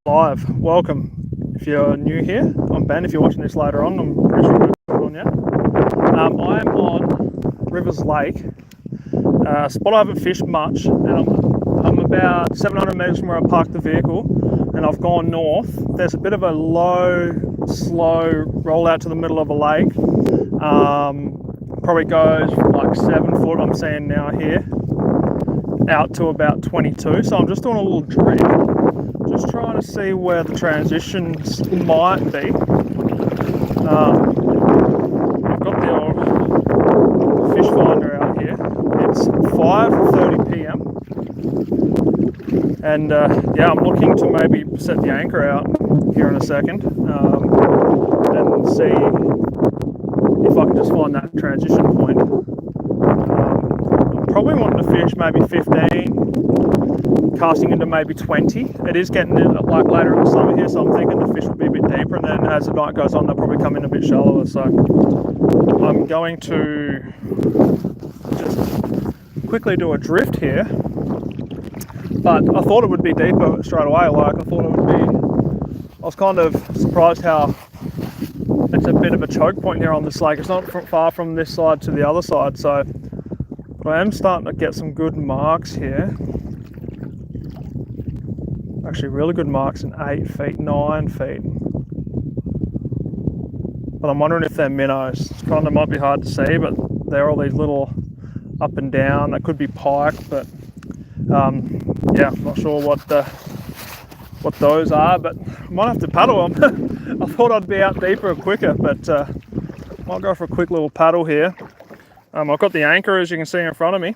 Live. Welcome. If you're new here, I'm Ben. If you're watching this later on, I'm pretty sure it's on yet. I'm on Rivers Lake, spot I haven't fished much, and I'm about 700 metres from where I parked the vehicle, and I've gone north. There's a bit of a low, slow roll out to the middle of a lake. Probably goes from like 7 foot, I'm seeing now here, out to about 22. So I'm just doing a little drift, just trying to see where the transitions might be. I've got the old fish finder out here. It's 5:30 p.m. and yeah, I'm looking to maybe set the anchor out here in a second and see if I can just find that transition point. I'm probably wanting to fish maybe 15, casting into maybe 20. It is getting in, like later in the summer here, so I'm thinking the fish will be a bit deeper, and then as the night goes on, they'll probably come in a bit shallower. So I'm going to just quickly do a drift here, but I thought it would be deeper straight away. Like I thought it would be. I was kind of surprised how it's a bit of a choke point here on this lake. It's not far from this side to the other side, so but I am starting to get some good marks here. Actually really good marks in 8 feet, 9 feet. But I'm wondering if they're minnows. It's kind of might be hard to see, but they're all these little up and down. They could be pike, but yeah, I'm not sure what those are, but I might have to paddle them. I thought I'd be out deeper quicker, but might go for a quick little paddle here. I've got the anchor, as you can see, in front of me,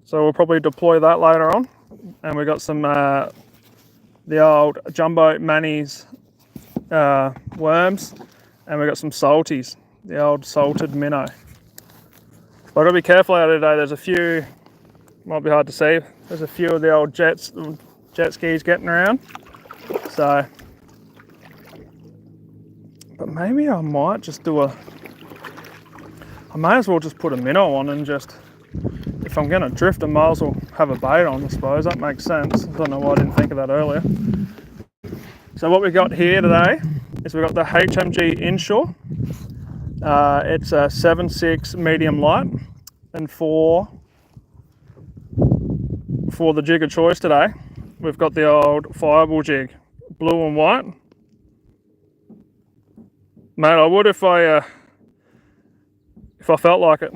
so we'll probably deploy that later on. And we've got some the old jumbo mannies worms, and we've got some salties, the old salted minnow. But I've got to be careful out today. There's a few, might be hard to see, there's a few of the old jet skis getting around. So, but maybe I might just do I may as well just put a minnow on and just, if I'm going to drift, I might as well have a bait on, I suppose. That makes sense. I don't know why I didn't think of that earlier. So what we've got here today is we've got the HMG Inshore. It's a 7.6 medium light, and for the jig of choice today, we've got the old fireball jig, blue and white. Mate, I would if I felt like it.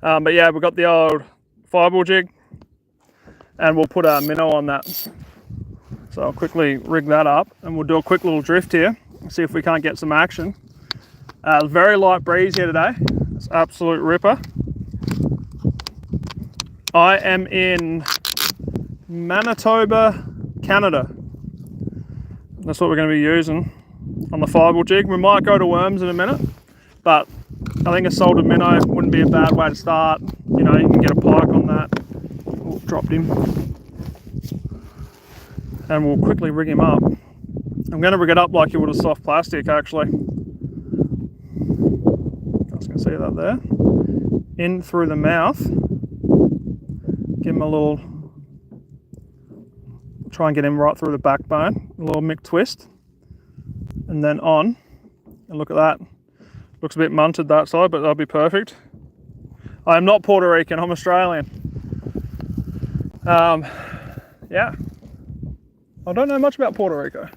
But yeah, we've got the old fireball jig, and we'll put a minnow on that. So I'll quickly rig that up, and we'll do a quick little drift here and see if we can't get some action. Very light breeze here today. It's absolute ripper. I am in Manitoba, Canada. That's what we're going to be using on the fireball jig. We might go to worms in a minute, but I think a salted minnow wouldn't be a bad way to start. You know, you can get a pike on that. Oh, dropped him. And we'll quickly rig him up. I'm going to rig it up like you would a soft plastic, actually. I was going to see that there. In through the mouth. Give him a little, try and get him right through the backbone. A little mick twist. And then on. And look at that. Looks a bit munted that side, but that'll be perfect. I am not Puerto Rican, I'm Australian. Yeah. I don't know much about Puerto Rico.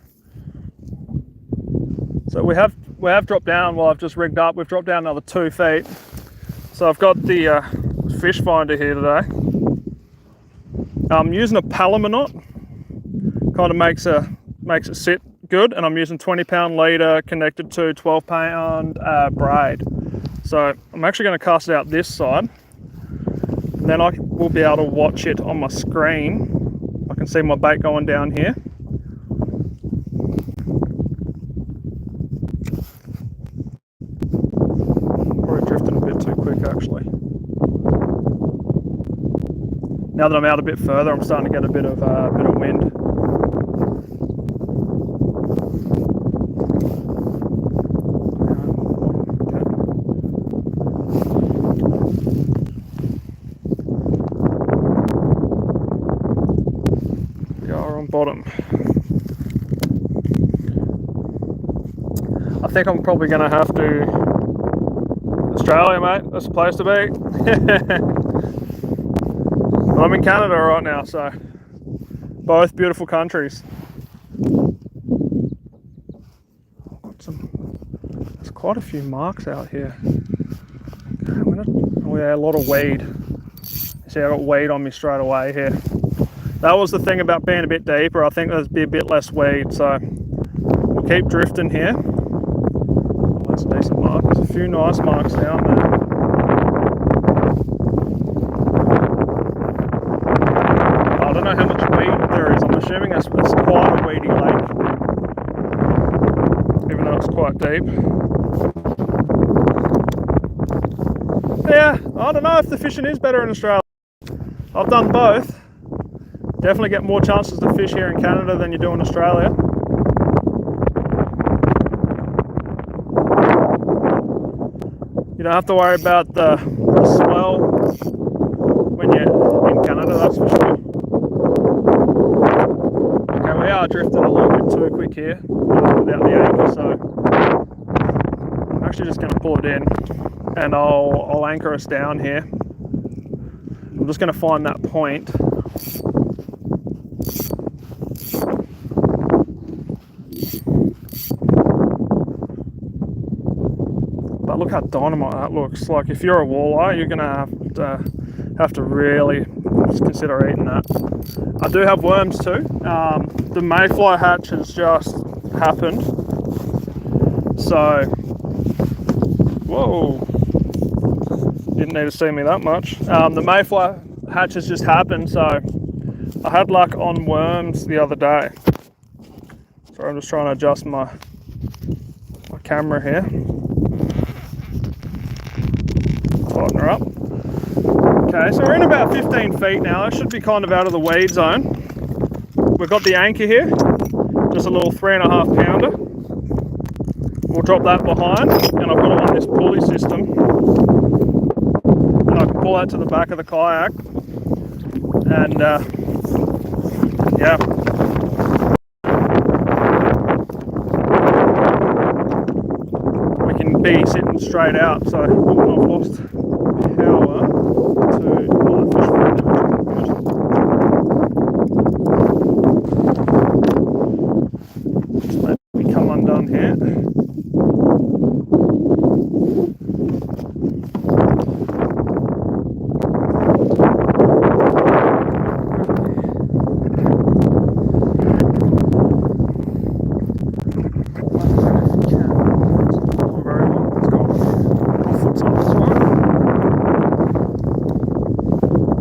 So we have dropped down, well, I've just rigged up, we've dropped down another 2 feet. So I've got the fish finder here today. I'm using a Palomar knot. Kind of makes it sit good, and I'm using 20-pound leader connected to 12-pound braid. So I'm actually going to cast it out this side, and then I will be able to watch it on my screen. I can see my bait going down here. Probably drifting a bit too quick, actually. Now that I'm out a bit further, I'm starting to get a bit of wind. Bottom. I think I'm probably going to have to. Australia, mate, that's the place to be. But I'm in Canada right now, so both beautiful countries. There's quite a few marks out here. Oh yeah, a lot of weed. See, I got weed on me straight away here. That was the thing about being a bit deeper. I think there's be a bit less weed, so we'll keep drifting here. Oh, that's a decent mark. There's a few nice marks down there. I don't know how much weed there is. I'm assuming it's quite a weedy lake, even though it's quite deep. Yeah, I don't know if the fishing is better in Australia. I've done both. Definitely get more chances to fish here in Canada than you do in Australia. You don't have to worry about the swell when you're in Canada, that's for sure. Okay, we are drifting a little bit too quick here without the anchor, so I'm actually just going to pull it in and I'll anchor us down here. I'm just going to find that point. But look how dynamite that looks. Like if you're a walleye, you're going to have to really just consider eating that. I do have worms too. The mayfly hatch has just happened. So, whoa. Didn't need to see me that much. The mayfly hatch has just happened, so I had luck on worms the other day. So I'm just trying to adjust my camera here. Tighten her up. Okay, so we're in about 15 feet now. It should be kind of out of the weed zone. We've got the anchor here, just a little 3.5 pounder. We'll drop that behind, and I've got it on this pulley system. And I can pull that to the back of the kayak. And yeah. We can be sitting straight out, so I've lost power to pull the fish from the Just let me come undone here.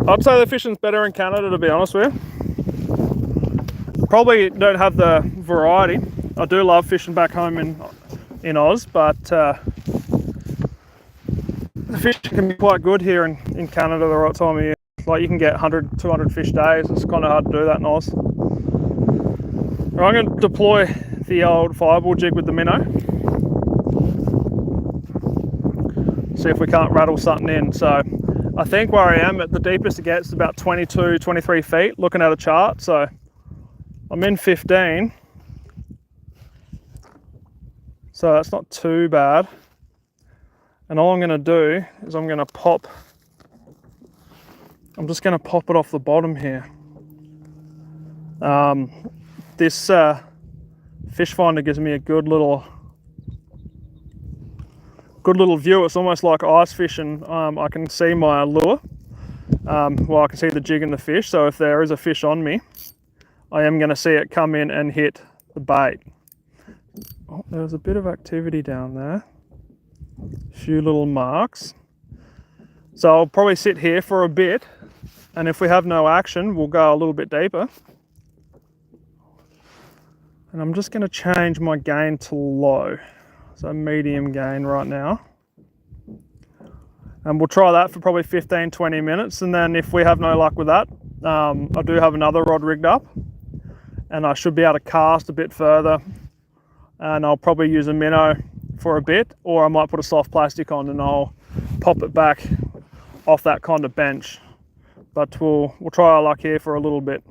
I'd say the fishing's better in Canada, to be honest with you. Probably don't have the variety. I do love fishing back home in Oz, but the fishing can be quite good here in Canada the right time of year. Like you can get 100, 200 fish days. It's kind of hard to do that in Oz. Right, I'm going to deploy the old fireball jig with the minnow. See if we can't rattle something in. So I think where I am at the deepest it gets is about 22, 23 feet, looking at a chart. So I'm in 15. So that's not too bad. And all I'm going to do is I'm just going to pop it off the bottom here. This fish finder gives me a good little view. It's almost like ice fishing. I can see my lure. Well, I can see the jig and the fish. So if there is a fish on me, I am going to see it come in and hit the bait. Oh, there's a bit of activity down there. A few little marks. So I'll probably sit here for a bit, and if we have no action, we'll go a little bit deeper. And I'm just going to change my gain to low. So medium gain right now. And we'll try that for probably 15, 20 minutes. And then if we have no luck with that, I do have another rod rigged up. And I should be able to cast a bit further. And I'll probably use a minnow for a bit, or I might put a soft plastic on and I'll pop it back off that kind of bench. But we'll try our luck here for a little bit.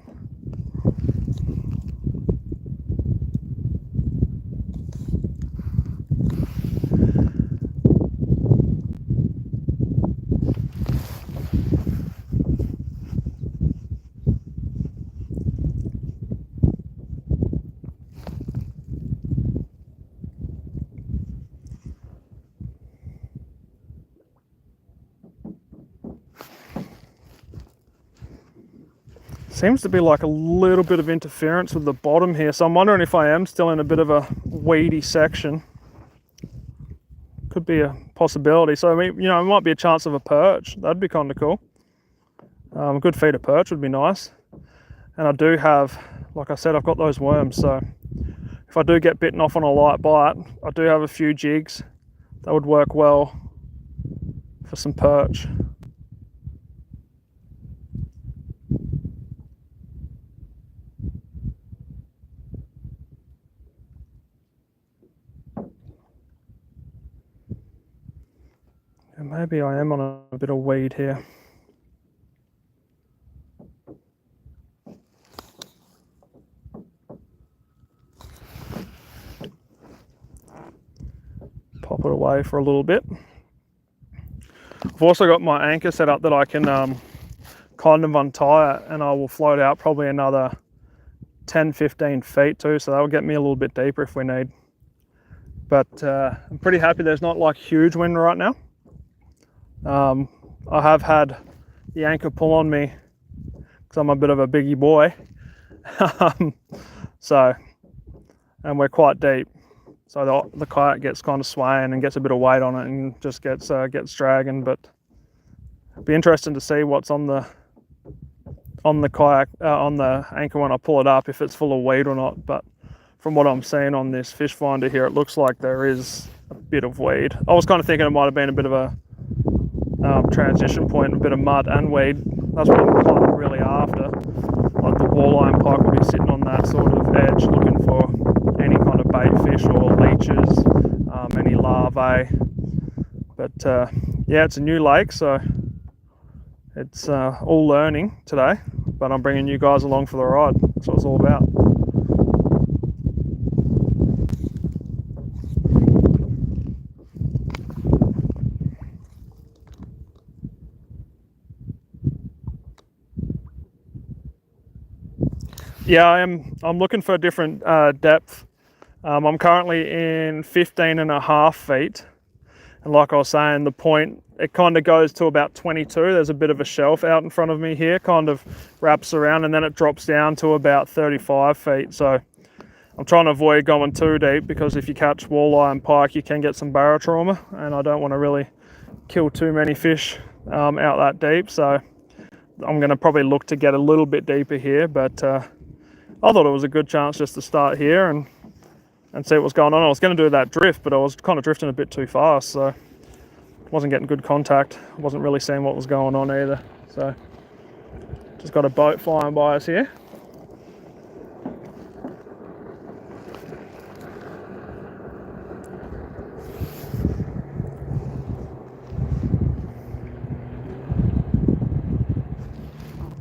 Seems to be like a little bit of interference with the bottom here, so I'm wondering if I am still in a bit of a weedy section. Could be a possibility. So I mean, you know, it might be a chance of a perch. That'd be kind of cool. A good feed of perch would be nice. And I do have, like I said, I've got those worms, so if I do get bitten off on a light bite, I do have a few jigs that would work well for some perch. And maybe I am on a bit of weed here. Pop it away for a little bit. I've also got my anchor set up that I can kind of untie it, and I will float out probably another 10-15 feet too, so that will get me a little bit deeper if we need. But I'm pretty happy there's not like huge wind right now. I have had the anchor pull on me because I'm a bit of a biggie boy. And we're quite deep, so the kayak gets kind of swaying and gets a bit of weight on it and just gets dragging. But it'll be interesting to see what's on the kayak, on the anchor when I pull it up, if it's full of weed or not. But from what I'm seeing on this fish finder here, it looks like there is a bit of weed. I was kind of thinking it might have been a bit of a transition point, a bit of mud and weed. That's what I'm kind of really after. Like the walleye and pike will be sitting on that sort of edge looking for any kind of bait fish or leeches, any larvae. But yeah, it's a new lake, so it's all learning today, but I'm bringing you guys along for the ride. That's what it's all about. Yeah, I'm looking for a different depth. I'm currently in 15.5 feet. And like I was saying, the point, it kind of goes to about 22. There's a bit of a shelf out in front of me here, kind of wraps around, and then it drops down to about 35 feet. So I'm trying to avoid going too deep, because if you catch walleye and pike, you can get some barotrauma, and I don't want to really kill too many fish out that deep. So I'm going to probably look to get a little bit deeper here, but I thought it was a good chance just to start here and see what's going on. I was going to do that drift, but I was kind of drifting a bit too fast, so wasn't getting good contact. I wasn't really seeing what was going on either. So just got a boat flying by us here.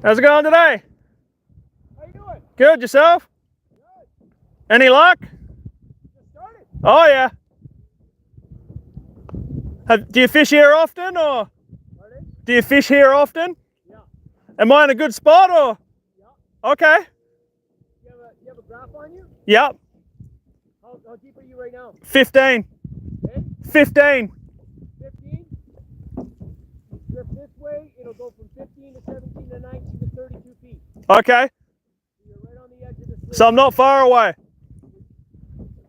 How's it going today? How you doing? Good, yourself? Good. Any luck? Just started. Oh yeah. Do you fish here often, or? Pardon? Do you fish here often? Yeah. Am I in a good spot, or? Yeah. Okay. You have a graph on you? Yep. How deep are you right now? 15. Okay. 15. 15. Drift this way, it'll go from 15 to 17 to 19 to 32 feet. Okay. You're right on the edge of the slip. So I'm not far away.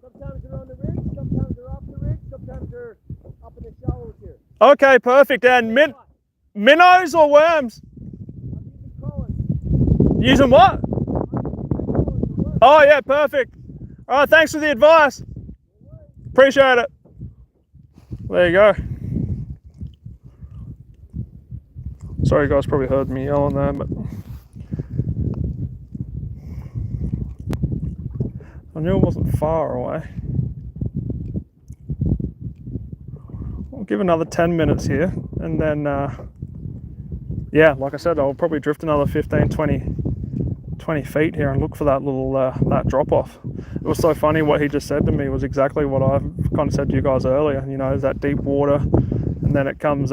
Sometimes they're on the ridge, sometimes they're off the ridge, sometimes they're up in the shallows here. Okay, perfect. And minnows or worms? I'm using Colin. Using what? I'm using Colin for work. Oh yeah, perfect. All right, thanks for the advice. Appreciate it. There you go. Sorry, you guys probably heard me yelling there, but I knew it wasn't far away. I'll give another 10 minutes here, and then yeah, like I said, I'll probably drift another 15, 20 feet here and look for that little that drop off. It was so funny, what he just said to me was exactly what I've kind of said to you guys earlier. You know, that deep water, and then it comes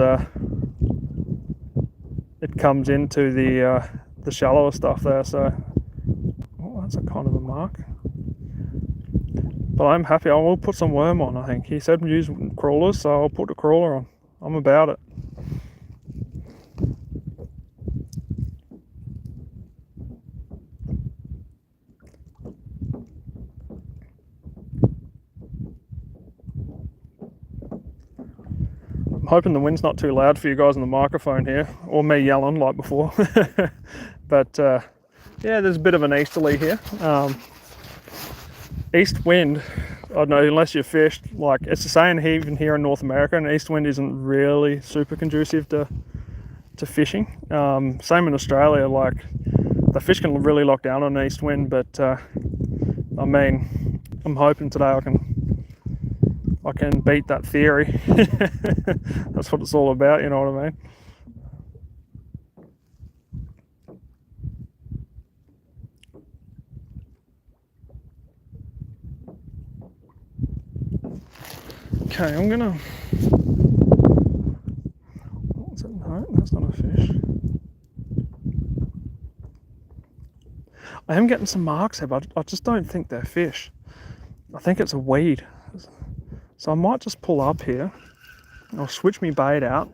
into the shallower stuff there. So that's a kind of a mark. But I'm happy. I will put some worm on, I think. He said use crawlers, so I'll put the crawler on. I'm about it. hoping the wind's not too loud for you guys on the microphone here, or me yelling like before. But yeah, there's a bit of an easterly here. East wind, I don't know, unless you fished, like it's the same even here in North America, and east wind isn't really super conducive to fishing. Same in Australia, like the fish can really lock down on an east wind, but I mean, I'm hoping today I can beat that theory. That's what it's all about, you know what I mean? Okay, I'm gonna. What's it? No, that's not a fish. I am getting some marks here, but I just don't think they're fish. I think it's a weed. So I might just pull up here. I'll switch my bait out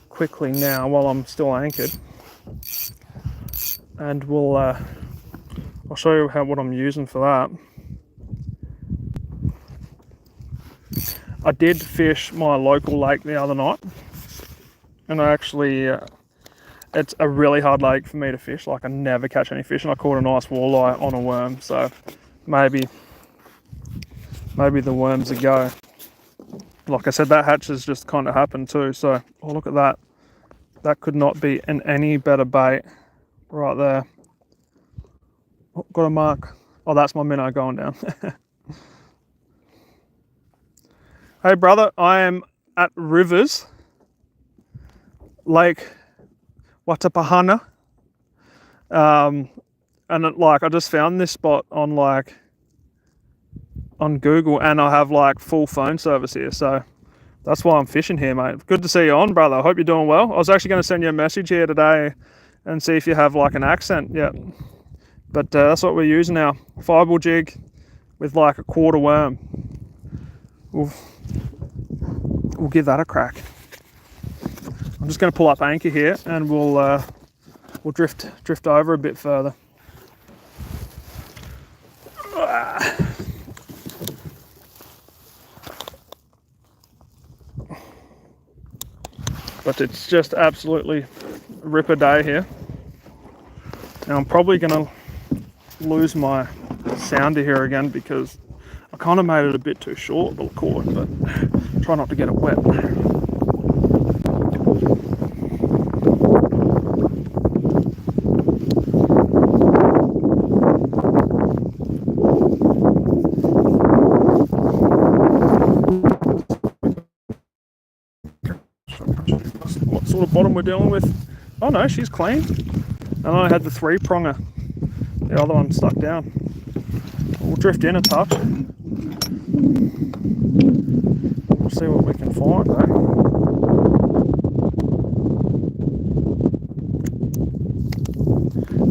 quickly now while I'm still anchored, and I'll show you what I'm using for that. I did fish my local lake the other night, and I actually, it's a really hard lake for me to fish. Like I never catch any fish, and I caught a nice walleye on a worm. So maybe the worm's a go. Like I said, that hatch has just kind of happened too. So, oh, look at that. That could not be an any better bait right there. Oh, got a mark. Oh, that's my minnow going down. Hey brother, I am at Rivers, Lake Watapahana. And I just found this spot on Google, and I have like full phone service here, so that's why I'm fishing here, mate. Good to see you on, brother. I hope you're doing well. I was actually going to send you a message here today and see if you have like an accent yet, but that's what we're using now. Fireball jig with like a quarter worm. We'll give that a crack. I'm just going to pull up anchor here, and we'll drift over a bit further. But it's just absolutely ripper day here. Now I'm probably going to lose my sounder here again because I kind of made it a bit too short, the cord, but try not to get it wet. What sort of bottom we're dealing with? Oh no, she's clean. And I had the 3-pronger. The other one stuck down. We'll drift in a touch. We'll see what we can find though.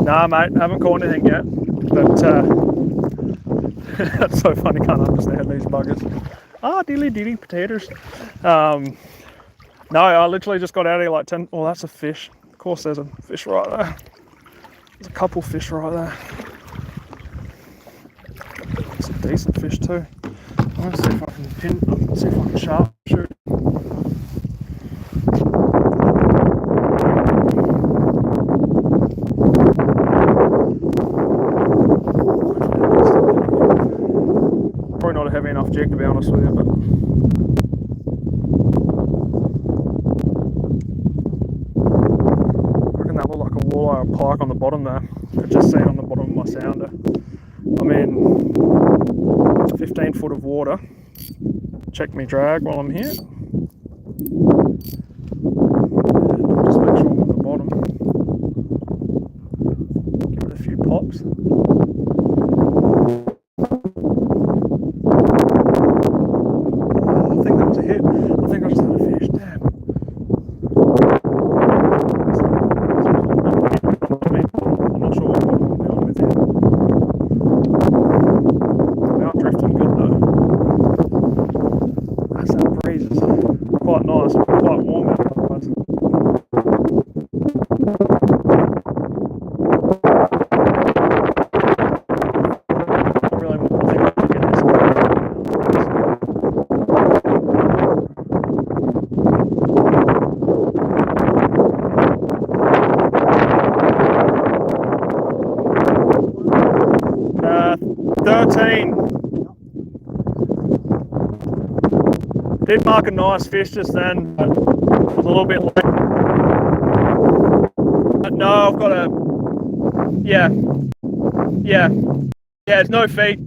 Nah mate, haven't caught anything yet. But that's so funny, can't understand these buggers. Ah, dilly potatoes. No, I literally just got out of here like 10. Oh, that's a fish. Of course there's a fish right there. There's a couple fish right there. It's a decent fish too. Let's see if I can see if I can sharp shoot. Probably not a heavy enough jig to be honest with you, but I reckon that looked like a walleye or pike on the bottom there. Could just see it on the bottom of my sounder. I'm in 15 foot of water. Check me drag while I'm here. Just make sure I'm on the bottom. Give it a few pops. Oh, I think that was a hit. I think I just had a fish. Damn. I'm not sure what bottom I'm going with here. Drifting good though. That's that breeze is quite nice, quite warm out otherwise. 13. Did mark a nice fish just then, but it was a little bit late. No, I've got a, yeah, it's no feet.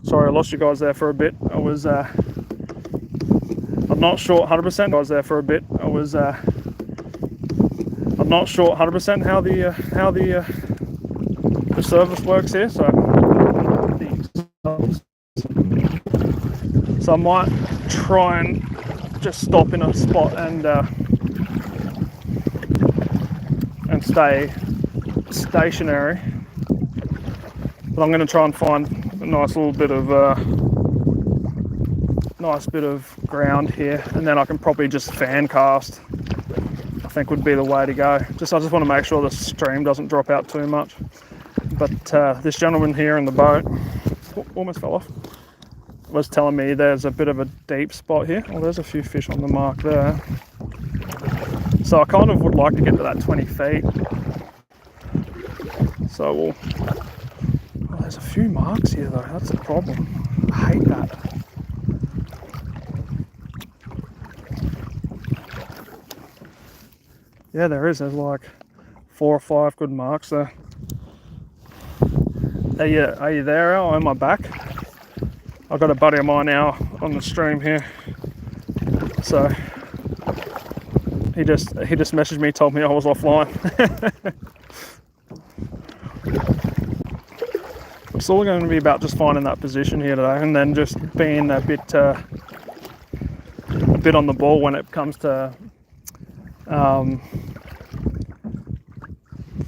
Sorry, I lost you guys there for a bit. I was, I'm not sure 100%. I was there for a bit. I was, I'm not sure 100% how the service works here. So I might try and just stop in a spot and stay stationary. But I'm going to try and find a nice little bit of ground here, and then I can probably just fan cast. I think would be the way to go. I just want to make sure the stream doesn't drop out too much. But this gentleman here in the boat, almost fell off, was telling me there's a bit of a deep spot here. Oh, there's a few fish on the mark there. So I kind of would like to get to that 20 feet. So we'll. Oh, there's a few marks here though, that's the problem. I hate that. Yeah, there's like 4 or 5 good marks there. Are you there, Al? On my back? I've got a buddy of mine now on the stream here. So he just messaged me, told me I was offline. It's all going to be about just finding that position here today, and then just being a bit on the ball when it comes to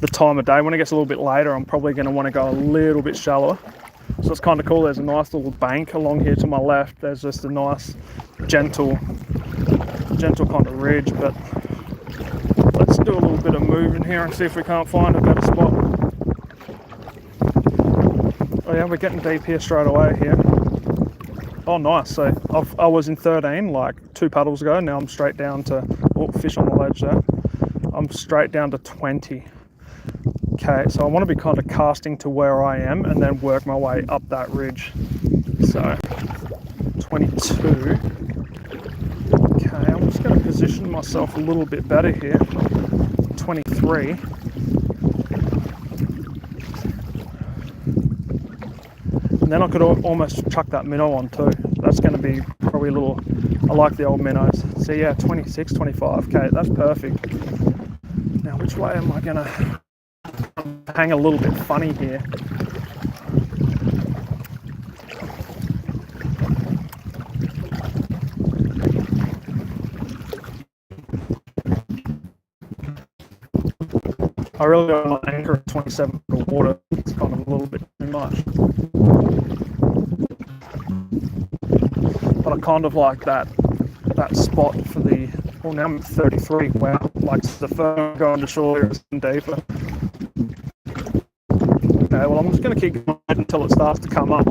the time of day. When it gets a little bit later, I'm probably going to want to go a little bit shallower. So it's kind of cool. There's a nice little bank along here to my left. There's just a nice gentle kind of ridge, but let's do a little bit of moving here and see if we can't find a better spot. Oh yeah, we're getting deep here straight away here. Oh nice, so I was in 13 like 2 paddles ago. Now I'm straight down to, oh, fish on the ledge there. I'm straight down to 20. Okay, so I want to be kind of casting to where I am and then work my way up that ridge. So 22. Okay, I'm just going to position myself a little bit better here. 23. And then I could almost chuck that minnow on too. That's going to be probably a little, I like the old minnows. So yeah, 26, 25. Okay, that's perfect. Now, which way am I going to hang a little bit funny here? I really don't want to anchor at 27 foot of water. It's kind of a little bit too much. But I kind of like that spot for the, well now I'm at 33, wow, like the first going to shore is deeper. Okay, well I'm just going to keep going until it starts to come up.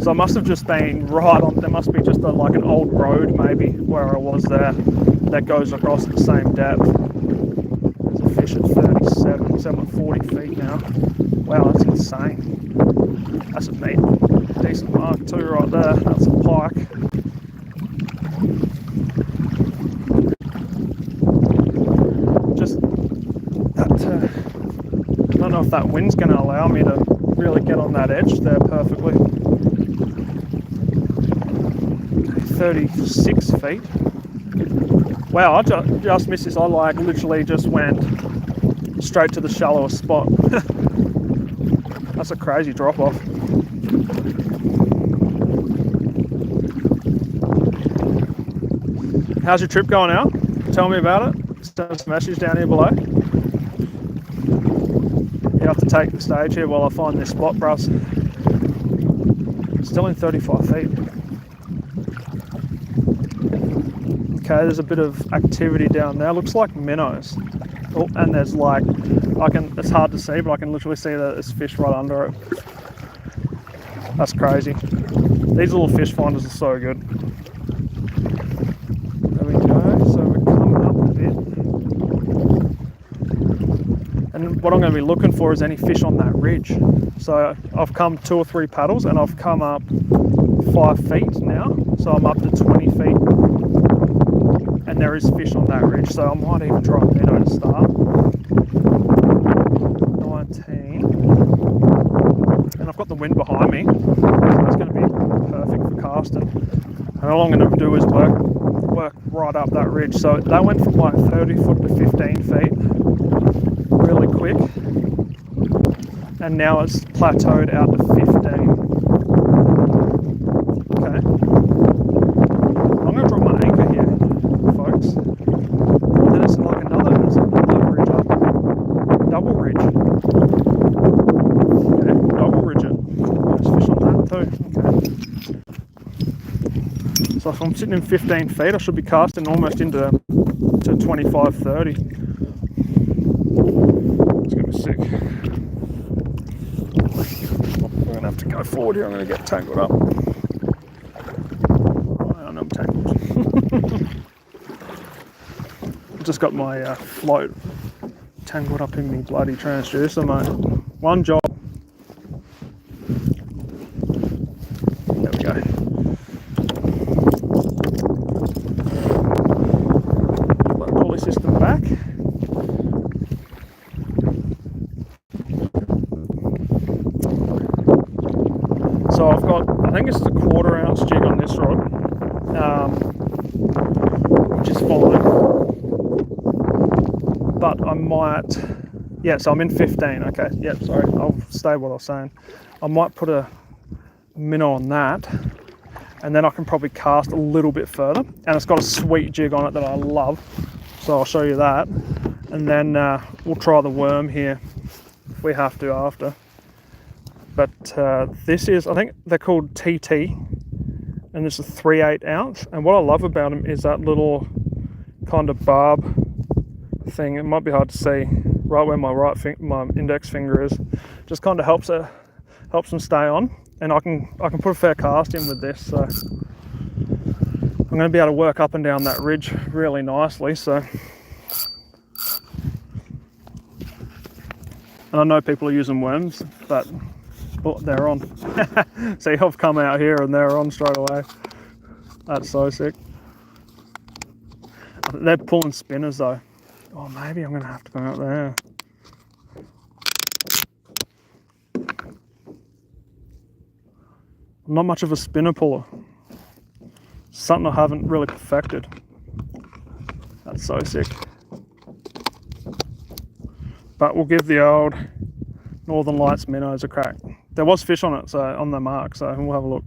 So I must have just been right on, there must be just like an old road maybe where I was there that goes across at the same depth. There's a fish at 37, 40 feet now. Wow, that's insane. That's a neat, decent mark too right there. That's a pike. Just that, I don't know if that wind's going to allow me to really get on that edge there perfectly. 36 feet. Wow, I just missed this. I like literally just went straight to the shallowest spot. That's a crazy drop off. How's your trip going out? Tell me about it. Send some message down here below. You have to take the stage here while I find this spot, bros. Just still in 35 feet. Okay, there's a bit of activity down there. Looks like minnows. Oh, and there's like, it's hard to see, but I can literally see that there's fish right under it. That's crazy. These little fish finders are so good. There we go, so we're coming up a bit. And what I'm going to be looking for is any fish on that ridge. So I've come 2 or 3 paddles and I've come up 5 feet now. So I'm up to 20 feet. And there is fish on that ridge, so I might even try a minnow to start. 19. And I've got the wind behind me, so it's going to be perfect for casting. And all I'm going to do is work right up that ridge. So that went from like 30 foot to 15 feet, really quick. And now it's plateaued out to 15. Okay. I'm going to drop my anchor here, folks. And then it's like another ridge up. Double ridge. Okay, double ridge it. There's fish on that too. Okay. So if I'm sitting in 15 feet, I should be casting almost into 25, 30. It's going to be sick. I'm going to have to go forward here. I'm going to get tangled up. I'm tangled. Just got my float tangled up in me bloody transducer, mate. One job. There we go. Put the pulley system back. So I've got, I think it's a 1/4 ounce jig on this rod, which is fine. But I might, yeah, so I'm in 15, okay, yep, sorry, I'll stay what I was saying. I might put a minnow on that, and then I can probably cast a little bit further, and it's got a sweet jig on it that I love, so I'll show you that, and then we'll try the worm here, if we have to after. But this is, I think they're called TT, and this is 3/8 ounce, and what I love about them is that little kind of barb thing. It might be hard to see right where my index finger is. Just kind of helps them stay on, and I can put a fair cast in with this. So I'm going to be able to work up and down that ridge really nicely. So, and I know people are using worms, but oh, they're on. See, I've come out here and they're on straight away. That's so sick. They're pulling spinners though. Oh, maybe I'm going to have to go out there. I'm not much of a spinner puller. Something I haven't really perfected. That's so sick. But we'll give the old Northern Lights minnows a crack. There was fish on it, so on the mark, so we'll have a look.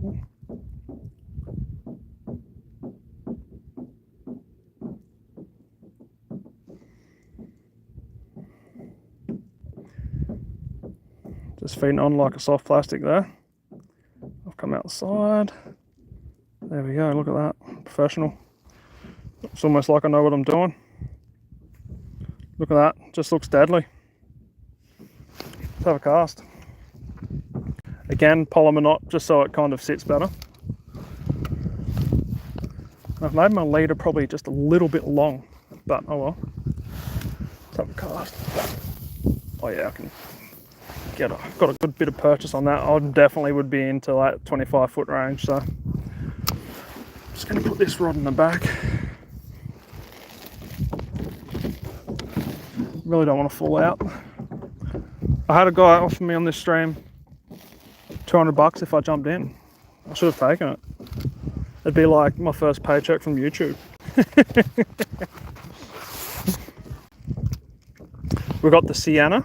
Just feeding on like a soft plastic there. I've come out the side. There we go, look at that. Professional. It's almost like I know what I'm doing. Look at that, just looks deadly. Let's have a cast. Again, polymer knot, just so it kind of sits better. I've made my leader probably just a little bit long, but oh well. Let's have a cast. Oh yeah, I can get got a good bit of purchase on that. I definitely would be into like 25 foot range, so I'm just going to put this rod in the back. Really don't want to fall out. I had a guy offer me on this stream $200 if I jumped in. I should have taken it. It'd be like my first paycheck from YouTube. We've got the Sienna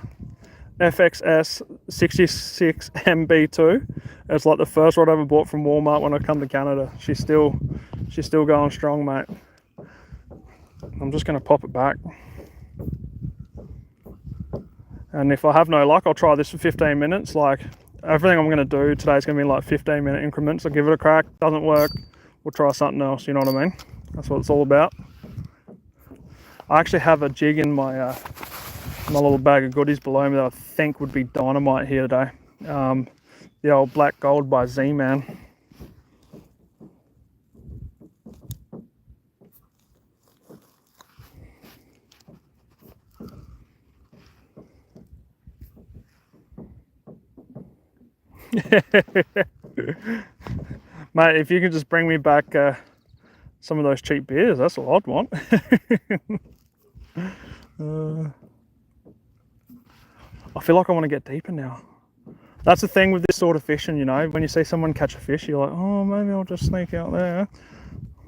FXS 66MB2. It's like the first rod I ever bought from Walmart when I come to Canada. She's still going strong, mate. I'm just going to pop it back. And if I have no luck, I'll try this for 15 minutes, like everything I'm going to do today is going to be like 15-minute increments. I'll give it a crack. Doesn't work, we'll try something else, you know what I mean? That's what it's all about. I actually have a jig in my my little bag of goodies below me that I think would be dynamite here today. The old Black Gold by Z-Man. Mate, if you can just bring me back some of those cheap beers, that's what I'd want. I feel like I want to get deeper now. That's the thing with this sort of fishing, you know, when you see someone catch a fish, you're like, oh, maybe I'll just sneak out there.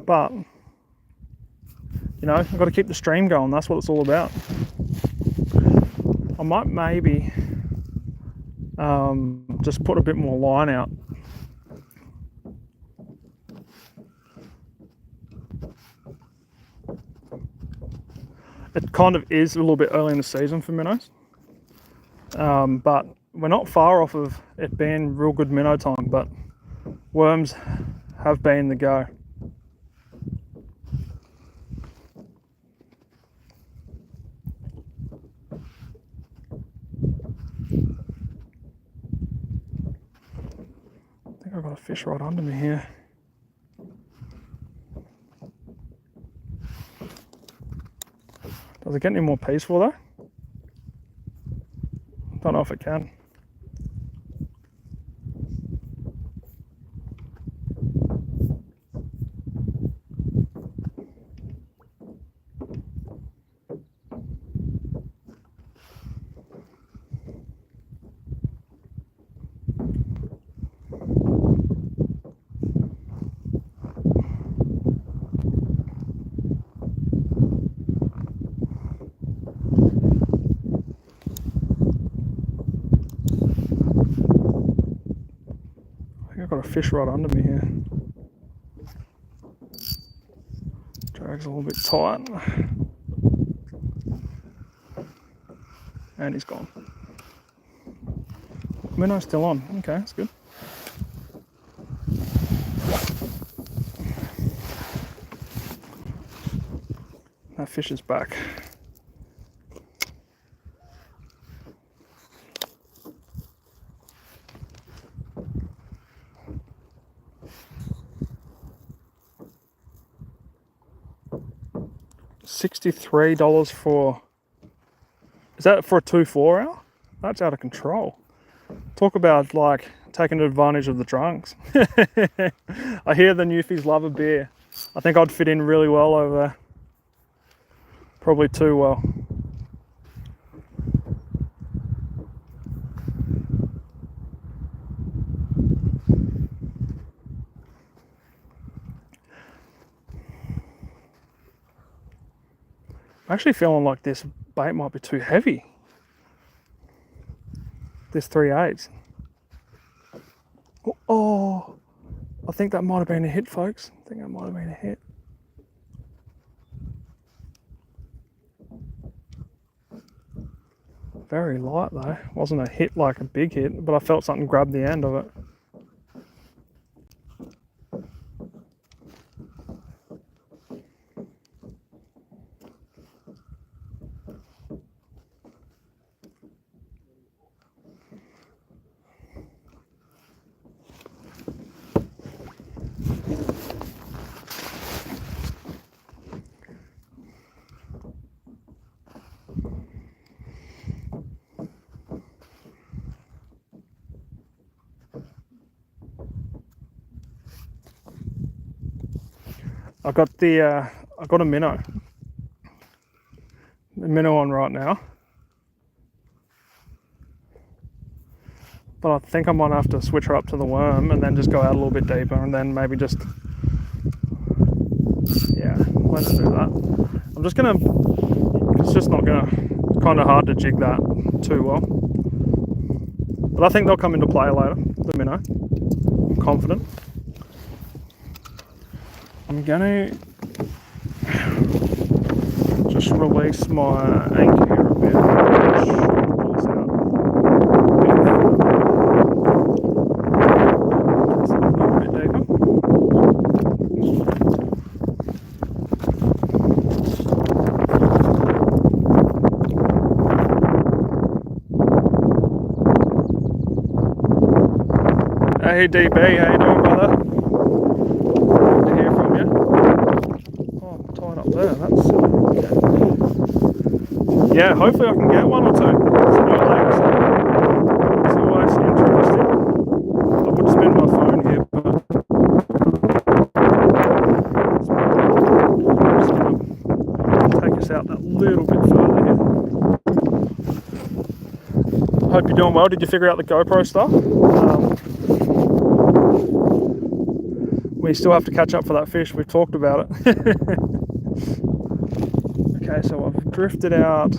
But, you know, I've got to keep the stream going. That's what it's all about. I might maybe just put a bit more line out. It kind of is a little bit early in the season for minnows, but we're not far off of it being real good minnow time, but worms have been the go. I think I've got a fish right under me here. Does it get any more peaceful though? Don't know if it can. I've got a fish right under me here. Drag's a little bit tight. And he's gone. Minnow's still on. Okay, that's good. That fish is back. $63 for, is that for a 2-4 hour? That's out of control. Talk about like taking advantage of the drunks. I hear the newfies love a beer. I think I'd fit in really well over there. Probably too well. I'm actually feeling like this bait might be too heavy. This 3/8. Oh, I think that might have been a hit, folks. I think that might have been a hit. Very light though. Wasn't a hit like a big hit, but I felt something grab the end of it. I got a minnow. The minnow on right now. But I think I might have to switch her up to the worm and then just go out a little bit deeper and then maybe just, yeah, let's do that. I'm just gonna, it's just not gonna, kind of hard to jig that too well. But I think they'll come into play later, the minnow. I'm confident. I'm gonna just release my anchor here a bit. Pull this out. Hey DB, how you doing, brother? Good to hear from you. Oh, I'm tied up there. That's yeah. Hopefully, I can get one or two. It's always interesting. I would spin my phone here, but I'm just gonna take us out that little bit further here. Hope you're doing well. Did you figure out the GoPro stuff? We still have to catch up for that fish. We've talked about it. Okay, so I've drifted out.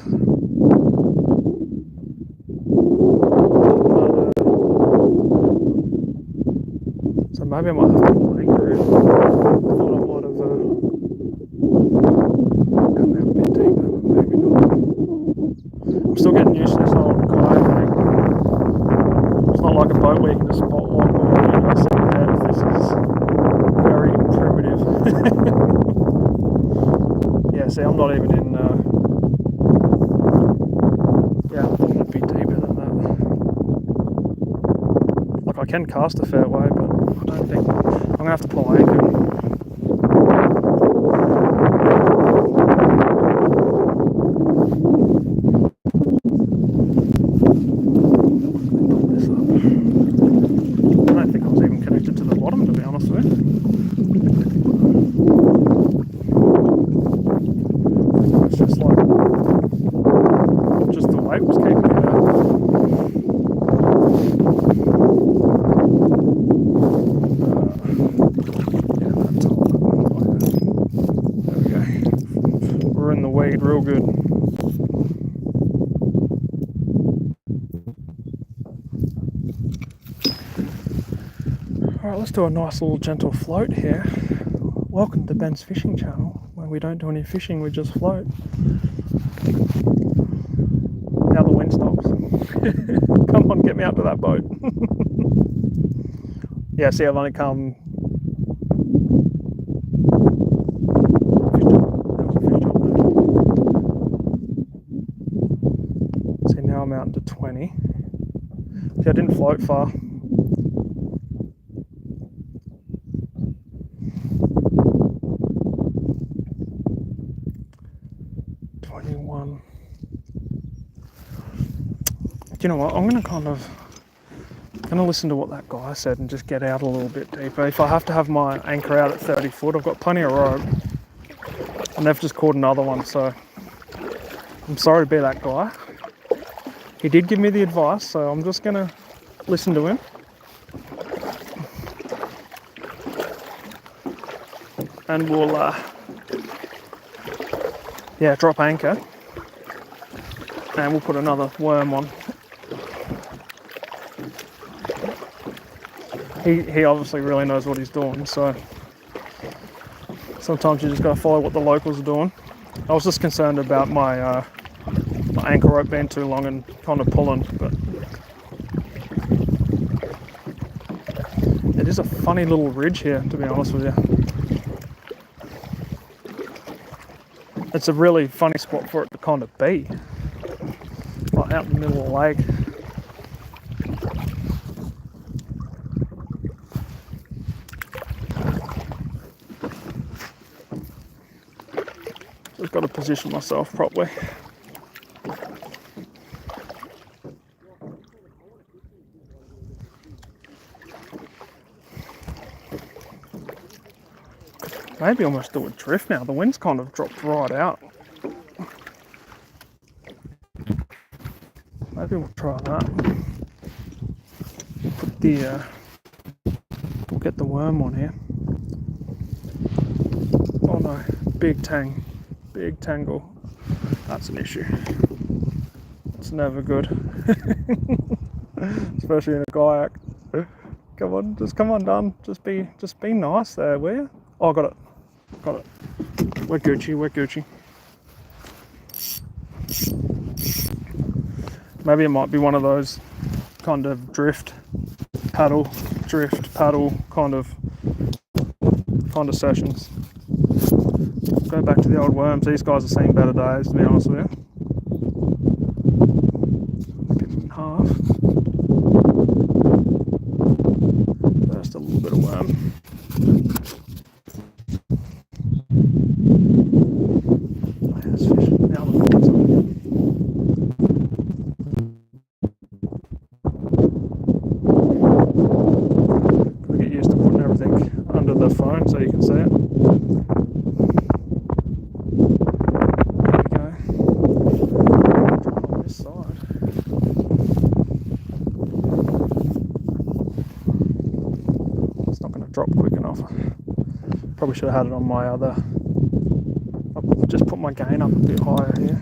So maybe I might have to anchor it. I thought I might have come out a bit deeper, but maybe not. I'm still getting used to this whole kayak thing. It's not like a boat where you can just spot lock or set depth. This is very primitive. Yeah, see, I'm not even in. Yeah, I thought it'd be deeper than that. Like, I can cast a fair way, but I don't think I'm gonna have to pull anchor. I don't think I was even connected to the bottom, to be honest with you. It's just like, just the weight was keeping me there. Yeah, that's all. There we go. We're in the weed real good. Alright, let's do a nice little gentle float here. Welcome to Ben's Fishing Channel, where we don't do any fishing, we just float. Now the wind stops. Come on, get me out to that boat. Yeah, see, I've only come... See, now I'm out into 20. See, I didn't float far. Do you know what? I'm gonna listen to what that guy said and just get out a little bit deeper. If I have to have my anchor out at 30 foot, I've got plenty of rope, and they've just caught another one. So I'm sorry to be that guy. He did give me the advice, so I'm just gonna listen to him. And we'll, yeah, drop anchor, and we'll put another worm on. He obviously really knows what he's doing, so sometimes you just gotta follow what the locals are doing. I was just concerned about my my anchor rope being too long and kind of pulling, but it is a funny little ridge here, to be honest with you. It's a really funny spot for it to kind of be, like out in the middle of the lake. Just got to position myself properly. Maybe almost do a drift now. The wind's kind of dropped right out. Maybe we'll try that. Put the we'll get the worm on here. Oh no, big tangle. That's an issue. It's never good. Especially in a kayak. Come on, just come on, done. Just be nice there, will you? Oh, got it. We're Gucci. Maybe it might be one of those kind of drift, paddle kind of sessions. Go back to the old worms. These guys are seeing better days, to be honest with you. Get in half. think, under the phone so you can see it. There we go. On this side. It's not going to drop quick enough. Probably should have had it on my other. I'll just put my gain up a bit higher here.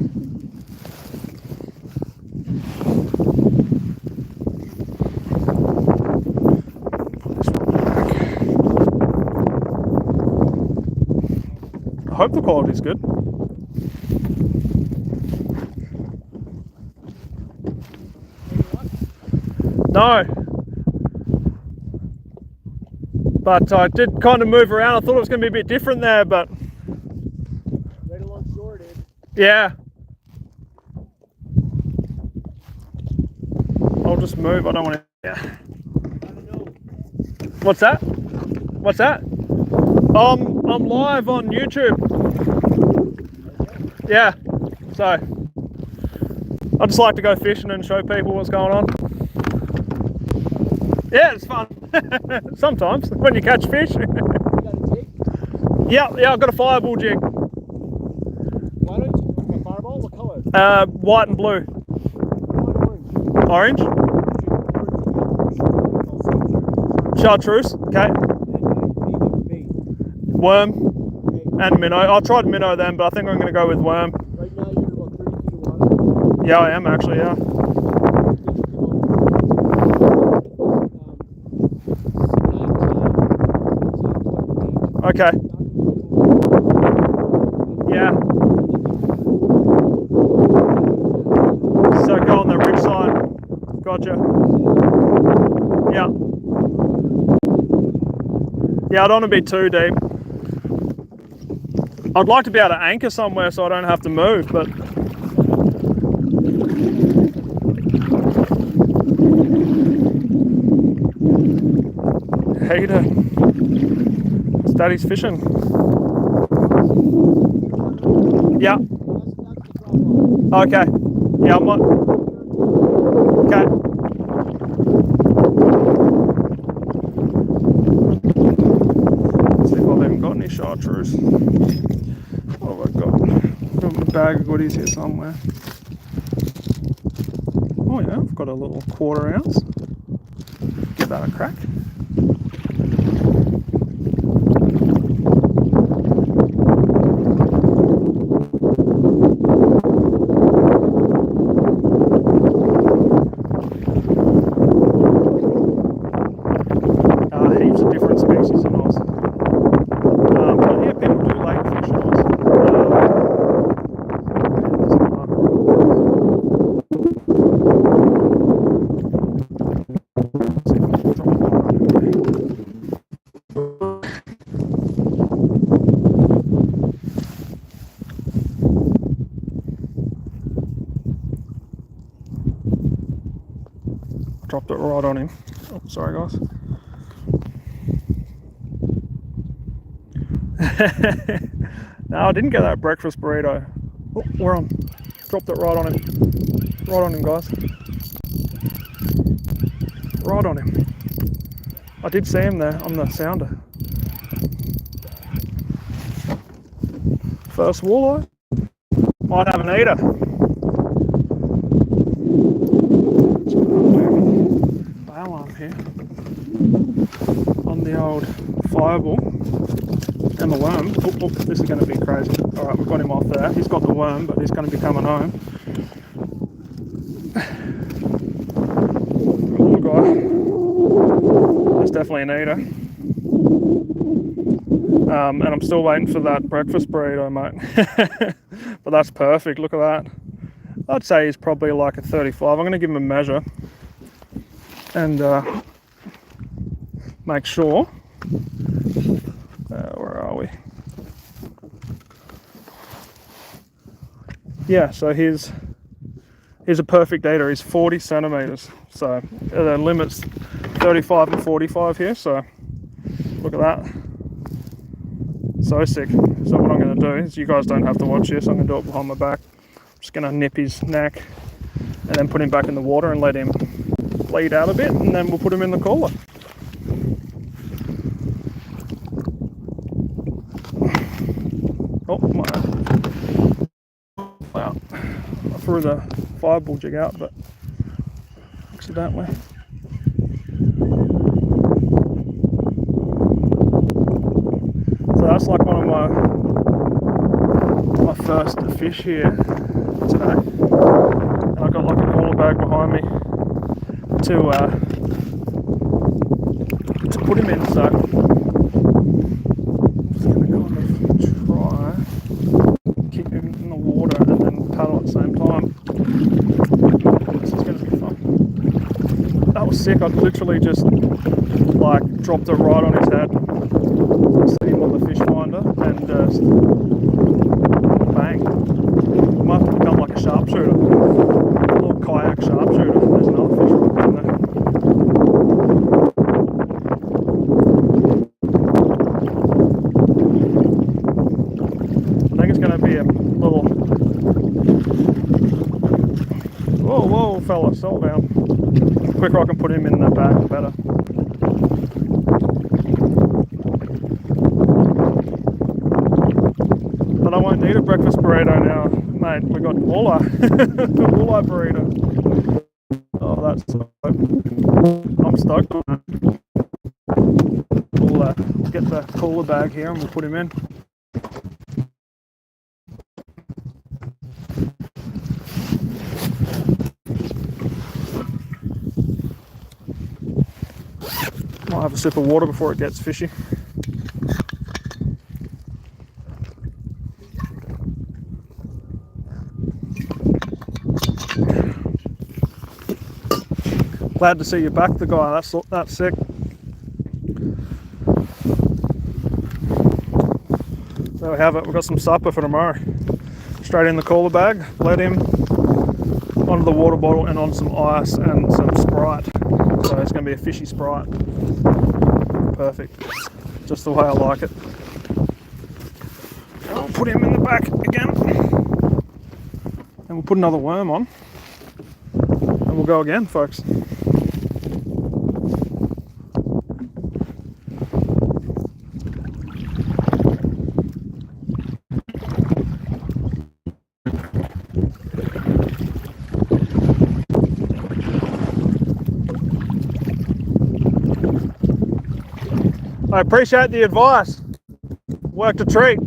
I hope the quality's good. No. But I did kind of move around. I thought it was going to be a bit different there, but... Right along shore, dude. Yeah. I'll just move. I don't want to... Yeah. I don't know. What's that? What's that? I'm live on YouTube. Yeah, so I just like to go fishing and show people what's going on. Yeah, it's fun. Sometimes when you catch fish. You got a jig? Yeah, I've got a fireball jig. Why don't you? A fireball? What color? White and blue. Orange. Orange? Chartreuse, okay. Worm and minnow. I tried minnow then, but I think I'm going to go with worm. Right now you're about 30 feet of water. Yeah, I am actually, yeah. Okay. Yeah. So go on the ridge side. Gotcha. Yeah. Yeah, I don't want to be too deep. I'd like to be able to anchor somewhere so I don't have to move, but... Hey, it's Daddy's fishing. Yeah. Okay. Yeah, I might... Okay. Let's see if I've even got any chartreuse. What have I got? Got a bag of goodies here somewhere. Oh yeah, I've got a little 1/4 ounce. Give that a crack. Heaps of different species of Oz. But yeah, people do lake fish in Oz. Dropped it right on him. Oh, sorry guys. No, I didn't get that breakfast burrito. Oh, we're on. Dropped it right on him. Right on him, guys. Right on him. I did see him there on the sounder. First walleye. Might have an eater. Bail arm here. On the old fireball. And the worm. Oh, this is going to be crazy. Alright, we've got him off there. He's got the worm, but he's going to be coming home. Little guy. That's definitely an eater. And I'm still waiting for that breakfast burrito, mate. But that's perfect. Look at that. I'd say he's probably like a 35. I'm going to give him a measure. And make sure. Where are we? Yeah, so he's a perfect eater. He's 40 centimeters. So the limit's 35 and 45 here. So look at that. So sick. So what I'm going to do is, you guys don't have to watch this. I'm going to do it behind my back. I'm just going to nip his neck and then put him back in the water and let him bleed out a bit, and then we'll put him in the cooler. Oh, wow. I threw the fireball jig out, but accidentally. So that's like one of my first fish here today. And I've got like a cooler bag behind me to put him in, so I'm just going to kind of try keep him in the water and then paddle at the same time. This is going to be fun. That was sick. I literally just like dropped it right on his head, set him on the fish finder, and just bang. Might have become like a sharpshooter, a little kayak sharpshooter. There's another fish right in there. I think it's going to be a little. Whoa, fella, settle down. The quicker I can put him in the bag, the better. But I won't need a breakfast burrito now, mate. We got walleye, walleye burrito. Oh, that's so. I'm stoked on that. We'll get the cooler bag here and we'll put him in. Might have a sip of water before it gets fishy. Glad to see you back, the guy. That's sick. There we have it. We've got some supper for tomorrow. Straight in the cooler bag. Let him onto the water bottle and on some ice and some Sprite. So it's going to be a fishy Sprite. Perfect. Just the way I like it. I'll put him in the back again. And we'll put another worm on. And we'll go again, folks. I appreciate the advice. Worked a treat.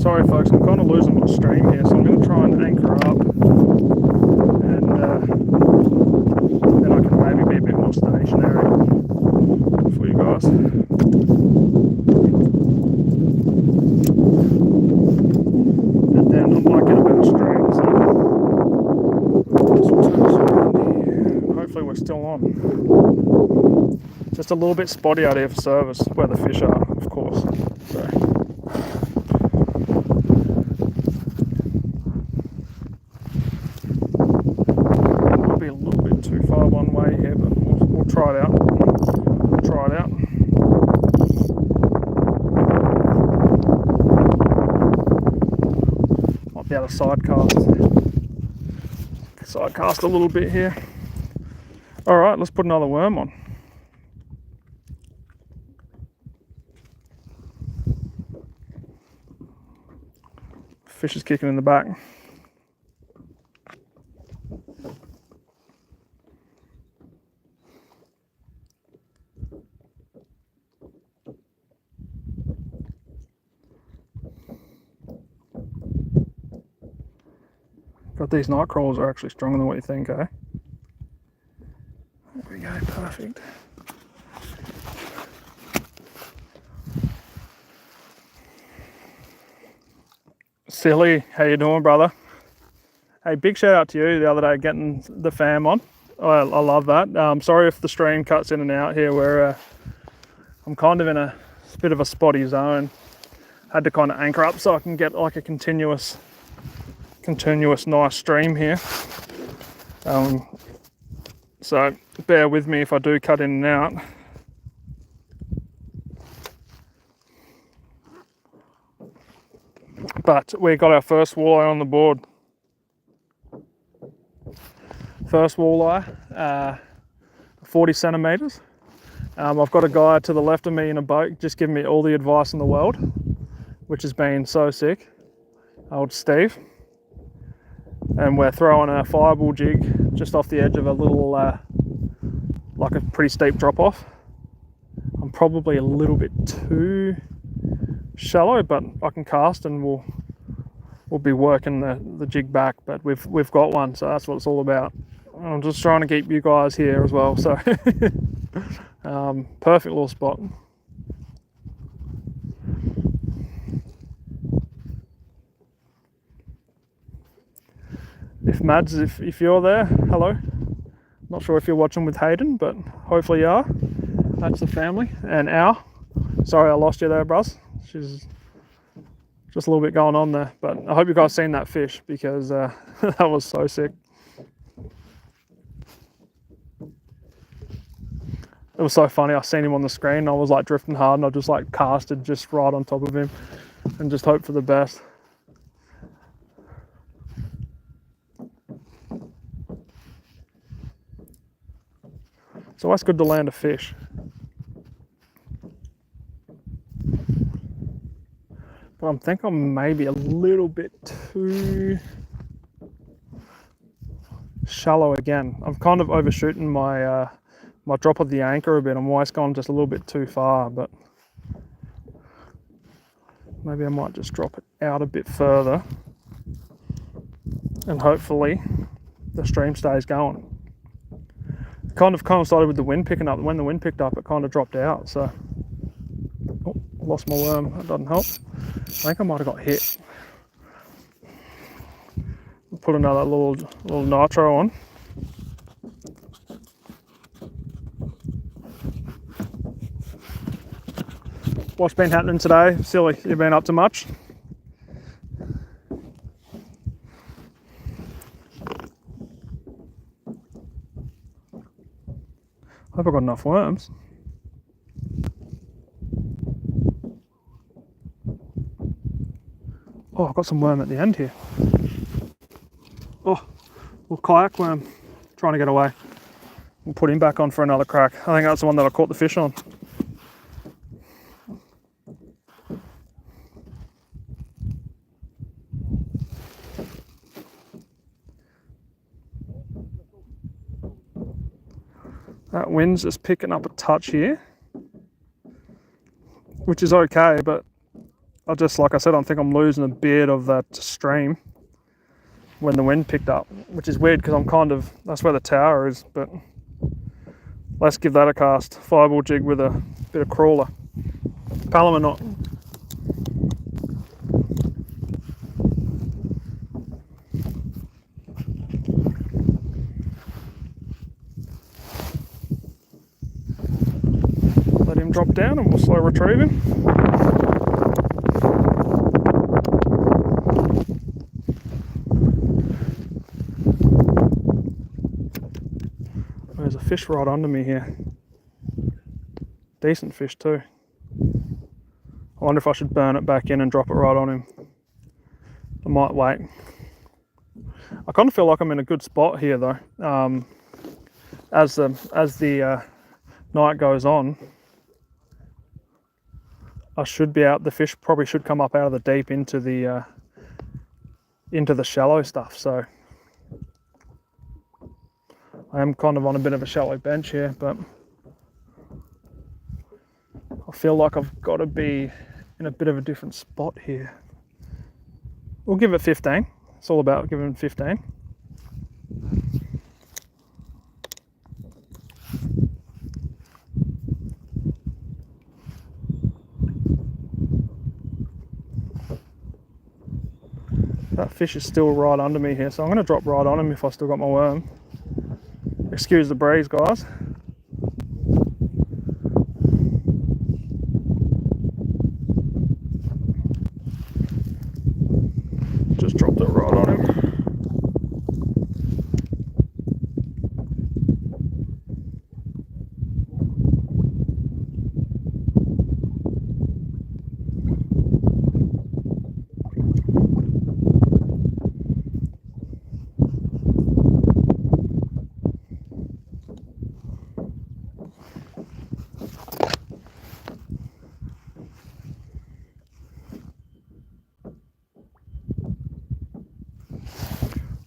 Sorry folks, I'm kind of losing my stream here, so I'm going to try and anchor up and then I can maybe be a bit more stationary for you guys. And then I might get a better stream, so hopefully we're still on. Just a little bit spotty out here for service, where the fish are, of course. So. Too far one way here, but we'll try it out. Might be able to sidecast a little bit here. All right, let's put another worm on. Fish is kicking in the back. But these night crawlers are actually stronger than what you think, eh? There we go, perfect. Silly, how you doing, brother? Hey, big shout out to you the other day getting the fam on. I love that. Sorry if the stream cuts in and out here. Where I'm kind of in a bit of a spotty zone. Had to kind of anchor up so I can get like a continuous nice stream here. So bear with me if I do cut in and out. But we got our first walleye on the board. First walleye, 40 centimeters. I've got a guy to the left of me in a boat just giving me all the advice in the world, which has been so sick. Old Steve. And we're throwing a fireball jig just off the edge of a little, like a pretty steep drop off. I'm probably a little bit too shallow, but I can cast and we'll be working the jig back, but we've got one, so that's what it's all about. I'm just trying to keep you guys here as well, so perfect little spot. If Mads, if you're there, hello. Not sure if you're watching with Hayden, but hopefully you are. That's the family. And Al, sorry I lost you there, brus. She's just a little bit going on there, but I hope you guys seen that fish because that was so sick. It was so funny. I seen him on the screen. I was like drifting hard, and I just like casted just right on top of him, and just hope for the best. It's always good to land a fish. But I think I'm maybe a little bit too shallow again. I'm kind of overshooting my my drop of the anchor a bit. I'm always going just a little bit too far, but maybe I might just drop it out a bit further and hopefully the stream stays going. It kind of coincided with the wind picking up. When the wind picked up, it kind of dropped out, so oh, lost my worm. That doesn't help. I think I might have got hit. Put another little nitro on. What's been happening today? Silly, you been up to much? Hope I got enough worms. Oh, I've got some worm at the end here. Oh, little kayak worm trying to get away. We'll put him back on for another crack. I think that's the one that I caught the fish on. That wind's just picking up a touch here, which is okay, but I just, like I said, I think I'm losing a bit of that stream when the wind picked up, which is weird because I'm kind of, that's where the tower is, but let's give that a cast. Fireball jig with a bit of crawler. Palom or not. Let him drop down and we'll slow retrieve him. There's a fish right under me here. Decent fish too. I wonder if I should burn it back in and drop it right on him. I might wait. I kind of feel like I'm in a good spot here though. As the night goes on, I should be out. The fish probably should come up out of the deep into the shallow stuff. So I am kind of on a bit of a shallow bench here, but I feel like I've got to be in a bit of a different spot here. We'll give it 15. It's all about giving 15. That fish is still right under me here, so I'm going to drop right on him if I still got my worm. Excuse the breeze, guys. Just dropped it right on him.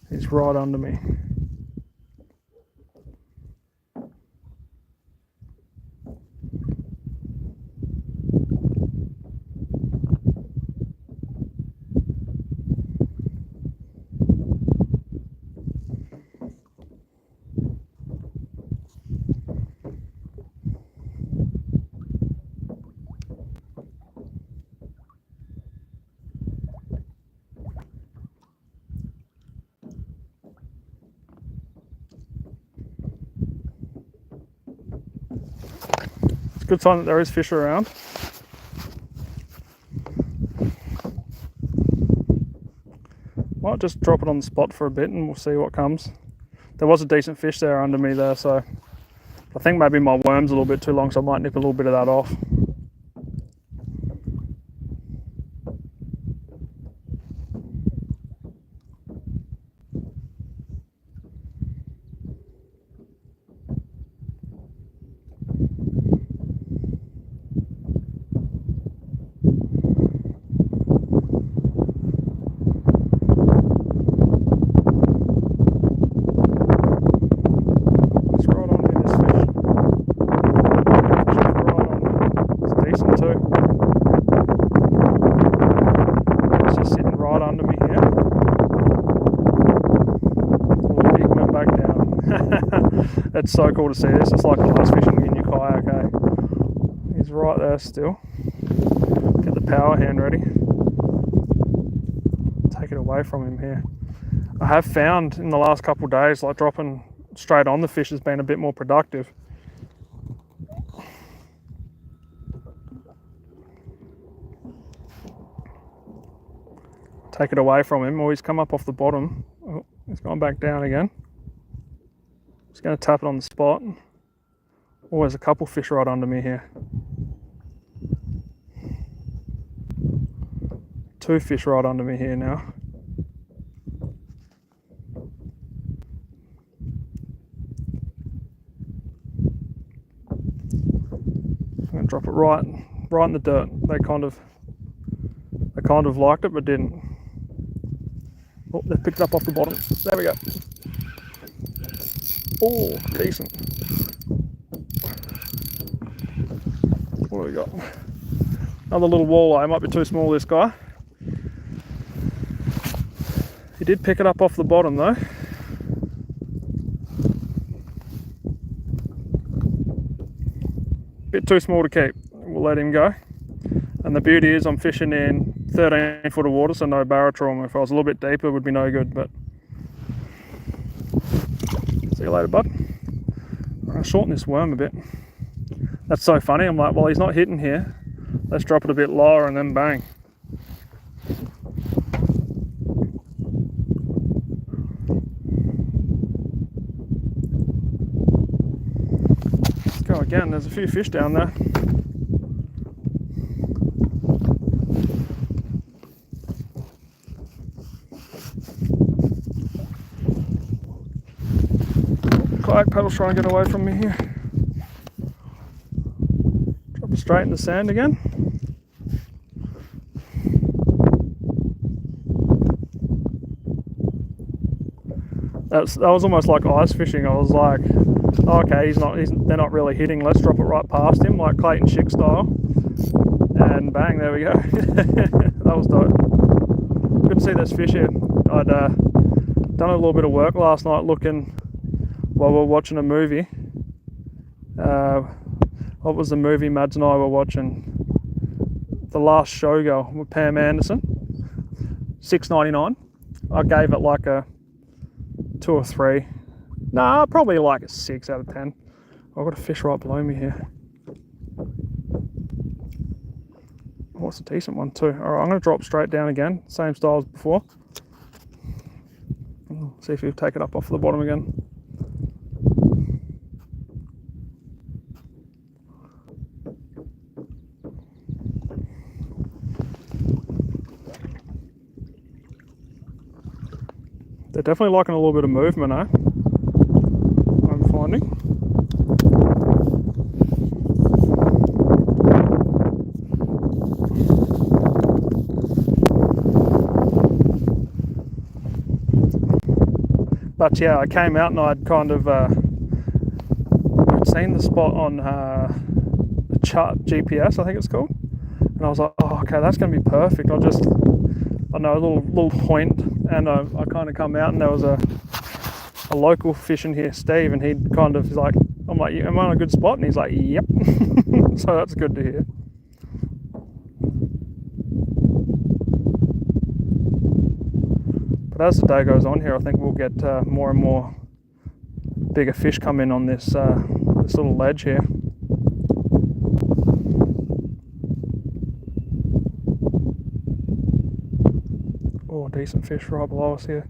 He's right under me. It's a good sign that there is fish around. Might just drop it on the spot for a bit and we'll see what comes. There was a decent fish there under me there, so I think maybe my worm's a little bit too long, so I might nip a little bit of that off. It's so cool to see this. It's like glass fishing in your kayak, eh? He's right there still. Get the power hand ready. Take it away from him here. I have found in the last couple of days, like dropping straight on the fish has been a bit more productive. Take it away from him. Oh, he's come up off the bottom. Oh, he's gone back down again. Just going to tap it on the spot. Oh, there's a couple fish right under me here. 2 fish right under me here now. I'm going to drop it right in the dirt. They kind of liked it, but didn't. Oh, they picked it up off the bottom. There we go. Oh, decent. What do we got? Another little walleye. Might be too small, this guy. He did pick it up off the bottom though. Bit too small to keep. We'll let him go. And the beauty is I'm fishing in 13 foot of water, so no barotrauma. If I was a little bit deeper, it would be no good, but see you later, bud. I'm going to shorten this worm a bit. That's so funny. I'm like, well, he's not hitting here. Let's drop it a bit lower and then bang. Let's go again. There's a few fish down there. Kayak paddles trying to get away from me here. Drop it straight in the sand again. That was almost like ice fishing. I was like, oh, okay, they're not really hitting. Let's drop it right past him, like Clayton Schick style. And bang, there we go. That was dope. Good to see there's fish here. I'd done a little bit of work last night looking while we were watching a movie. What was the movie Mads and I were watching? The Last Showgirl with Pam Anderson. $6.99. I gave it like a 2 or 3. Nah, probably like a 6 out of 10. I've got a fish right below me here. Oh, it's a decent one too. All right, I'm going to drop straight down again, same style as before. See if you take it up off the bottom again. They're definitely liking a little bit of movement, eh? I'm finding. But yeah, I came out and I'd kind of I'd seen the spot on the chart GPS, I think it's called, and I was like, oh, okay, that's going to be perfect. I know a little point, and I kind of come out and there was a local fishing here, Steve, and he'd kind of like, I'm like, am I on a good spot? And he's like, yep. So that's good to hear. But as the day goes on here, I think we'll get more and more bigger fish come in on this this little ledge here. Oh, decent fish right below us here.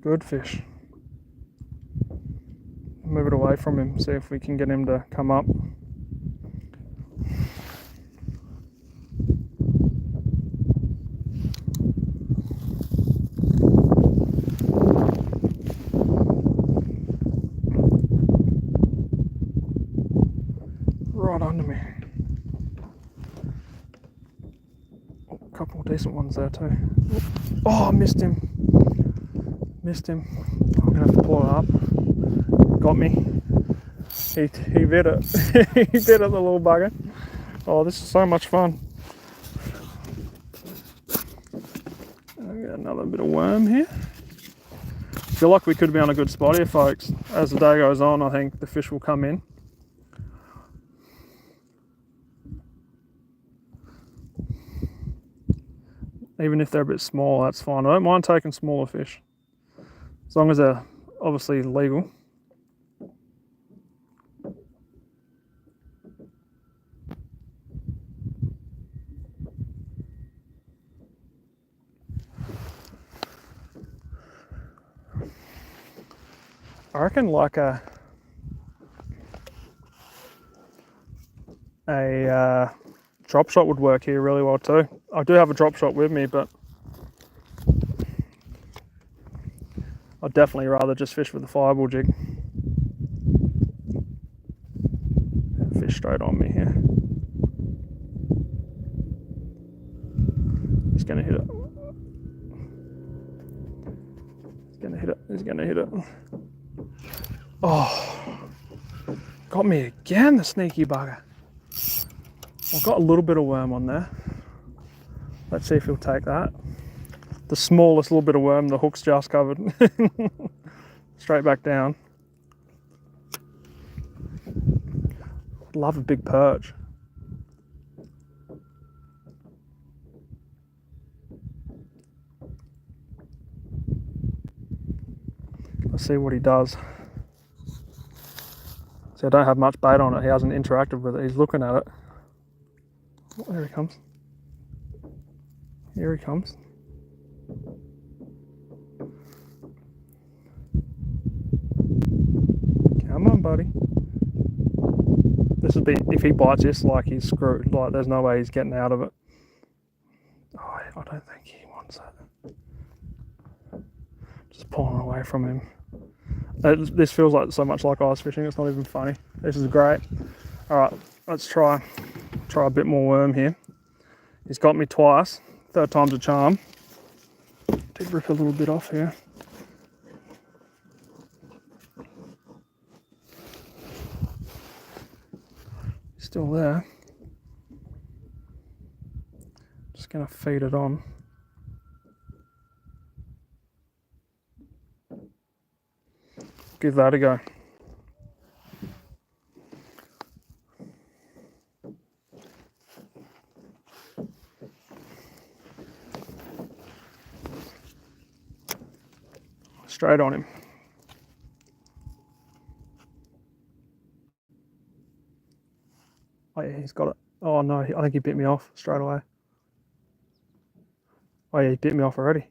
Good fish. Move it away from him, see if we can get him to come up. Right under me. Oh, a couple of decent ones there too. Oh, I missed him. Missed him. I'm gonna have to pull it up. Got me. He bit it. He bit it, the little bugger. Oh, this is so much fun. I got another bit of worm here. Feel like we could be on a good spot here, folks. As the day goes on, I think the fish will come in. Even if they're a bit small, that's fine. I don't mind taking smaller fish, as long as they're obviously legal. I reckon like a drop shot would work here really well too. I do have a drop shot with me, but I'd definitely rather just fish with a fireball jig. Fish straight on me here. He's gonna hit it. He's gonna hit it. He's gonna hit it. Oh, got me again, the sneaky bugger. I've got a little bit of worm on there. Let's see if he'll take that. The smallest little bit of worm the hook's just covered. Straight back down. Love a big perch. Let's see what he does. See, I don't have much bait on it. He hasn't interacted with it. He's looking at it. Oh, there he comes. Here he comes. Come on, buddy. This would be, if he bites this, like he's screwed. Like there's no way he's getting out of it. Oh, I don't think he wants that. Just pulling away from him. This feels like so much like ice fishing. It's not even funny. This is great. All right, let's try a bit more worm here. He's got me twice. Third time's a charm. Did rip a little bit off here. Still there. Just gonna feed it on. Give that a go. Straight on him. Oh yeah, he's got it. Oh no, I think he bit me off straight away. Oh yeah, he bit me off already.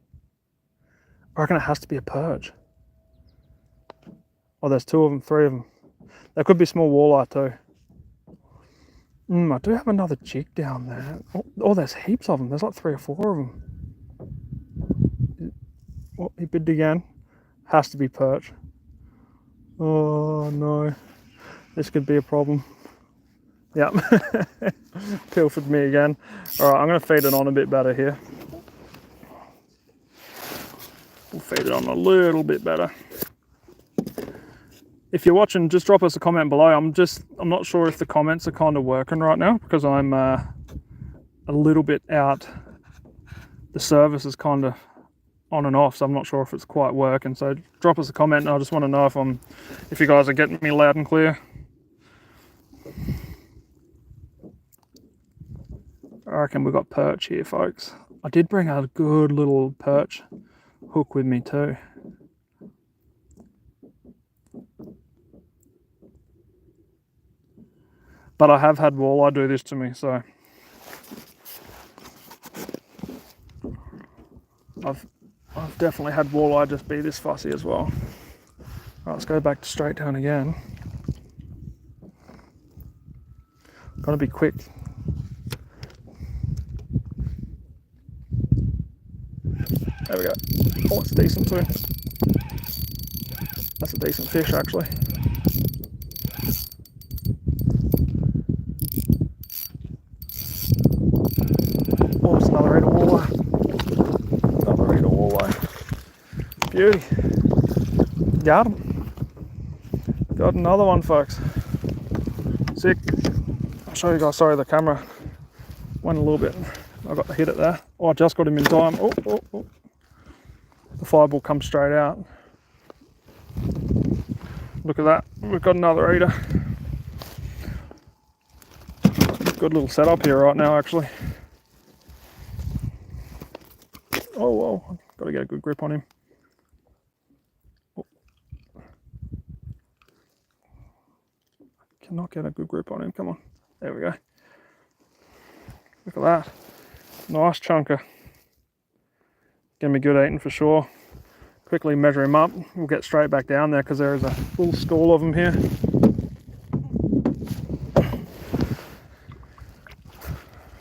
I reckon it has to be a perch. Oh, there's 2 of them, 3 of them. There could be small walleye too. I do have another jig down there. Oh, there's heaps of them. There's like 3 or 4 of them. Oh, he bit again. Has to be perch. Oh no, this could be a problem. Yep, pilfered me again. All right, I'm gonna feed it on a bit better here. We'll feed it on a little bit better. If you're watching, just drop us a comment below. I'm not sure if the comments are kind of working right now because I'm a little bit out. The service is kind of on and off, so I'm not sure if it's quite working. So drop us a comment, and I just want to know if you guys are getting me loud and clear. I reckon we got perch here, folks. I did bring a good little perch hook with me too. But I have had walleye do this to me, so I've definitely had walleye just be this fussy as well. Right, let's go back to straight down again. Gotta be quick. There we go. Oh, it's decent too. That's a decent fish actually. Oh, it's another red walleye. Another red walleye. Beauty. Got him. Got another one, folks. Sick. I'll show you guys. Sorry, the camera went a little bit. I got to hit it there. Oh, I just got him in time. Oh. The fireball comes straight out. Look at that. We've got another eater. Good little setup here right now, actually. Oh, whoa. Got to get a good grip on him. Oh. Cannot get a good grip on him. Come on. There we go. Look at that. Nice chunker. Gonna be good eating for sure. Quickly measure him up. We'll get straight back down there because there is a full school of them here.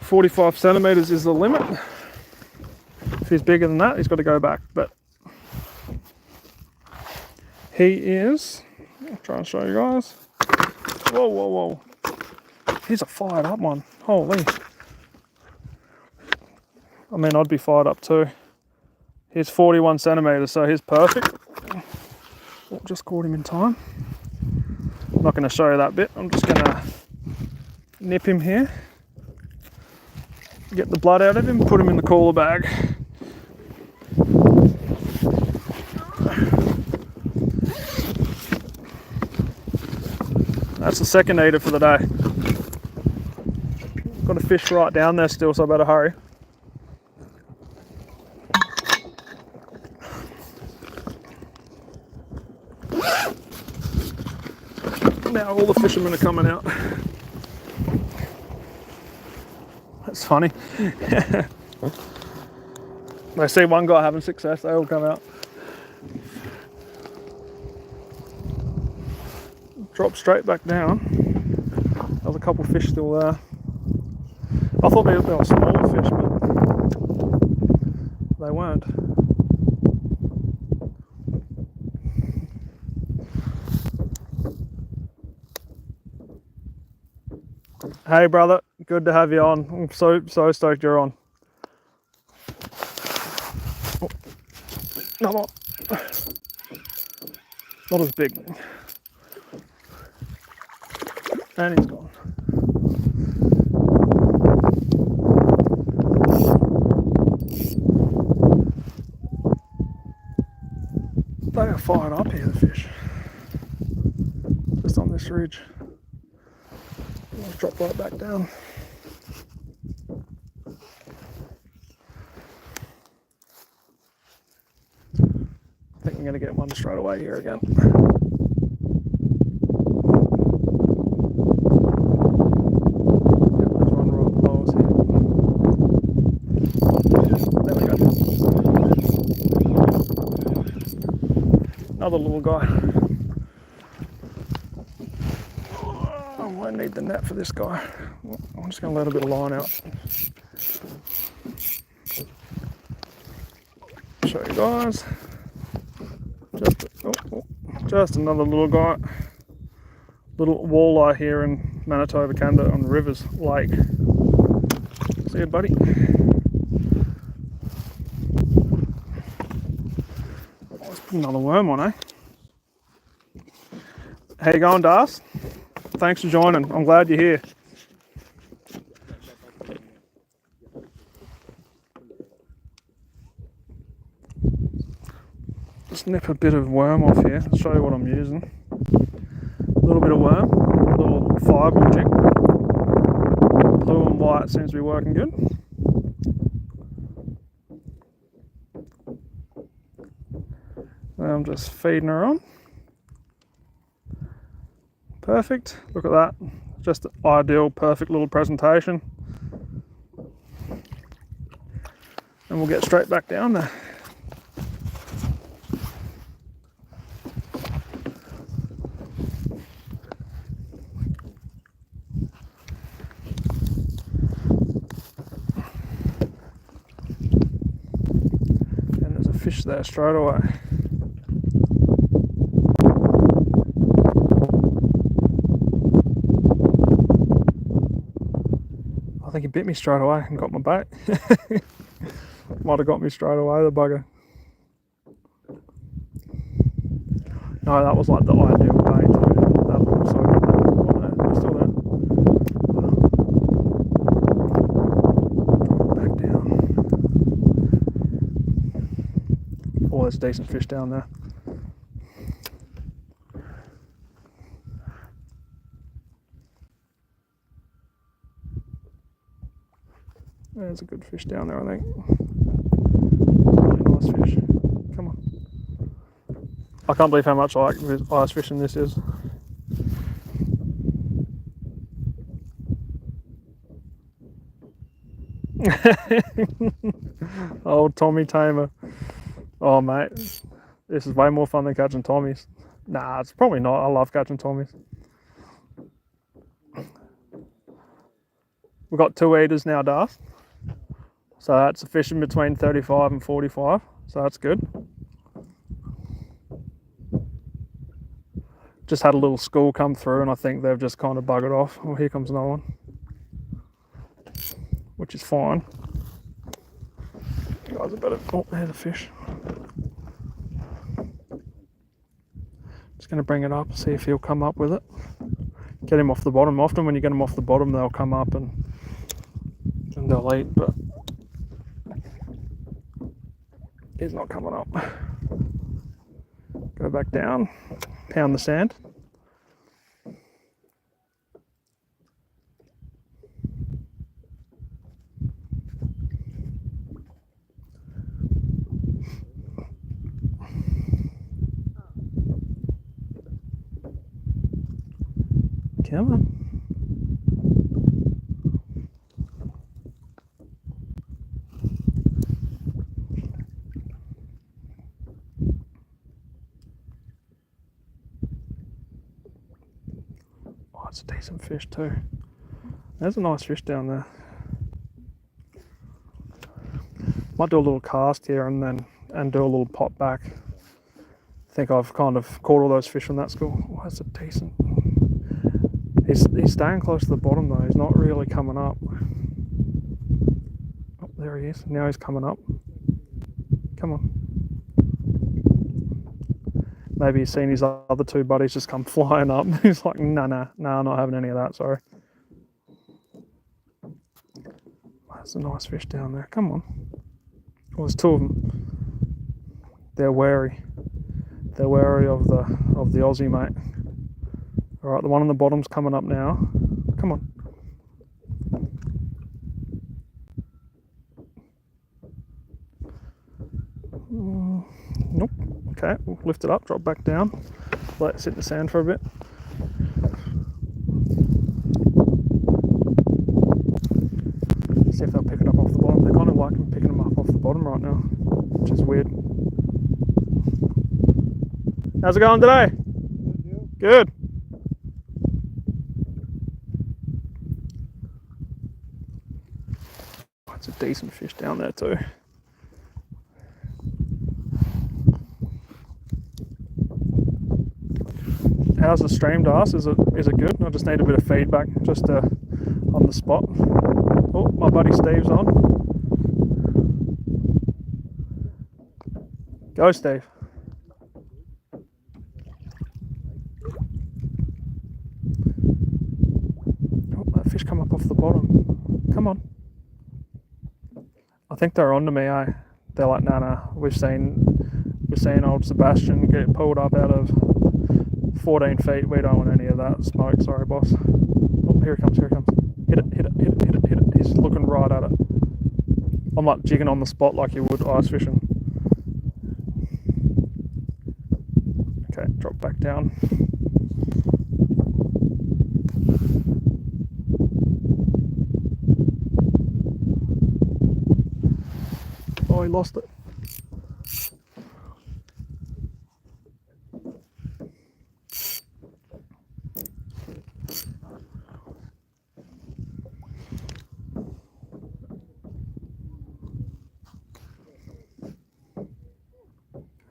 "45 centimeters is the limit. If he's bigger than that, he's got to go back. But he is. I'll try and show you guys. Whoa. He's a fired up one. Holy. I mean, I'd be fired up too. He's 41 centimeters, so he's perfect. Oh, just caught him in time. I'm not going to show you that bit. I'm just going to nip him here. Get the blood out of him, put him in the cooler bag. That's the second eater for the day. Got a fish right down there still, so I better hurry. Now all the fishermen are coming out. That's funny. They see one guy having success, they all come out. Drop straight back down. There's a couple of fish still there. I thought they were smaller fish, but they weren't. Hey brother, good to have you on. I'm so stoked you're on. Oh, come on. Not as big. And he's gone. They are fired up here, the fish. Just on this ridge. Let's drop right back down. I think I'm going to get one straight away here again. Another little guy. I might need the net for this guy. I'm just going to let a bit of line out. Show you guys. Just another little guy. Little walleye here in Manitoba, Canada on the Rivers Lake. See you, buddy. Let's put another worm on, eh? How you going, Das? Thanks for joining. I'm glad you're here. Just nip a bit of worm off here. I'll show you what I'm using. A little bit of worm, a little fireball jig. Blue and white seems to be working good. And I'm just feeding her on. Perfect. Look at that. Just an ideal, perfect little presentation. And we'll get straight back down there. And there's a fish there straight away. I think he bit me straight away and got my bait. Might have got me straight away, the bugger. No, that was like the ideal bait. That was so good. Oh, no, he's still there. Back down. Oh, there's a decent fish down there. There's a good fish down there, I think. Really nice fish. Come on. I can't believe how much I like ice fishing this is. Old Tommy Tamer. Oh, mate. This is way more fun than catching Tommies. Nah, it's probably not. I love catching Tommies. We've got 2 eaters now, Darth. So that's a fishing between 35 and 45. So that's good. Just had a little school come through and I think they've just kind of buggered off. Oh, here comes another one. Which is fine. You guys are better. Oh, there's a fish. Just going to bring it up, see if he'll come up with it. Get him off the bottom. Often when you get them off the bottom, they'll come up and they'll eat, but he's not coming up. Go back down, pound the sand. Come on. Oh, it's a decent fish too. There's a nice fish down there. Might do a little cast here and do a little pop back. I think I've kind of caught all those fish from that school. Oh, that's a decent. He's staying close to the bottom though. He's not really coming up. Oh, there he is. Now he's coming up. Come on. Maybe he's seen his other 2 buddies just come flying up. He's like, nah, I'm not having any of that, sorry. That's a nice fish down there. Come on. Well, there's 2 of them. They're wary. They're wary of the Aussie, mate. All right, the one on the bottom's coming up now. Come on. Nope. Okay, we'll lift it up, drop back down, let it sit in the sand for a bit. See if they'll pick it up off the bottom. They're kind of like picking them up off the bottom right now, which is weird. How's it going today? Good. It's a decent fish down there too. How's the stream, Das? Is it good? I just need a bit of feedback just on the spot. Oh, my buddy Steve's on. Go, Steve. Oh, that fish come up off the bottom. Come on. I think they're onto me, eh? They're like, nah, we've seen old Sebastian get pulled up out of 14 feet. We don't want any of that smoke. Sorry, boss. Oh, here it comes. Hit it. He's looking right at it. I'm like jigging on the spot like you would ice fishing. Okay, drop back down. Oh, he lost it.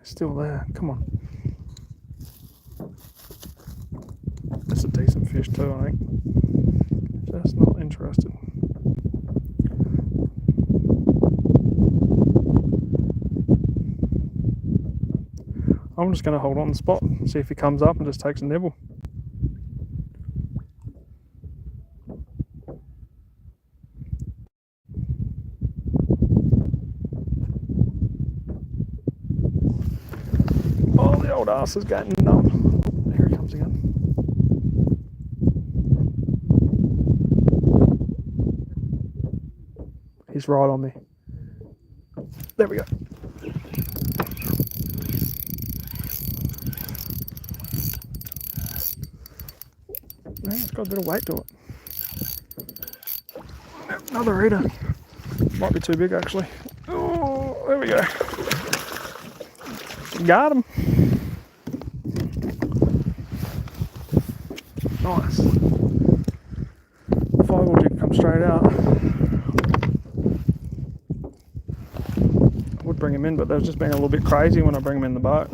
Still there, come on. That's a decent fish too, I think. Just not interested. I'm just going to hold on the spot, see if he comes up and just takes a nibble. Oh, the old ass is getting numb. Here he comes again. He's right on me. There we go. Man, it's got a bit of weight to it. Another eater. Might be too big actually. Oh, there we go. Got him. Nice. Fireball jig come straight out. I would bring him in, but they're just being a little bit crazy when I bring him in the boat.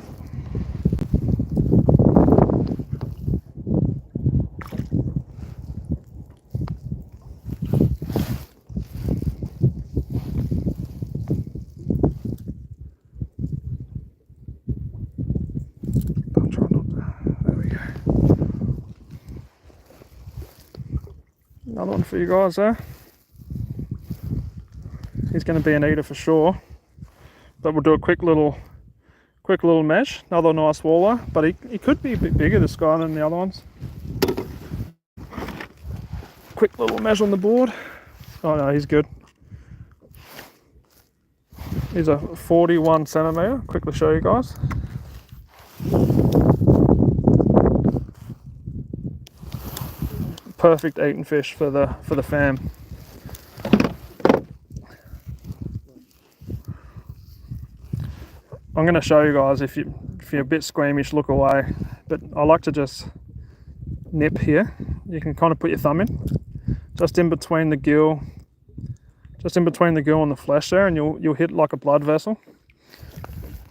Another one for you guys there. He's going to be an eater for sure, but we'll do a quick little mesh. Another nice walleye, but he could be a bit bigger, this guy, than the other ones. Quick little mesh on the board. Oh no, he's good. He's a 41 centimeter. Quickly show you guys. Perfect eating fish for the fam. I'm going to show you guys, if you're a bit squeamish, look away, but I like to just nip here. You can kind of put your thumb in just in between the gill and the flesh there, and you'll hit like a blood vessel.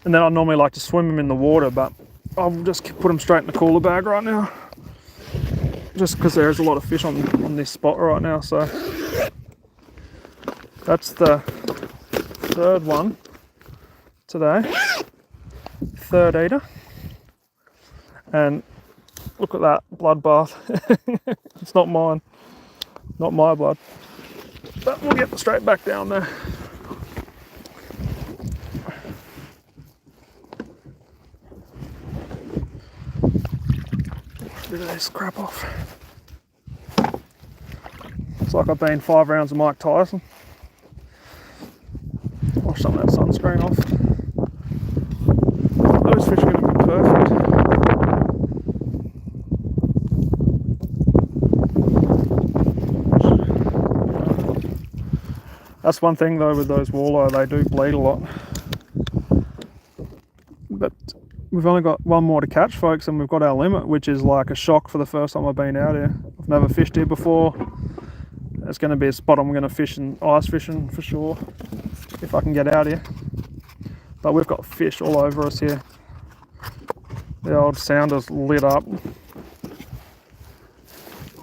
And then I normally like to swim them in the water, but I'll just put them straight in the cooler bag right now, just because there's a lot of fish on this spot right now. So that's the third one today, third eater, and look at that bloodbath. It's not mine, not my blood, but we'll get straight back down there. Bit of this crap off. It's like I've been 5 rounds of Mike Tyson. Wash some of that sunscreen off. Those fish That's one thing though with those walleye, they do bleed a lot. But we've only got one more to catch, folks, and we've got our limit, which is like a shock for the first time I've been out here. I've never fished here before. It's going to be a spot I'm going to fish and ice fishing for sure, if I can get out here. But we've got fish all over us here. The old sounder's lit up.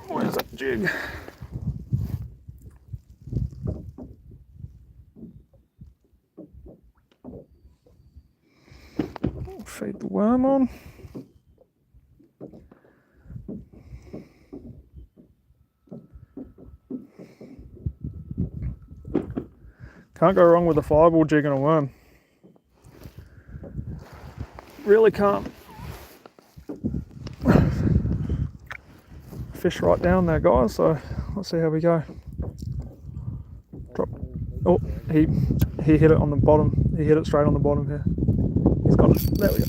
Where's that jig? Feed the worm on. Can't go wrong with a fireball jig and a worm. Really can't. Fish right down there, guys, so let's see how we go. Drop. Oh, he hit it on the bottom. He hit it straight on the bottom here. He's got it. There we go.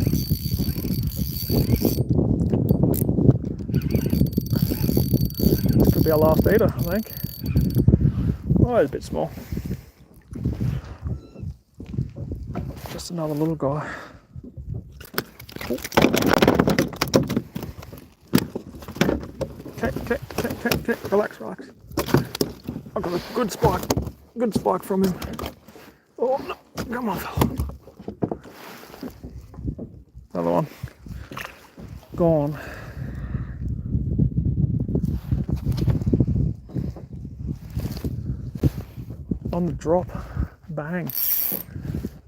This could be our last eater, I think. Oh, he's a bit small. Just another little guy. Okay, relax. I've got a good spike from him. Oh no, come on, fella. Another one. Gone. On the drop. Bang.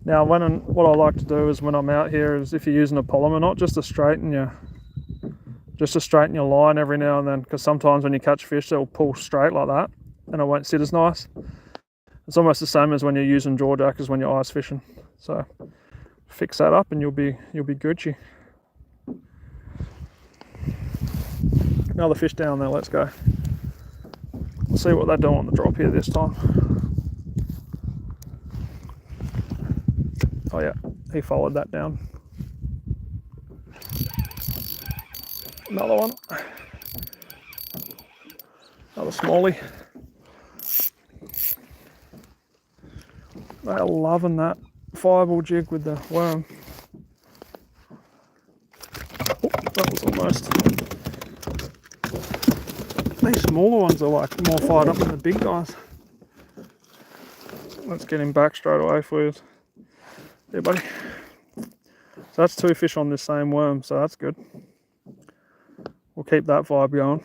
Now, what I like to do is when I'm out here is if you're using a polymer knot, just to straighten your line every now and then, because sometimes when you catch fish, they'll pull straight like that, and it won't sit as nice. It's almost the same as when you're using jaw jackers when you're ice fishing. So fix that up, and you'll be Gucci. Another fish down there. Let's go. We'll see what they do on the drop here this time. Oh yeah, he followed that down. Another one. Another smallie. They are loving that fireball jig with the worm. Oh, that was almost. These smaller ones are like more fired up than the big guys. Let's get him back straight away for you. There, buddy. So that's 2 fish on this same worm, so that's good. We'll keep that vibe going.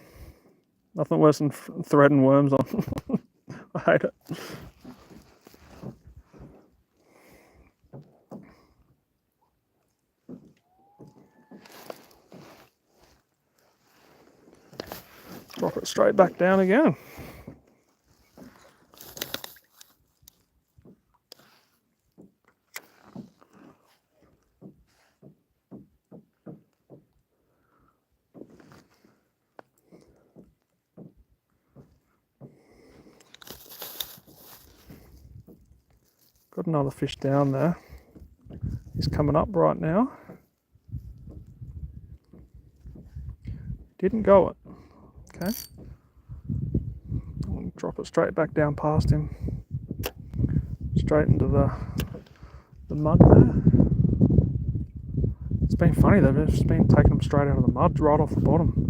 Nothing worse than threading worms on. I hate it. Drop it straight back down again. Got another fish down there. He's coming up right now. Didn't go it. Okay. I'll drop it straight back down past him. Straight into the mud there. It's been funny, they've just been taking them straight out of the mud, right off the bottom.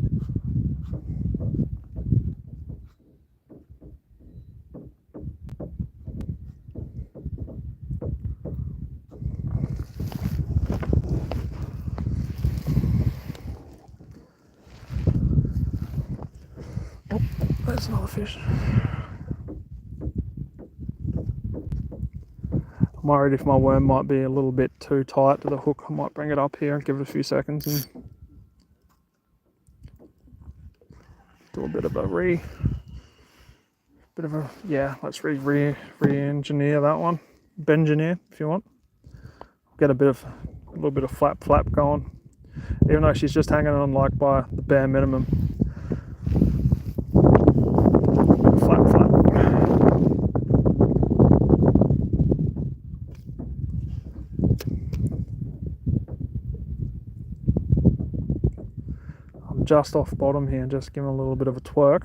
There's another fish. I'm worried if my worm might be a little bit too tight to the hook, I might bring it up here and give it a few seconds and do a bit of a let's re-engineer that one. Bengineer if you want. Get a little bit of flap going. Even though she's just hanging on like by the bare minimum. Flap. I'm just off bottom here, just giving a little bit of a twerk.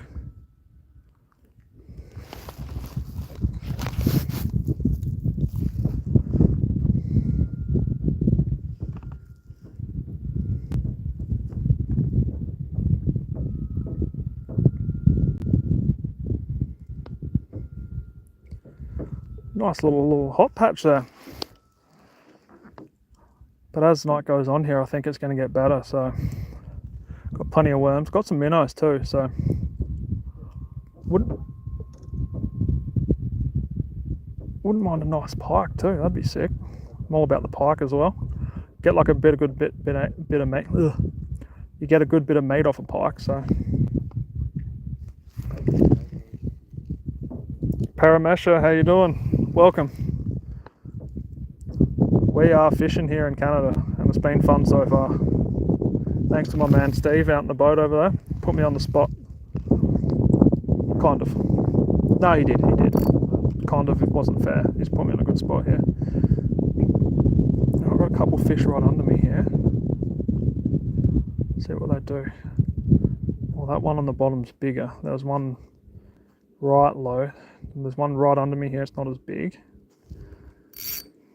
Nice little hot patch there. But as night goes on here, I think it's going to get better. So got plenty of worms. Got some minnows too. So wouldn't mind a nice pike too. That'd be sick. I'm all about the pike as well. Get like a bit of meat. Ugh. You get a good bit of meat off a pike. So Paramesha, how you doing? Welcome. We are fishing here in Canada, and it's been fun so far. Thanks to my man Steve out in the boat over there. Put me on the spot. Kind of. No, he did. Kind of. It wasn't fair. He's put me on a good spot here. I've got a couple fish right under me here. See what they do. Well, that one on the bottom's bigger. There was one right low. There's one right under me here. It's not as big.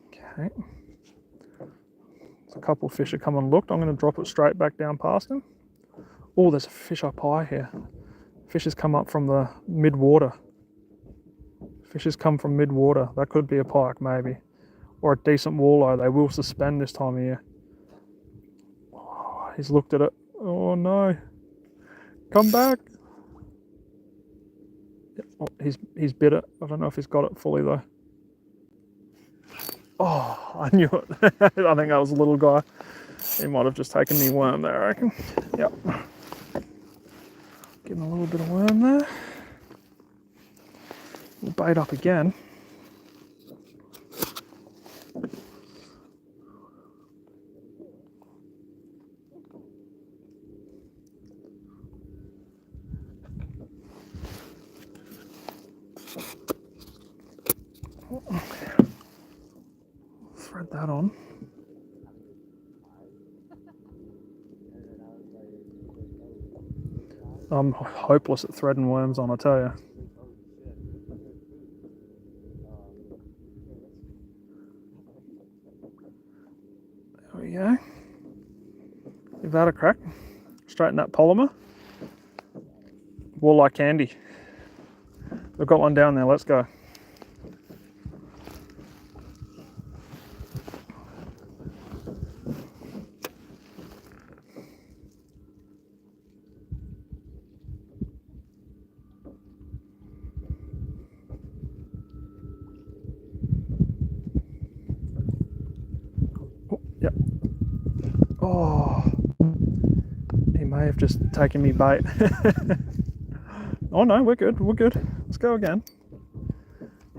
Okay. A couple of fish have come and looked. I'm going to drop it straight back down past him. Oh, there's a fish up high here. Fish has come up from the mid-water. Fish has come from mid-water. That could be a pike, maybe. Or a decent walleye. They will suspend this time of year. Oh, he's looked at it. Oh, no. Come back. Oh, he's bit it. I don't know if he's got it fully, though. Oh, I knew it. I think that was a little guy. He might have just taken me worm there, I reckon. Yep. Give him a little bit of worm there. We'll bait up again. Thread that on. I'm hopeless at threading worms on, I tell you. There we go. Give that a crack. Straighten that polymer. Walleye candy. We've got one down there, let's go. Yep. Oh, he may have just taken me bait. Oh no, we're good. Let's go again.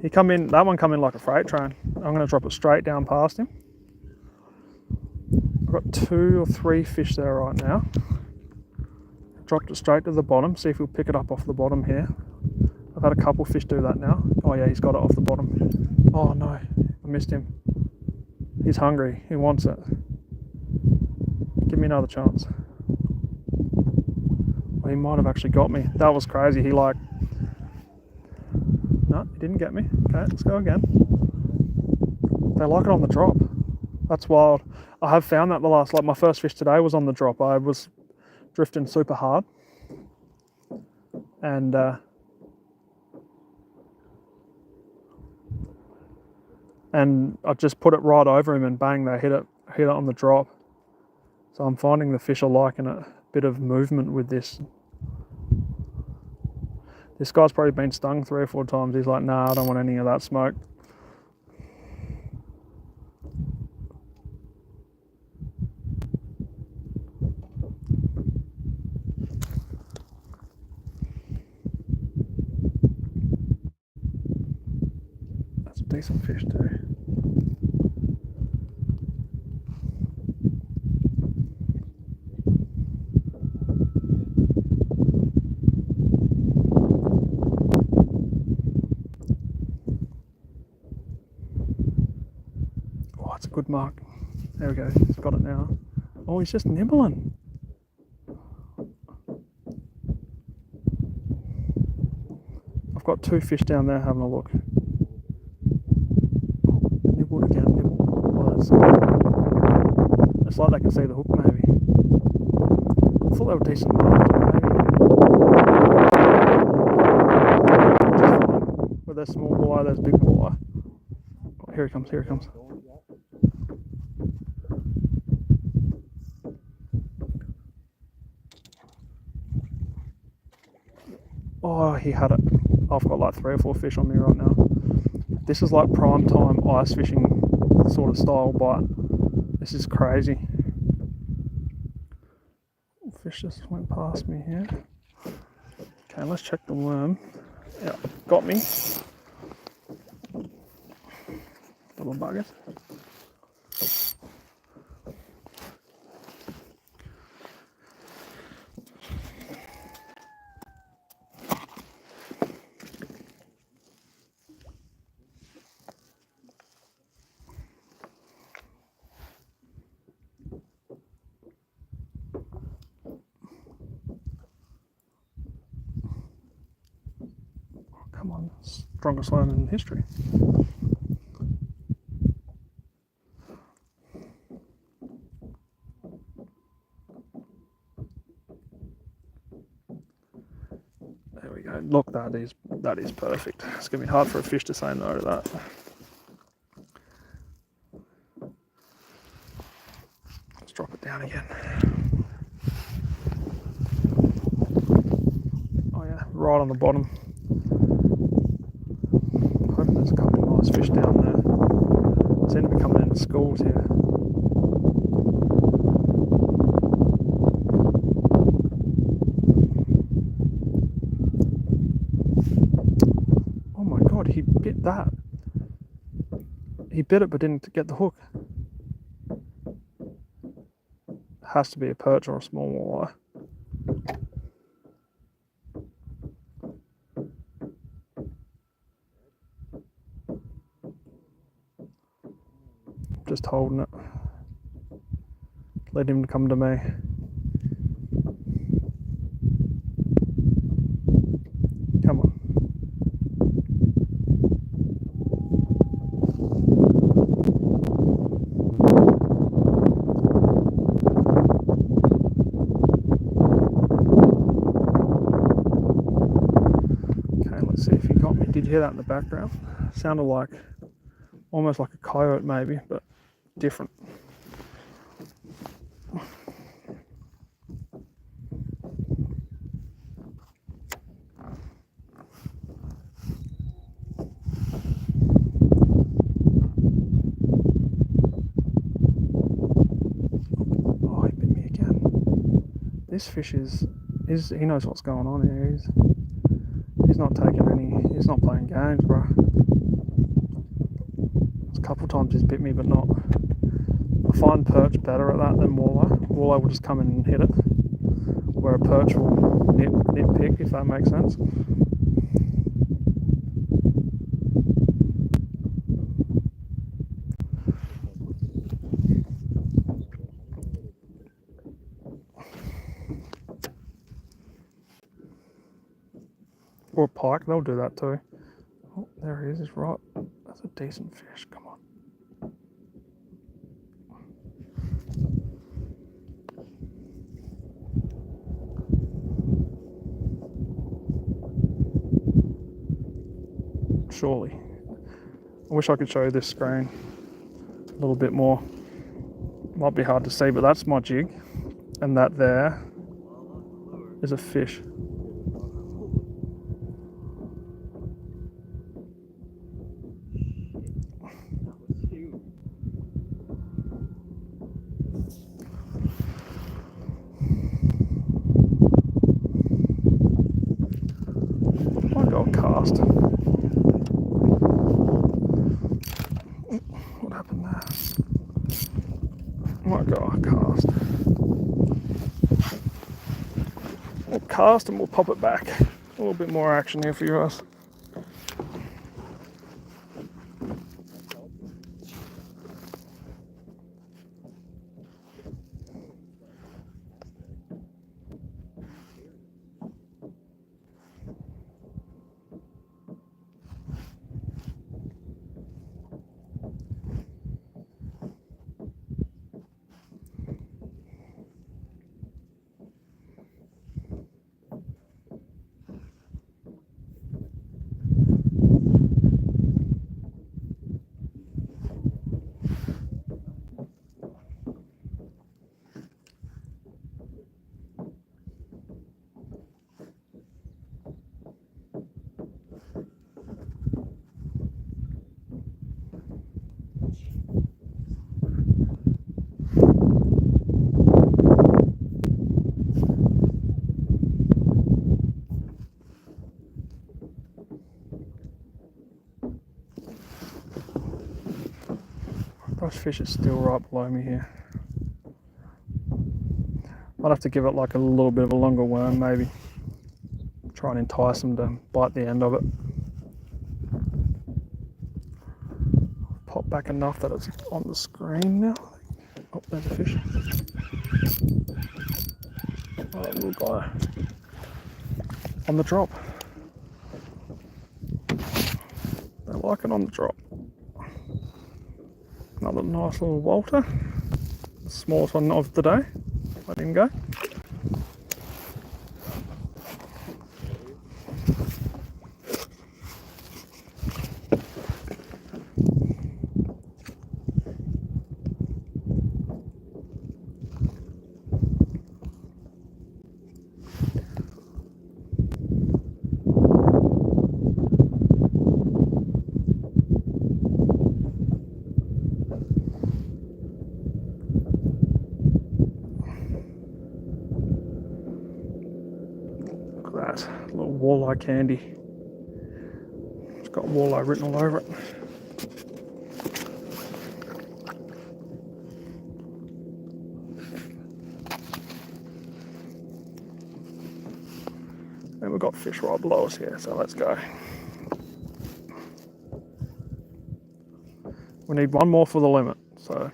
That one come in like a freight train. I'm going to drop it straight down past him. I've got 2 or 3 fish there right now. Dropped it straight to the bottom. See if he'll pick it up off the bottom here. I've had a couple fish do that now. Oh yeah, he's got it off the bottom. Oh no, I missed him. He's hungry. He wants it. Give me another chance. Well, he might have actually got me. That was crazy. No, he didn't get me. Okay, let's go again. They like it on the drop. That's wild. I have found that my first fish today was on the drop. I was drifting super hard. And I just put it right over him and bang, they hit it on the drop. So I'm finding the fish are liking a bit of movement with this. This guy's probably been stung 3 or 4 times. He's like, nah, I don't want any of that smoke. That's a decent fish too. Good mark. There we go. He's got it now. Oh, he's just nibbling. I've got 2 fish down there having a look. Nibbled again. Oh, it's like they can see the hook maybe. I thought they were decent marks, maybe. Just fine. With their small walleye, there's big walleye. here he comes, here he comes. Oh, he had it. I've got like 3 or 4 fish on me right now. This is like prime time ice fishing sort of style bite. This is crazy. Fish just went past me here. Okay, let's check the worm. Yeah, got me. Little buggers. Come on, strongest worm in history. There we go. Look, that is perfect. It's gonna be hard for a fish to say no to that. Let's drop it down again. Oh yeah, right on the bottom. Hoping there's a couple of nice fish down there. Seem to be coming in schools here. Oh my god, he bit that. He bit it but didn't get the hook. Has to be a perch or a small walleye. Just holding it. Let him come to me. Come on. Okay, let's see if he got me. Did you hear that in the background? Sounded like almost like a coyote maybe, but different. Oh, he bit me again. This fish is he knows what's going on here. He's not taking any, he's not playing games, bro. A couple times he's bit me, but not. I find perch better at that than walleye. Walleye will just come in and hit it, where a perch will nitpick, if that makes sense. Or pike, they'll do that too. Oh, there he is, he's right. That's a decent fish, come on. Surely. I wish I could show you this screen a little bit more. Might be hard to see, but that's my jig. And that there is a fish. Might go cast. What happened there? Might go cast. We'll cast and we'll pop it back. A little bit more action here for you guys. fish is still right below me here. I'd have to give it like a little bit of a longer worm maybe. Try and entice them to bite the end of it. Pop back enough that it's on the screen now. Oh, there's a fish. Oh, little guy. On the drop. They like it on the drop. Another nice little Walter. The smallest one of the day. Let him go. That little walleye candy. It's got walleye written all over it. And we've got fish right below us here, so let's go. We need one more for the limit, so.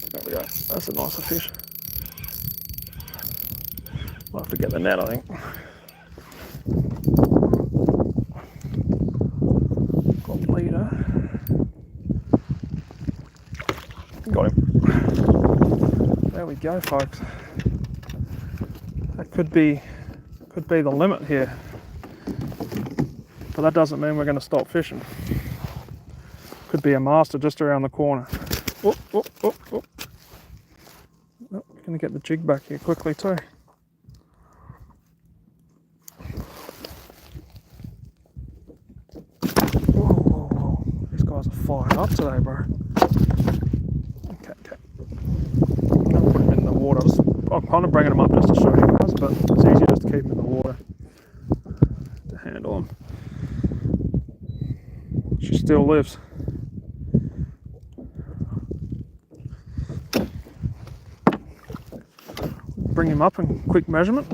There we go, that's a nicer fish. We'll have to get the net, I think. Got leader. Got him. There we go, folks. That could be the limit here. But that doesn't mean we're going to stop fishing. Could be a master just around the corner. Oh, oh, oh, oh. Oh, going to get the jig back here quickly too. Whoa, whoa, whoa. These guys are fired up today, bro. Okay, okay. I'm going to put him in the water. I'm kind of bringing him up just to show you guys, but it's easier just to keep him in the water to handle him. She still lives. Bring him up in quick measurement.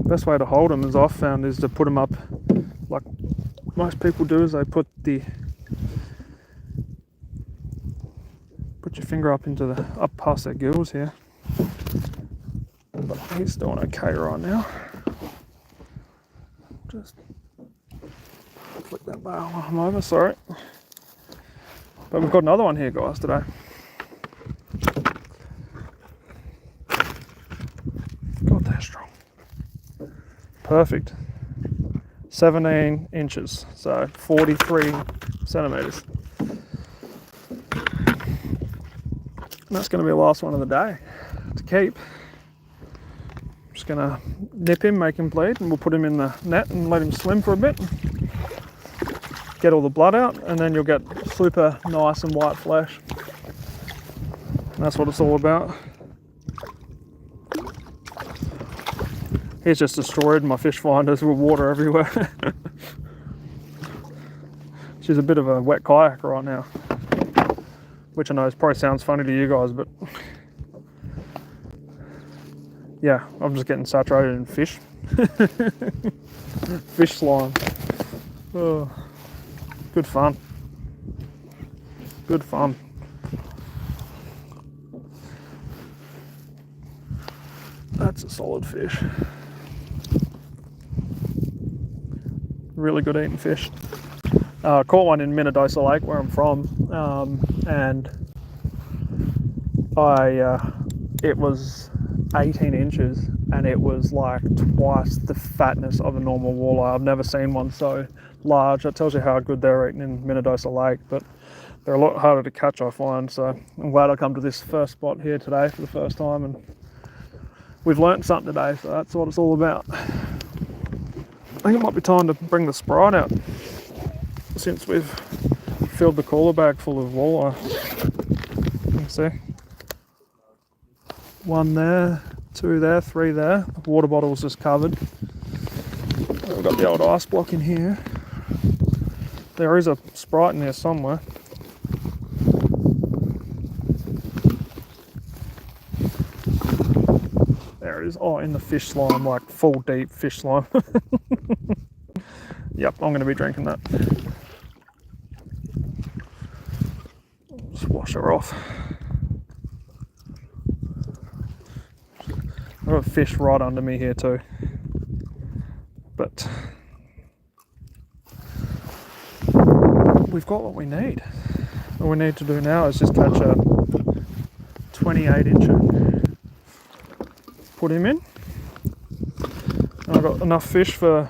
Best way to hold him, as I've found, is to put him up like most people do. Is they put your finger up past their gills here. But he's doing okay right now. Just flick that bail while I'm over, sorry. But we've got another one here, guys, today. God, they're strong. Perfect. 17 inches, so 43 centimeters. And that's going to be the last one of the day to keep. Just going to nip him, make him bleed, and we'll put him in the net and let him swim for a bit. Get all the blood out, and then you'll get super nice and white flesh. And that's what it's all about. He's just destroyed my fish finders with water everywhere. She's a bit of a wet kayak right now, which I know probably sounds funny to you guys, but yeah, I'm just getting saturated in fish. Fish slime. Oh, good fun. Good fun. That's a solid fish. Really good eating fish. Caught one in Minnedosa Lake where I'm from, and it was 18 inches and it was like twice the fatness of a normal walleye. I've never seen one so large. That tells you how good they're eating in Minnedosa Lake, but they're a lot harder to catch, I find. So I'm glad I come to this first spot here today for the first time, and we've learnt something today, so that's what it's all about. I think it might be time to bring the Sprite out since we've filled the cooler bag full of walleye. You can see one there, 2 there, 3 there. The water bottle's just covered. We've got the old ice block in here. There is a Sprite in there somewhere. There it is. Oh, in the fish slime, like full deep fish slime. Yep, I'm going to be drinking that. Just wash her off. I've got fish right under me here too. But we've got what we need. All we need to do now is just catch a 28-incher. Put him in. I've got enough fish for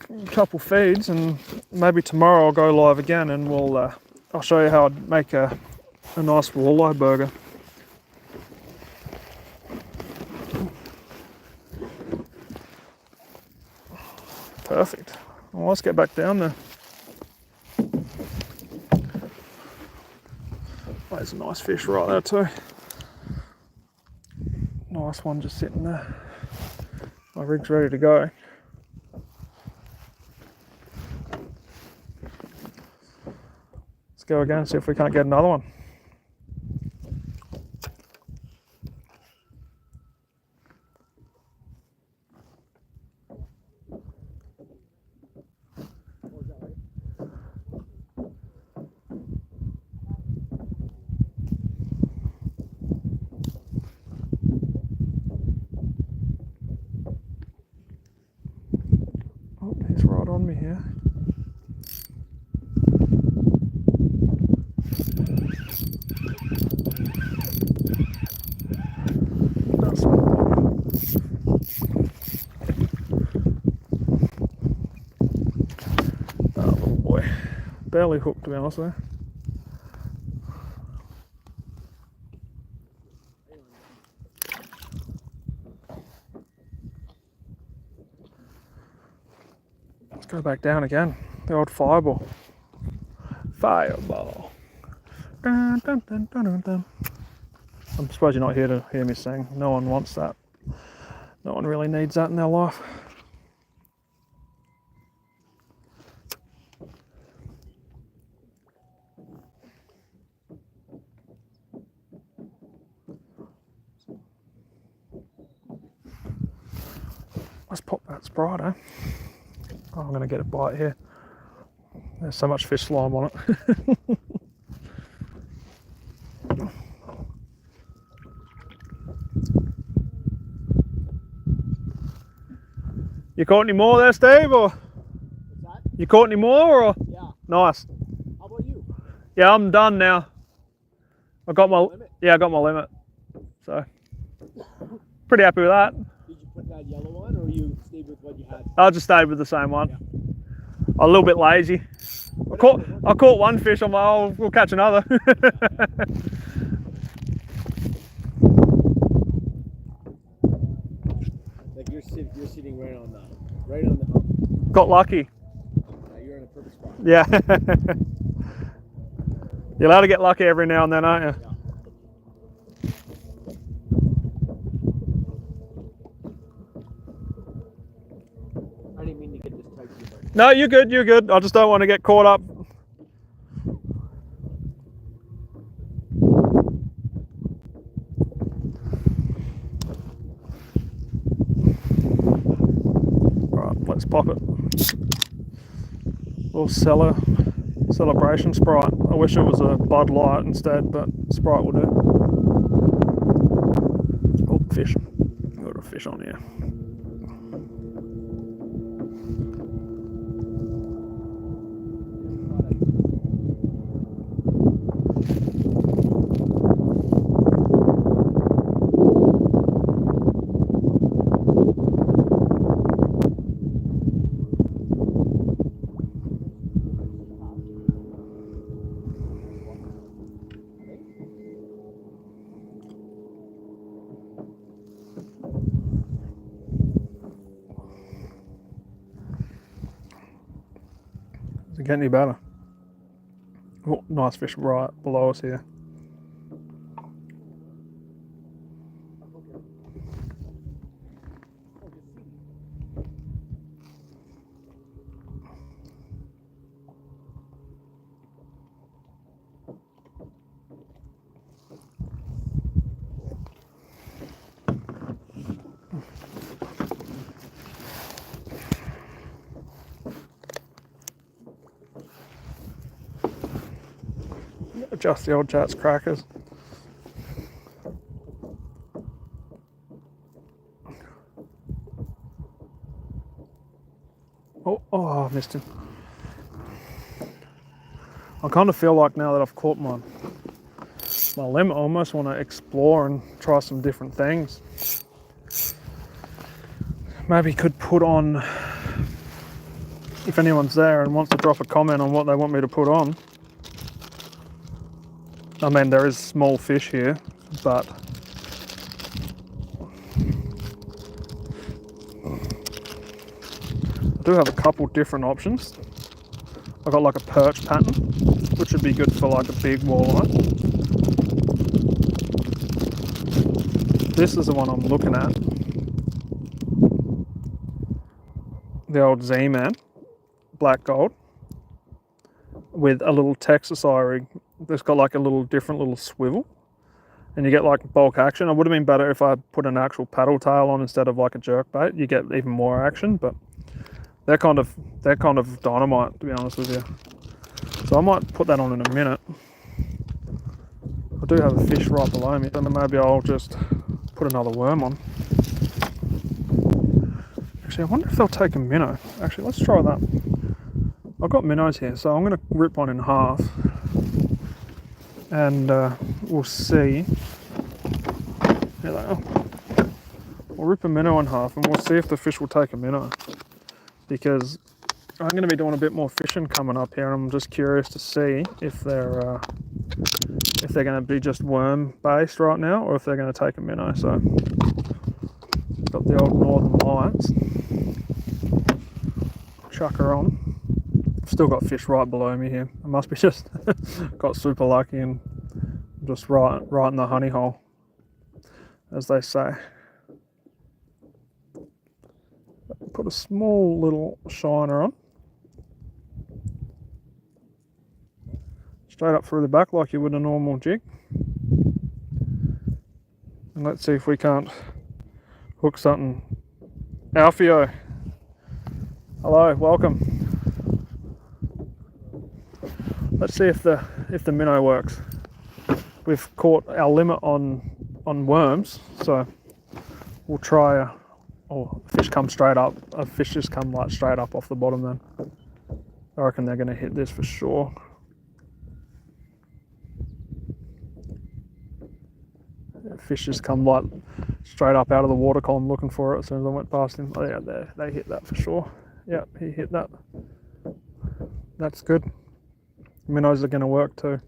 a couple feeds, and maybe tomorrow I'll go live again and I'll show you how I'd make a nice walleye burger. Perfect. Well, let's get back down there. There's a nice fish right there too. Nice one just sitting there. My rig's ready to go. Let's go again and see if we can't get another one. Oh, he's right on me here. Barely hooked, to be honest with you. Let's go back down again. The old fireball. Fireball. Dun, dun, dun, dun, dun, dun. I suppose you're not here to hear me sing. No one wants that. No one really needs that in their life. Let's pop that Sprite, eh? Oh, I'm going to get a bite here. There's so much fish slime on it. You caught any more there, Steve? Or What's that? you caught any more? Or Yeah. nice. How about you? Yeah, I'm done now. I got my Limit? I got my limit. So pretty happy with that. Did you put that yellow on, or you stayed with what you had? I just stayed with the same one. Yeah. A little bit lazy. I caught one fish. I'm like, oh, we'll catch another. Like you're sitting right on the hump. Got lucky. You're in a perfect spot. Yeah. You're allowed to get lucky every now and then, aren't you? Yeah. I didn't mean to get this tight to you, but No, you're good. You're good. I just don't want to get caught up. Right, let's pop it. Little celebration Sprite. I wish it was a Bud Light instead, but Sprite will do. Oh, fish. Got a fish on here. Does it get any better? Oh, nice fish right below us here. Just the old Jats crackers. Oh, I missed him. I kind of feel like now that I've caught my limit, I almost want to explore and try some different things. Maybe could put on, if anyone's there and wants to drop a comment on what they want me to put on. I mean, there is small fish here, but I do have a couple different options. I got like a perch pattern, which would be good for like a big walleye. This is the one I'm looking at. The old Z-Man, black gold, with a little Texas eye rig. It's got like a little different little swivel, and you get like bulk action. It would have been better if I put an actual paddle tail on instead of like a jerk bait. You get even more action, but they're kind of dynamite, to be honest with you. So I might put that on in a minute. I do have a fish right below me, and then maybe I'll just put another worm on. Actually, I wonder if they'll take a minnow. Actually, let's try that. I've got minnows here, so I'm going to rip one in half, and we'll see. Here they are. We'll rip a minnow in half, and we'll see if the fish will take a minnow. Because I'm going to be doing a bit more fishing coming up here, and I'm just curious to see if they're going to be just worm based right now, or if they're going to take a minnow. So, got the old Northern Lights. Chuck her on. Still got fish right below me here. I must be just got super lucky and just right in the honey hole, as they say. Put a small little shiner on, straight up through the back like you would a normal jig, and let's see if we can't hook something. Alfio, hello, welcome. Let's see if the minnow works. We've caught our limit on worms, so we'll try. Oh, a fish come straight up. A fish just come like straight up off the bottom. Then I reckon they're going to hit this for sure. Yeah, fish just come like straight up out of the water column looking for it as soon as I went past him. Oh yeah, they hit that for sure. Yeah, he hit that. That's good. Minnows are going to work too.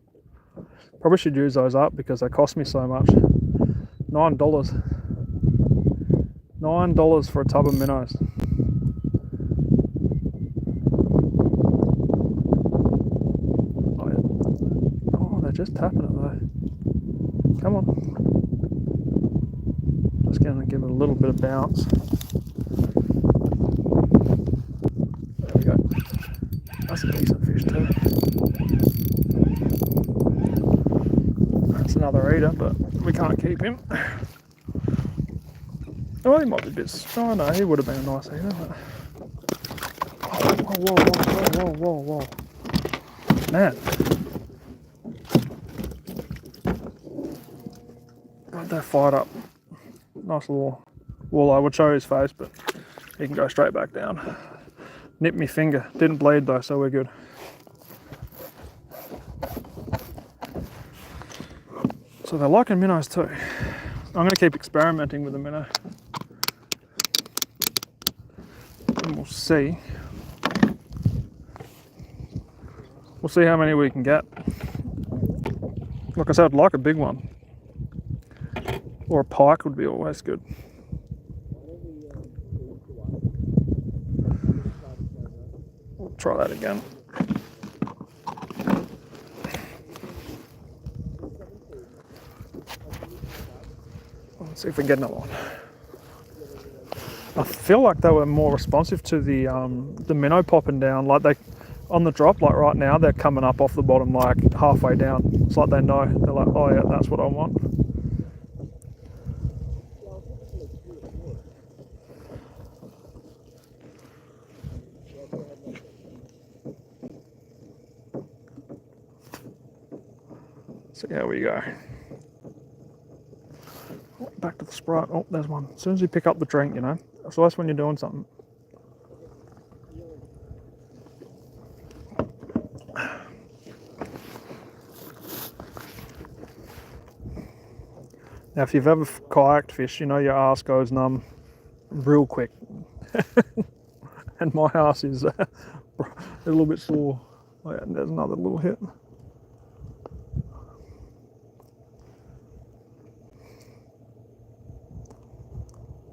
Probably should use those up because they cost me so much. $9. $9 for a tub of minnows. Oh, yeah. Oh, they're just tapping it though. Come on. Just going to give it a little bit of bounce. There we go. That's a decent fish too. That's another eater, but we can't keep him. Oh, he might be a bit. Oh no, he would have been a nice eater. But... Whoa. Man. Right, they're fired up. Nice little walleye. I would show his face, but he can go straight back down. Nipped me finger. Didn't bleed though, so we're good. So they're liking minnows too. I'm going to keep experimenting with the minnow. And we'll see. We'll see how many we can get. Like I said, I'd like a big one. Or a pike would be always good. We'll try that again. Let's see if we can get another one. I feel like they were more responsive to the minnow popping down. Like they, on the drop, like right now, they're coming up off the bottom like halfway down. It's like they know. They're like, oh yeah, that's what I want. See how we go. Back to the Sprite. Oh, there's one. As soon as you pick up the drink, you know. So that's when you're doing something. Now, if you've ever kayaked fish, you know your ass goes numb real quick. And my ass is a little bit sore. Oh, yeah, there's another little hit.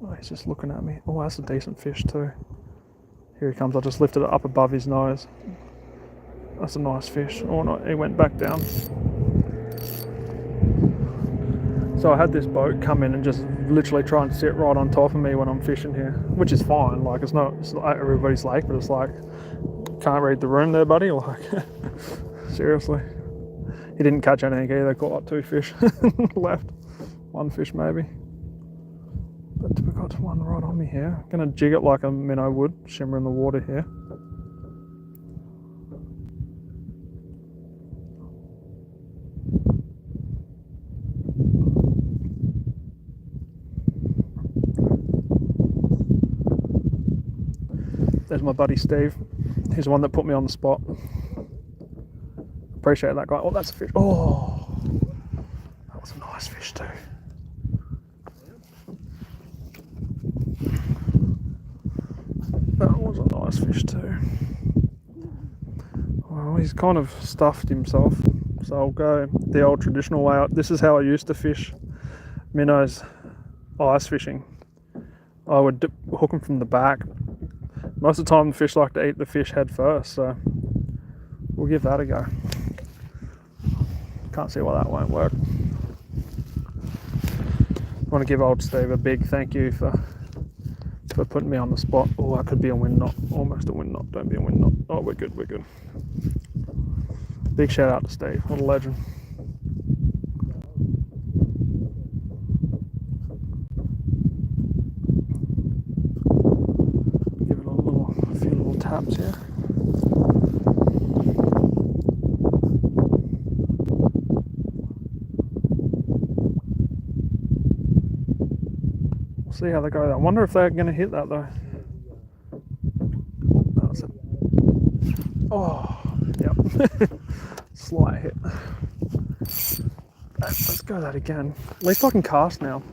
Oh, he's just looking at me. Oh, that's a decent fish too. Here he comes. I just lifted it up above his nose. That's a nice fish. Oh no, he went back down. So I had this boat come in and just literally try and sit right on top of me when I'm fishing here, which is fine. Like it's not everybody's lake, but it's like, can't read the room there, buddy. Like seriously, he didn't catch anything either. Caught like 2 fish left, 1 fish maybe. But we got one right on me here. I'm gonna jig it like a minnow would, shimmer in the water here. There's my buddy Steve. He's the one that put me on the spot. Appreciate that guy. Oh, that's a fish. Oh, that was a nice fish too. That was a nice fish too. Well, he's kind of stuffed himself, so I'll go the old traditional way. This is how I used to fish minnows ice fishing. I would hook them from the back. Most of the time the fish like to eat the fish head first, so we'll give that a go. Can't see why that won't work. I want to give old Steve a big thank you for putting me on the spot. Oh, that could be a wind knot. Almost a wind knot. Don't be a wind knot. Oh, we're good, we're good. Big shout out to Steve. What a legend. Give it a few little taps here. We'll see how they go. I wonder if they're going to hit that though. That's it. Oh, yep. Slight hit. Let's go that again. At least I can cast now.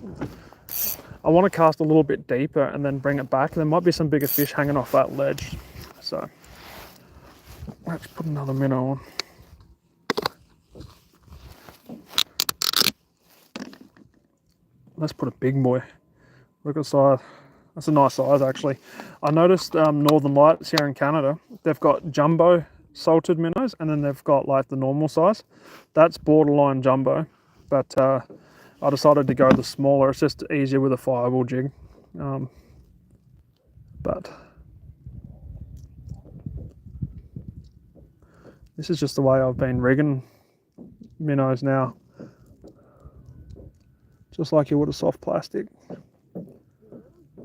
I want to cast a little bit deeper and then bring it back. There might be some bigger fish hanging off that ledge. So let's put another minnow on. Let's put a big boy. Look at the size. That's a nice size actually. I noticed Northern Lights here in Canada, they've got jumbo salted minnows and then they've got like the normal size. That's borderline jumbo, but I decided to go the smaller. It's just easier with a fireball jig. But this is just the way I've been rigging minnows now. Just like you would a soft plastic.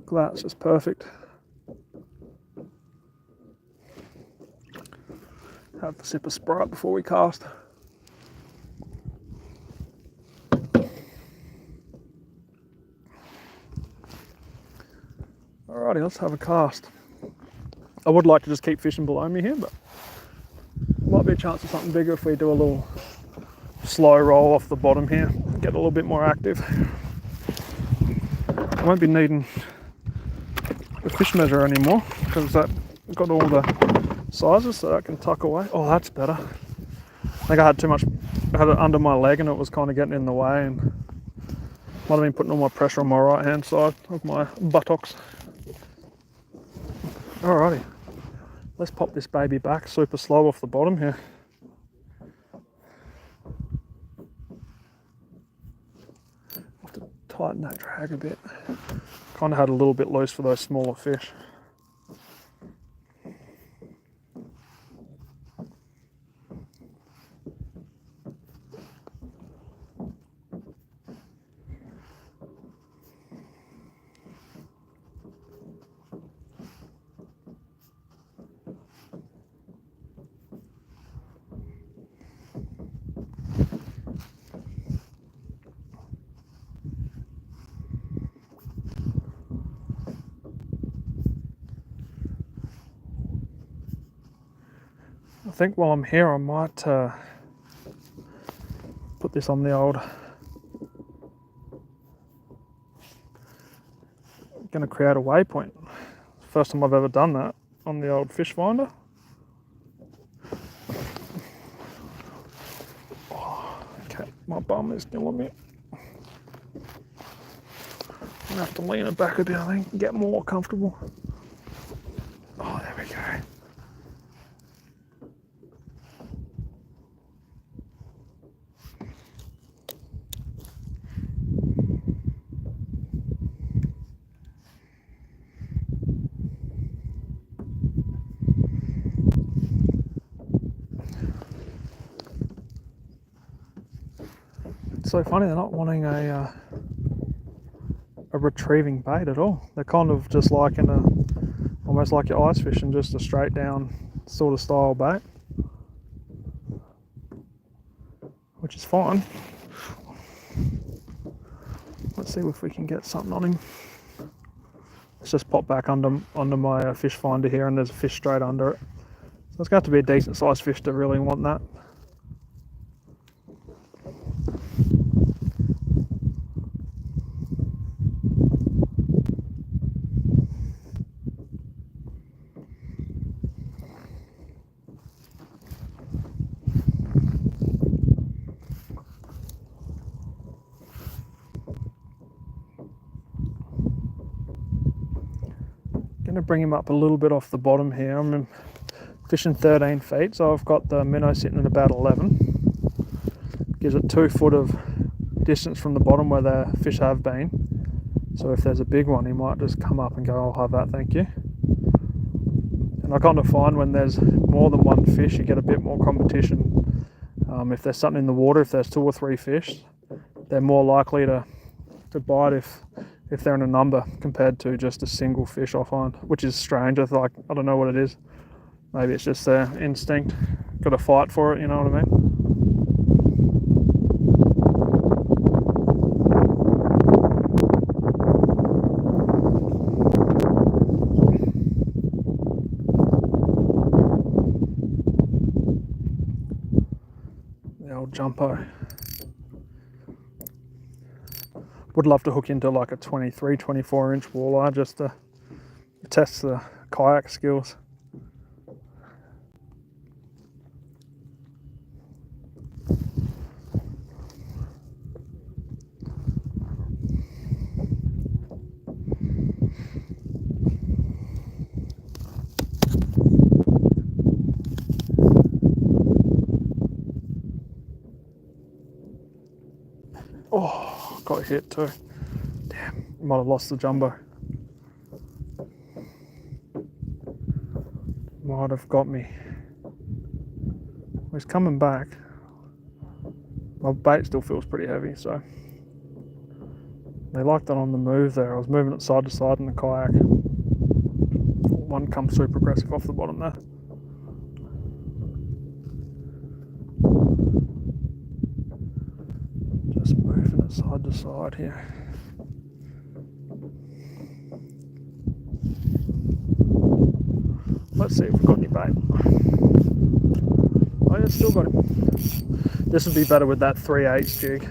Look at that, it's just perfect. Have a sip of Sprite before we cast. Alrighty, let's have a cast. I would like to just keep fishing below me here, but might be a chance of something bigger if we do a little slow roll off the bottom here, get a little bit more active. I won't be needing the fish measure anymore because that got all the sizes, so that can tuck away. Oh, that's better. I think I had too much, I had it under my leg and it was kind of getting in the way and might have been putting all my pressure on my right hand side of my buttocks. Alrighty, let's pop this baby back super slow off the bottom here. Have to tighten that drag a bit. Kind of had a little bit loose for those smaller fish. I think while I'm here, I might put this on the old. Going to create a waypoint. First time I've ever done that on the old fish finder. Oh, okay, my bum is killing me. I'm gonna have to lean it back a bit, I think, and get more comfortable. Oh, there we go. It's so funny, they're not wanting a retrieving bait at all. They're kind of just like almost like your ice fishing, just a straight down sort of style bait, which is fine. Let's see if we can get something on him. Let's just pop back under my fish finder here, and there's a fish straight under it. So it's going to have to be a decent sized fish to really want that. Going to bring him up a little bit off the bottom here. I'm fishing 13 feet, so I've got the minnow sitting at about 11. Gives it 2 foot of distance from the bottom where the fish have been. So if there's a big one, he might just come up and go, I'll have that, thank you. And I kind of find when there's more than one fish, you get a bit more competition. If there's something in the water, if there's 2 or 3 fish, they're more likely to bite if they're in a number compared to just a single fish, I find, which is strange. I don't know what it is. Maybe it's just their instinct. Got to fight for it, you know what I mean? The old jumpo. Would love to hook into like a 23, 24 inch walleye just to test the kayak skills. Oh, got hit too. Damn, might have lost the jumbo. Might have got me. He's coming back. My bait still feels pretty heavy, so they like that on the move there. I was moving it side to side in the kayak. One comes super aggressive off the bottom there. Just moving it side to side here. Let's see if we've got any bait. Oh yeah, still got him. This would be better with that 3/8 jig.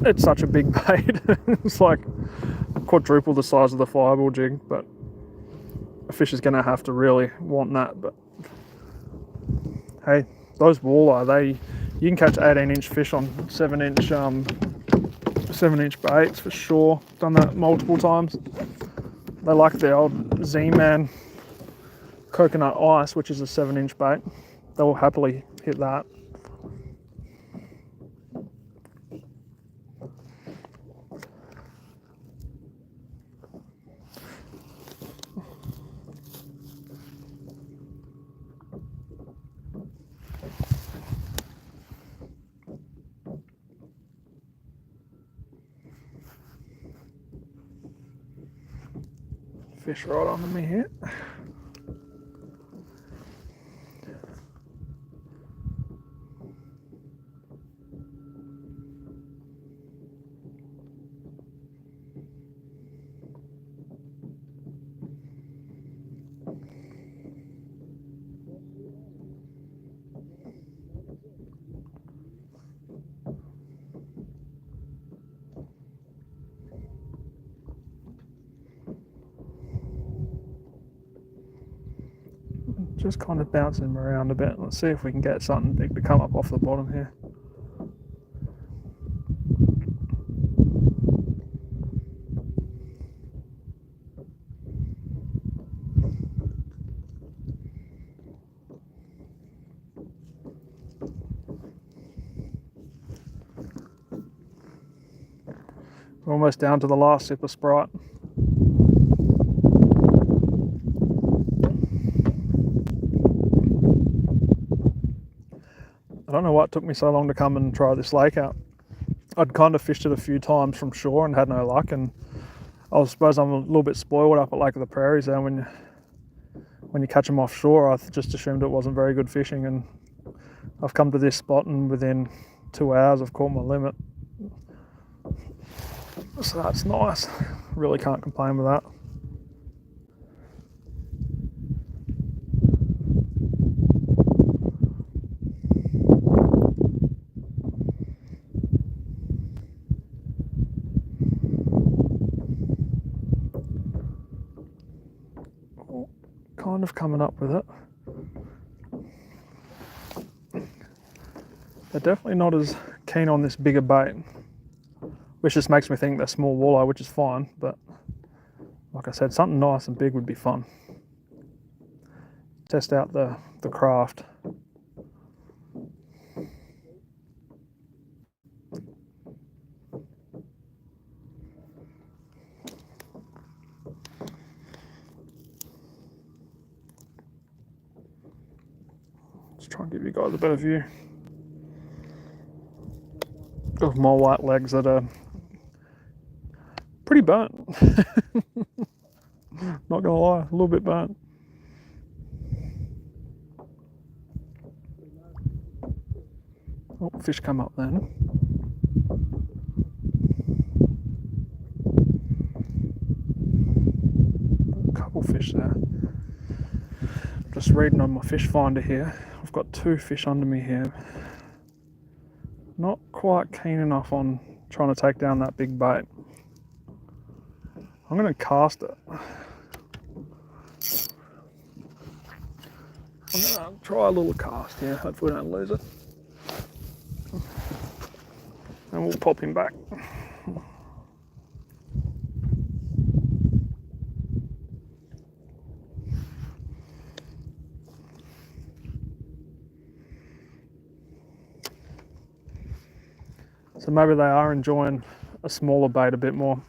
It's such a big bait. It's like quadruple the size of the fireball jig, but a fish is going to have to really want that. But hey, those walleye, you can catch 18-inch fish on 7-inch baits for sure. Done that multiple times. They like the old Z-Man coconut ice, which is a 7-inch bait. They'll happily hit that. Fish right onto me here. Just kind of bouncing him around a bit. Let's see if we can get something big to come up off the bottom here. We're almost down to the last sip of Sprite. I don't know what took me so long to come and try this lake out. I'd kind of fished it a few times from shore and had no luck, and I suppose I'm a little bit spoiled up at Lake of the Prairies there. When you catch them offshore, I just assumed it wasn't very good fishing, and I've come to this spot and within 2 hours I've caught my limit. So that's nice. Really can't complain with that. Kind of coming up with it. They're definitely not as keen on this bigger bait, which just makes me think they're small walleye, which is fine, but like I said, something nice and big would be fun. Test out the craft. Let's try and give you guys a better view of my white legs that are pretty burnt. Not gonna lie, a little bit burnt. Oh, fish come up then. Couple fish there. Just reading on my fish finder here. I've got 2 fish under me here. Not quite keen enough on trying to take down that big bait. I'm going to cast it. I'm going to try a little cast here. Hopefully we don't lose it. And we'll pop him back. So maybe they are enjoying a smaller bait a bit more.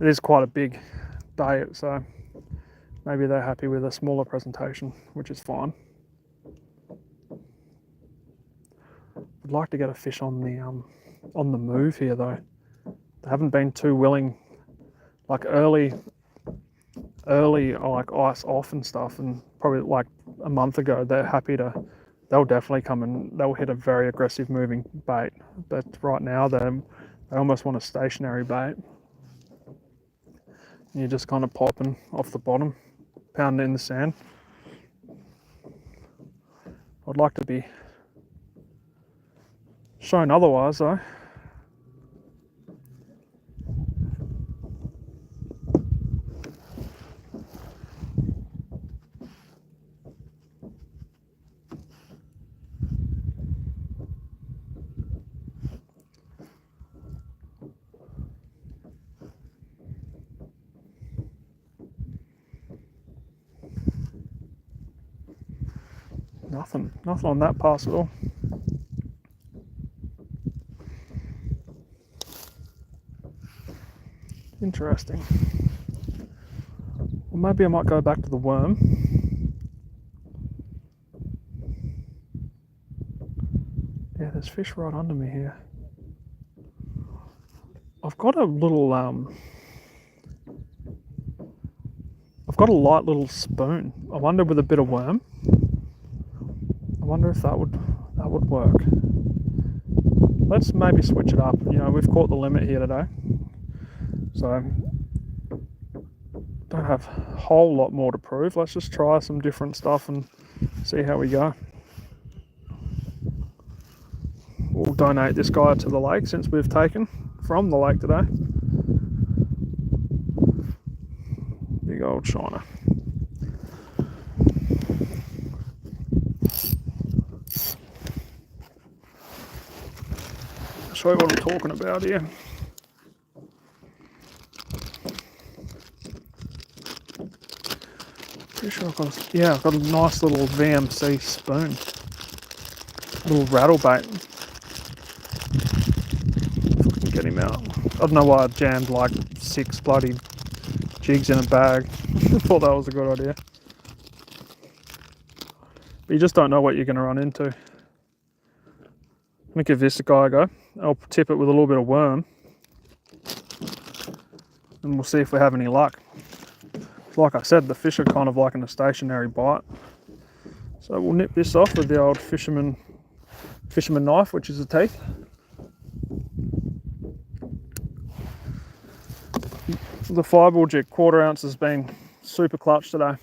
It is quite a big bait, so maybe they're happy with a smaller presentation, which is fine. I'd like to get a fish on the move here though. They haven't been too willing, like early like ice off and stuff, and probably like a month ago they'll definitely come and they'll hit a very aggressive moving bait. But right now they almost want a stationary bait. And you're just kind of popping off the bottom, pounding it in the sand. I'd like to be shown otherwise though. Nothing on that pass at all. Interesting. Well, maybe I might go back to the worm. Yeah, there's fish right under me here. I've got a little I've got a light little spoon. I wonder with a bit of worm. I wonder if that would work. Let's maybe switch it up. You know, we've caught the limit here today, so don't have a whole lot more to prove. Let's just try some different stuff and see how we go. We'll donate this guy to the lake since we've taken from the lake today. Big old shiner. show you what I'm talking about here. Pretty sure I've got, yeah, I've got a nice little VMC spoon. Little rattle bait. If I can get him out. I don't know why I jammed like 6 bloody jigs in a bag. Thought that was a good idea. But you just don't know what you're going to run into. I'm going to give this a go. I'll tip it with a little bit of worm. And we'll see if we have any luck. Like I said, the fish are kind of like in a stationary bite. So we'll nip this off with the old fisherman knife, which is the teeth. The fireball jig, 1/4 ounce, has been super clutch today.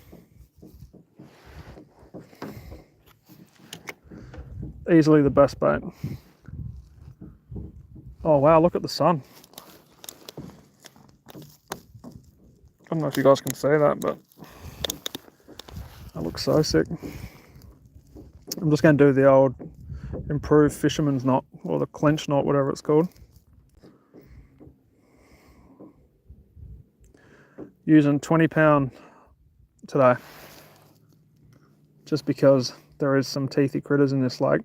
Easily the best bait. Oh wow, look at the sun. I don't know if you guys can see that, but that looks so sick. I'm just going to do the old improved fisherman's knot, or the clench knot, whatever it's called. Using 20-pound today, just because there is some teethy critters in this lake.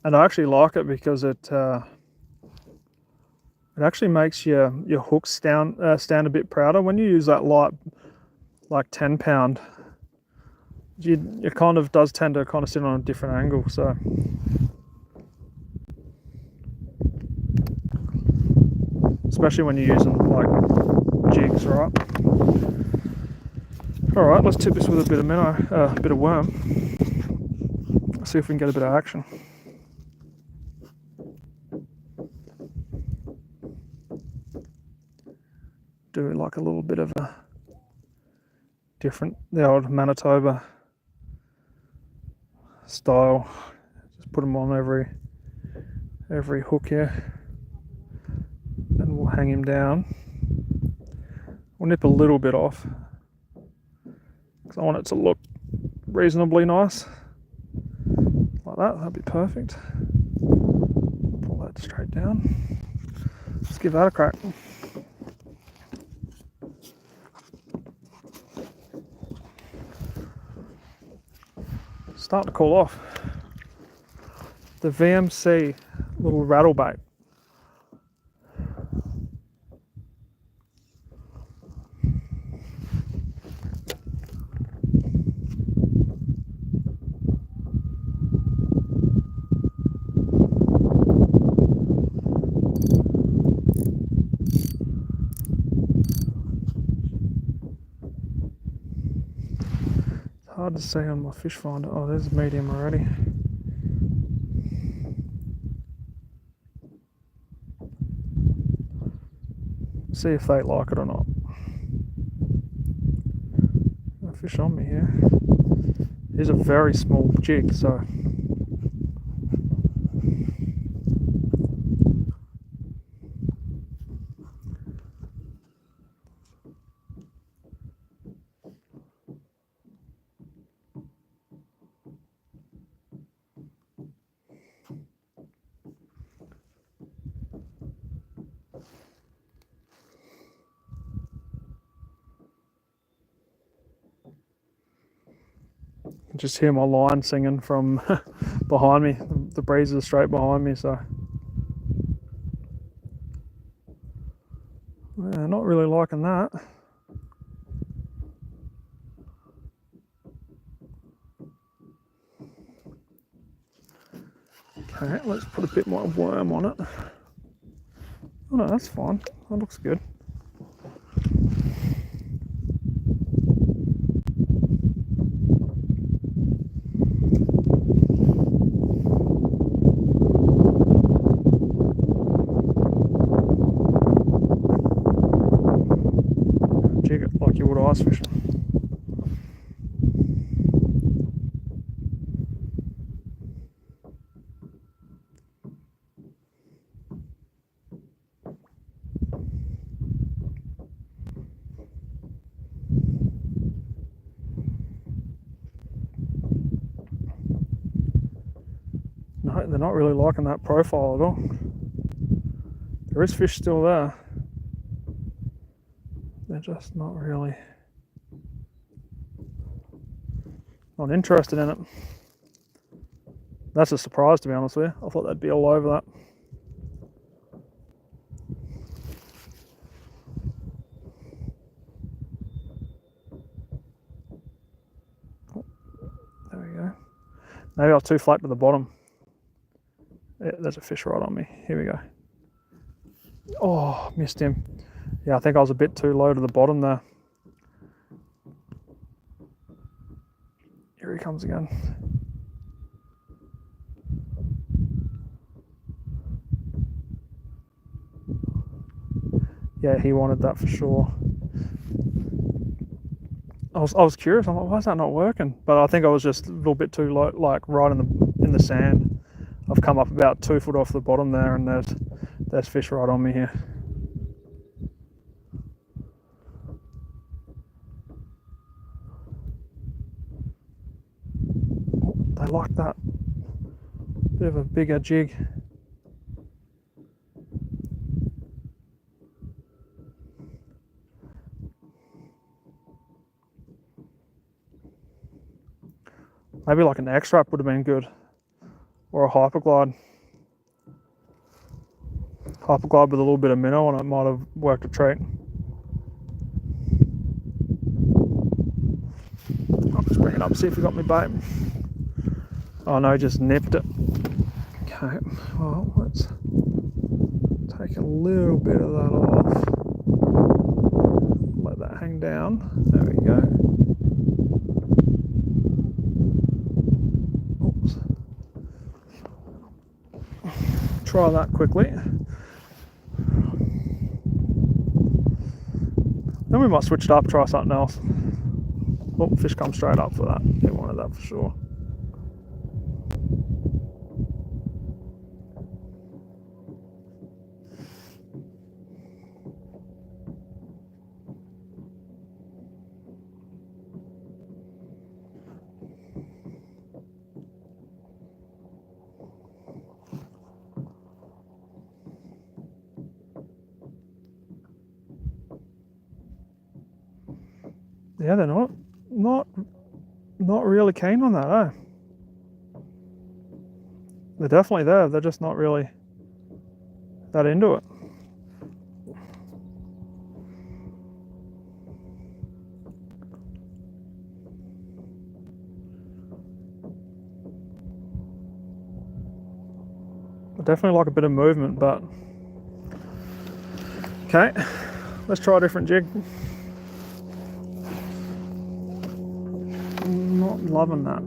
And I actually like it because it actually makes your hooks stand a bit prouder. When you use that light, like 10-pound, it kind of does tend to kind of sit on a different angle. So especially when you're using like jigs, right? All right, let's tip this with a bit of minnow, a bit of worm. Let's see if we can get a bit of action. Do like a little bit of a different, the old Manitoba style. Just put them on every hook here, and we'll hang him down. We'll nip a little bit off because I want it to look reasonably nice, like that. That'd be perfect. Pull that straight down. Let's give that a crack. Starting to cool off. The VMC little rattle bait. Hard to see on my fish finder. Oh, there's medium already. See if they like it or not. A fish on me here. It's a very small jig, so just hear my line singing from behind me. The breeze is straight behind me, so yeah, not really liking that. Okay, let's put a bit more worm on it. Oh no, that's fine. That looks good. Jig it like you would ice fishing. they're not really liking that profile at all. There is fish still there. They're just not really not interested in it. That's a surprise, to be honest with you. I thought they'd be all over that. Oh, there we go. Maybe I was too flat to the bottom. Yeah, there's a fish right on me. Here we go. Oh, missed him. Yeah, I think I was a bit too low to the bottom there. Here he comes again. Yeah, he wanted that for sure. I was curious. I'm like, why is that not working? But I think I was just a little bit too low, like right in the sand. I've come up about 2 foot off the bottom there, and there's fish right on me here. Oh, they like that. Bit of a bigger jig. Maybe like an X-Wrap would have been good, or a Hyperglide. Hyperglide with a little bit of minnow on it might have worked a treat. I'll just bring it up, see if we got me bait. Oh no, just nipped it. Okay, well, let's take a little bit of that off. Let that hang down. There we go. Oops. Try that quickly. Then we might switch it up, try something else. Oh, fish come straight up for that. He wanted that for sure. Yeah, they're not really keen on that, eh? They're definitely there, they're just not really that into it. I definitely like a bit of movement, but okay, let's try a different jig. Not loving that.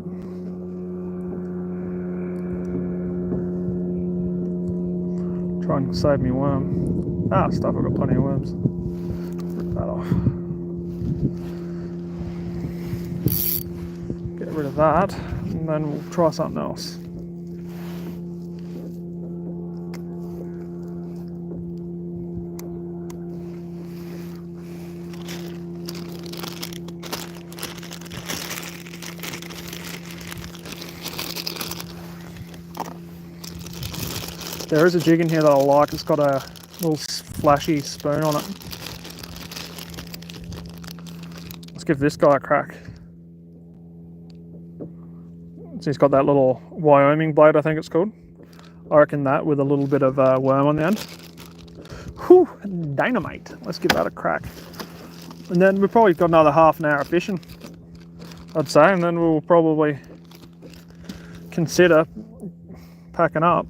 Try and save me worm. Ah, stuff, I've got plenty of worms. Rip that off. Get rid of that, and then we'll try something else. There is a jig in here that I like. It's got a little flashy spoon on it. Let's give this guy a crack. So he's got that little Wyoming blade, I think it's called. I reckon that with a little bit of worm on the end. Whew, dynamite. Let's give that a crack. And then we've probably got another half an hour of fishing, I'd say, and then we'll probably consider packing up.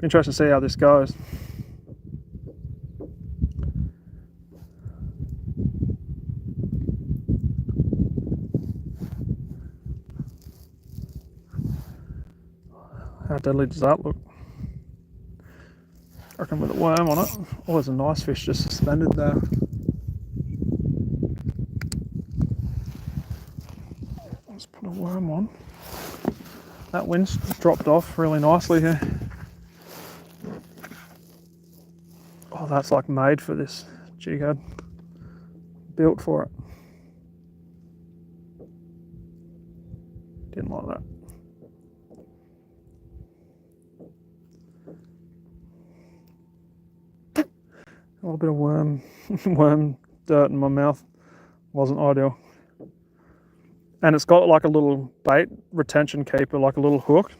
Interesting to see how this goes. How deadly does that look? I reckon with a worm on it. Oh, there's a nice fish just suspended there. Let's put a worm on. That wind's dropped off really nicely here. Oh, that's like made for this jig head. Built for it. Didn't like that. A little bit of worm dirt in my mouth. Wasn't ideal. And it's got like a little bait retention keeper, like a little hook.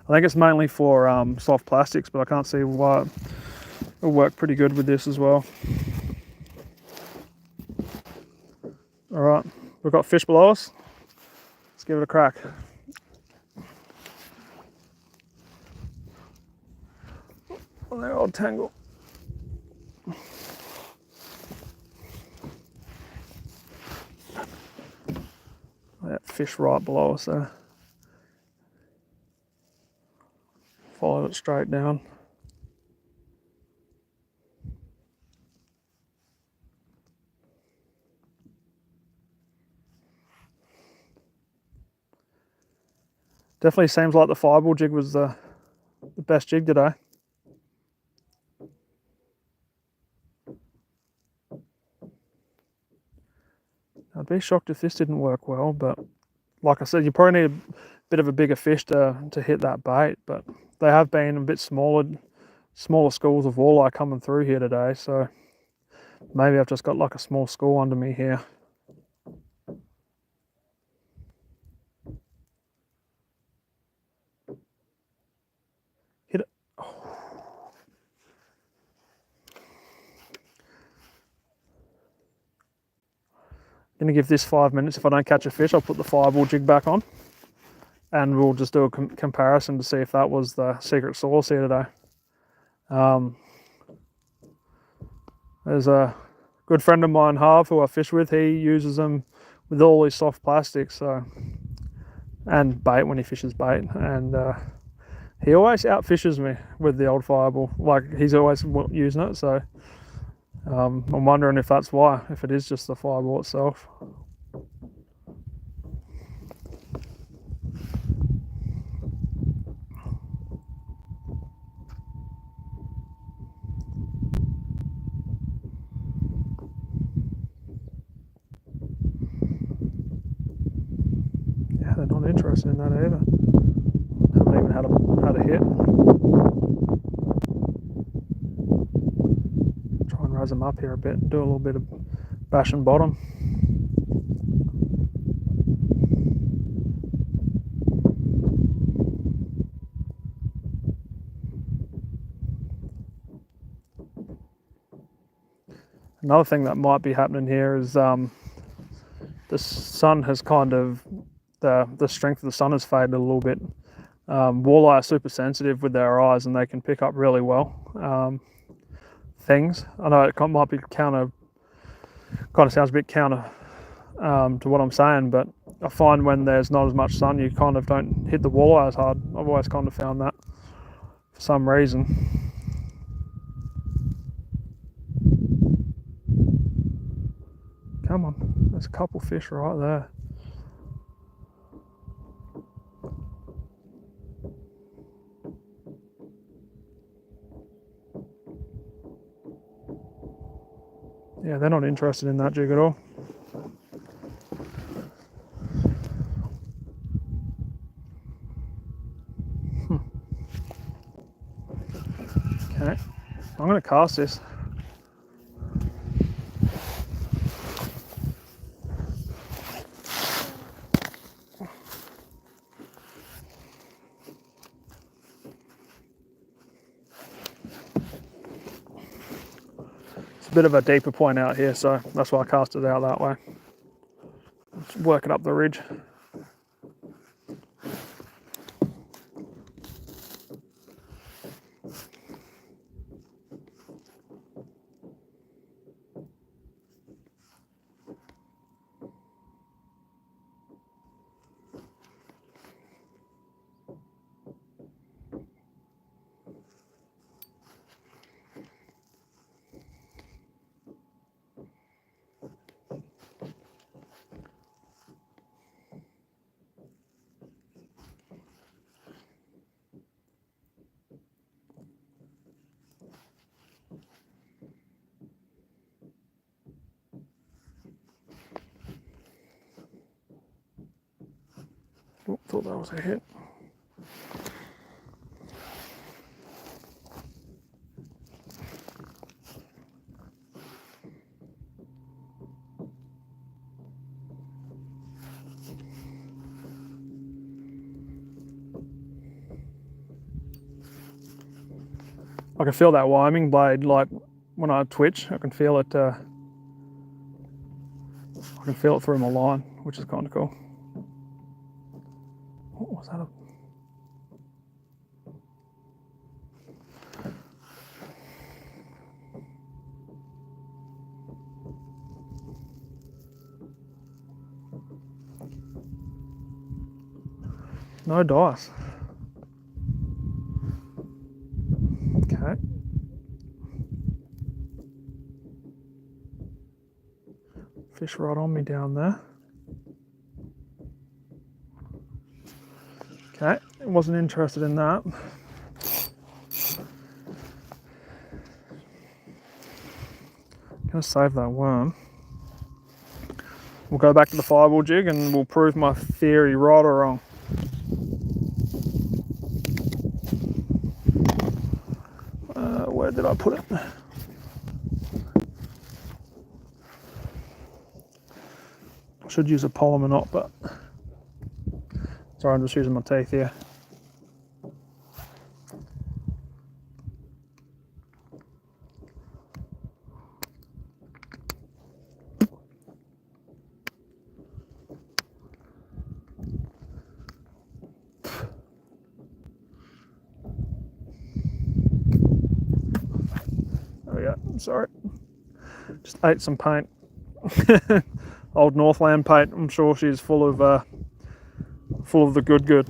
I think it's mainly for soft plastics, but I can't see why it'll work pretty good with this as well. All right, we've got fish below us. Let's give it a crack. On the old tangle. That fish right below us there. Followed it straight down. Definitely seems like the fireball jig was the best jig today. I'd be shocked if this didn't work well, but like I said, you probably need a bit of a bigger fish to hit that bait, but they have been a bit smaller schools of walleye coming through here today, so maybe I've just got like a small school under me here. Hit it. Oh. Gonna give this 5 minutes. If I don't catch a fish, I'll put the fireball jig back on, and we'll just do a comparison to see if that was the secret sauce here today. There's a good friend of mine, Harv, who I fish with. He uses them with all these soft plastics, and bait when he fishes bait, and he always outfishes me with the old fireball. Like, he's always using it, so I'm wondering if that's why, if it is just the fireball itself. Yeah, they're not interested in that either. Haven't even had a hit. Try and raise them up here a bit and do a little bit of bashing bottom. Another thing that might be happening here is the sun has kind of, the strength of the sun has faded a little bit. Walleye are super sensitive with their eyes, and they can pick up really well things. I know it might be kind of sounds a bit counter to what I'm saying, but I find when there's not as much sun, you kind of don't hit the walleye as hard. I've always kind of found that for some reason. Come on, there's a couple fish right there. Yeah, they're not interested in that jig at all. Okay, I'm going to cast this. It's a bit of a deeper point out here, so that's why I cast it out that way. Just work it up the ridge. Oh, thought that was a hit. I can feel that wiming blade, like when I twitch, I can feel it. I can feel it through my line, which is kind of cool. What was that? No dice. Okay. Fish right on me down there. Okay, wasn't interested in that. Gonna save that worm. We'll go back to the fireball jig and we'll prove my theory right or wrong. Where did I put it? I should use a polymer knot, but sorry, I'm just using my teeth here. Oh yeah, I'm sorry. Just ate some paint. Old Northland paint. I'm sure she's full of the good.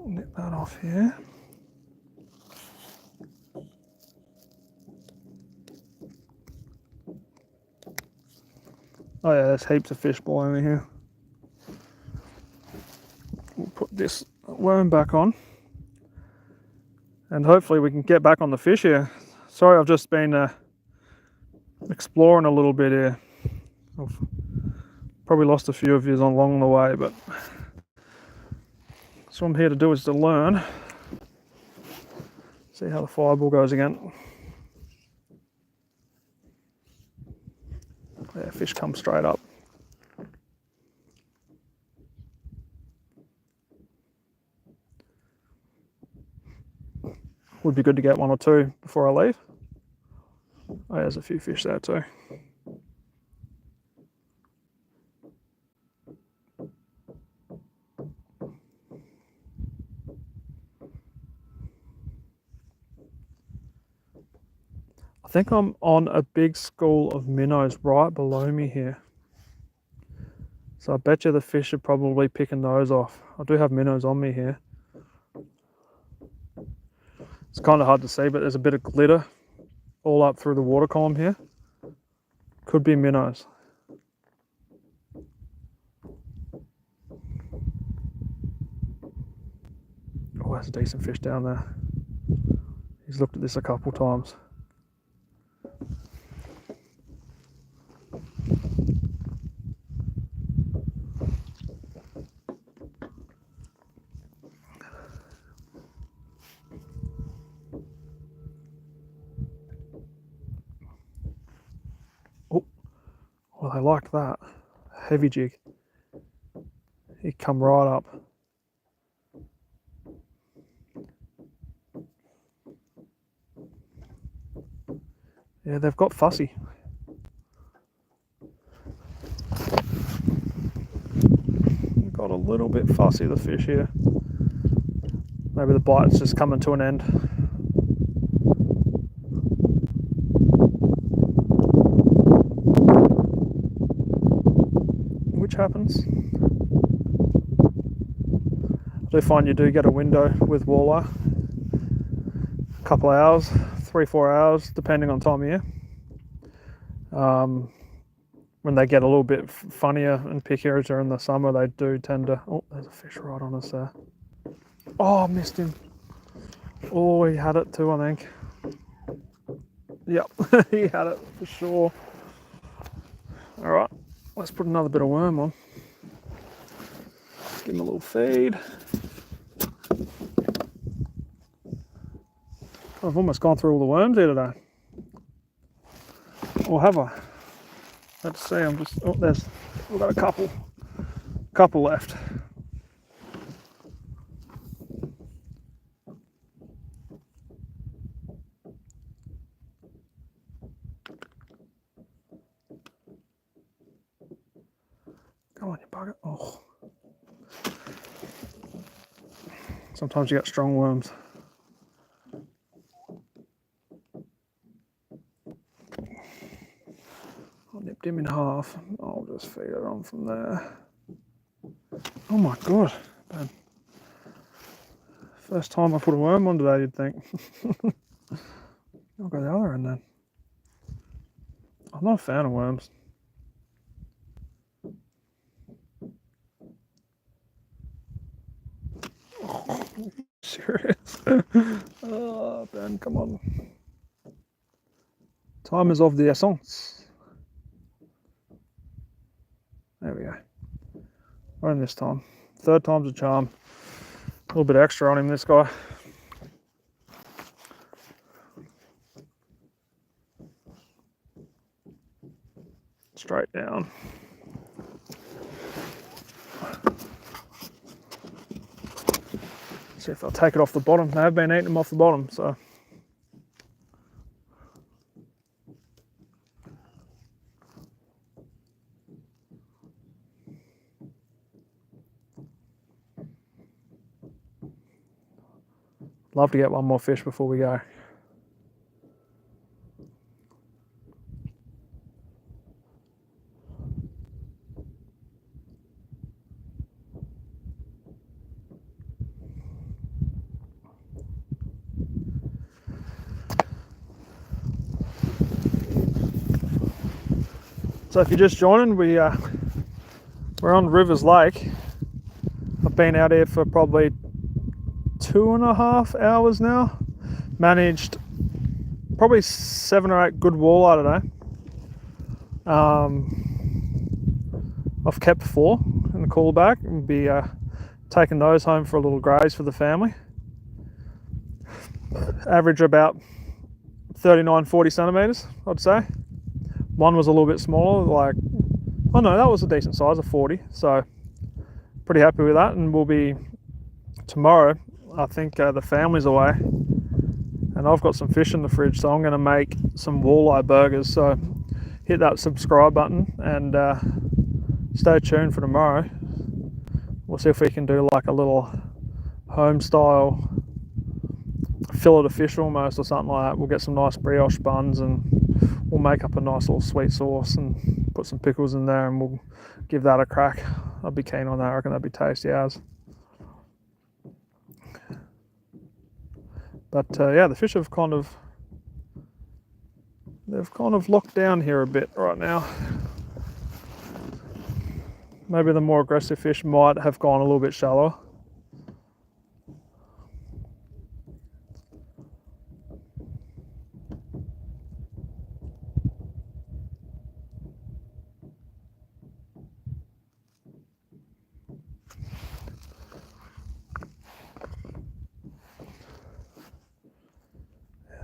Nip that off here. Oh yeah, there's heaps of fish below me here. We'll put this worm back on and hopefully we can get back on the fish here. Sorry, I've just been exploring a little bit here. I've probably lost a few of you along the way, but so what I'm here to do is to learn. See how the fireball goes again. Yeah, fish come straight up. Would be good to get one or two before I leave. Oh, there's a few fish there too. I think I'm on a big school of minnows right below me here. So I bet you the fish are probably picking those off. I do have minnows on me here. It's kind of hard to see, but there's a bit of glitter all up through the water column here. Could be minnows. Oh, that's a decent fish down there. He's looked at this a couple times. Well, I like that. Heavy jig. He come right up. Yeah, they've got fussy. Got a little bit fussy, the fish here. Maybe the bite's just coming to an end. Which happens. I do find you do get a window with walleye. A couple of hours, 3-4 hours, depending on time of year. When they get a little bit funnier and pickier during the summer, they do tend to. Oh, there's a fish right on us there. Oh, I missed him. Oh, he had it too, I think. Yep, he had it for sure. All right, let's put another bit of worm on. Give him a little feed. I've almost gone through all the worms here today. Or have I? Let's see, I'm just, oh, we've got a couple left. Come on, you bugger. Oh. Sometimes you get strong worms. I nipped him in half. I'll just feed it on from there. Oh my god, man. First time I put a worm on today, you'd think. I'll go the other end then. I'm not a fan of worms. Oh, serious? Oh, Ben, come on. Time is of the essence. There we go. Right in this time. Third time's a charm. A little bit extra on him, this guy. Straight down. See if they'll take it off the bottom. They have been eating them off the bottom, so. Love to get one more fish before we go. So if you're just joining, we're on Rivers Lake. I've been out here for probably 2.5 hours now. Managed probably 7 or 8 good walleye today. I've kept 4 in the cooler bag and be taking those home for a little graze for the family. Average about 39-40 centimeters, I'd say. One was a little bit smaller, like, oh no, that was a decent size, a 40. So pretty happy with that. And we'll be tomorrow, I think the family's away and I've got some fish in the fridge, so I'm going to make some walleye burgers. So hit that subscribe button and stay tuned for tomorrow. We'll see if we can do like a little home style fillet of fish almost, or something like that. We'll get some nice brioche buns and we'll make up a nice little sweet sauce and put some pickles in there and we'll give that a crack. I'd be keen on that. I reckon that'd be tasty as. But yeah, the fish have they've kind of locked down here a bit right now. Maybe the more aggressive fish might have gone a little bit shallower.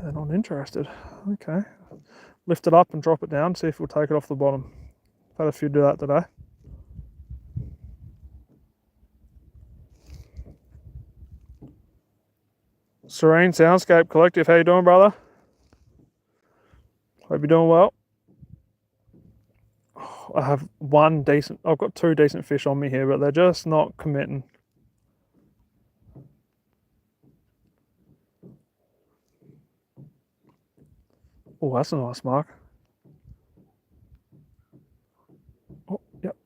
They're not interested. Okay. Lift it up and drop it down, see if we'll take it off the bottom. I've had a few do that today. Serene Soundscape Collective, how you doing, brother? Hope you're doing well. I have I've got 2 decent fish on me here, but they're just not committing. Oh, that's a nice mark. Oh, yep.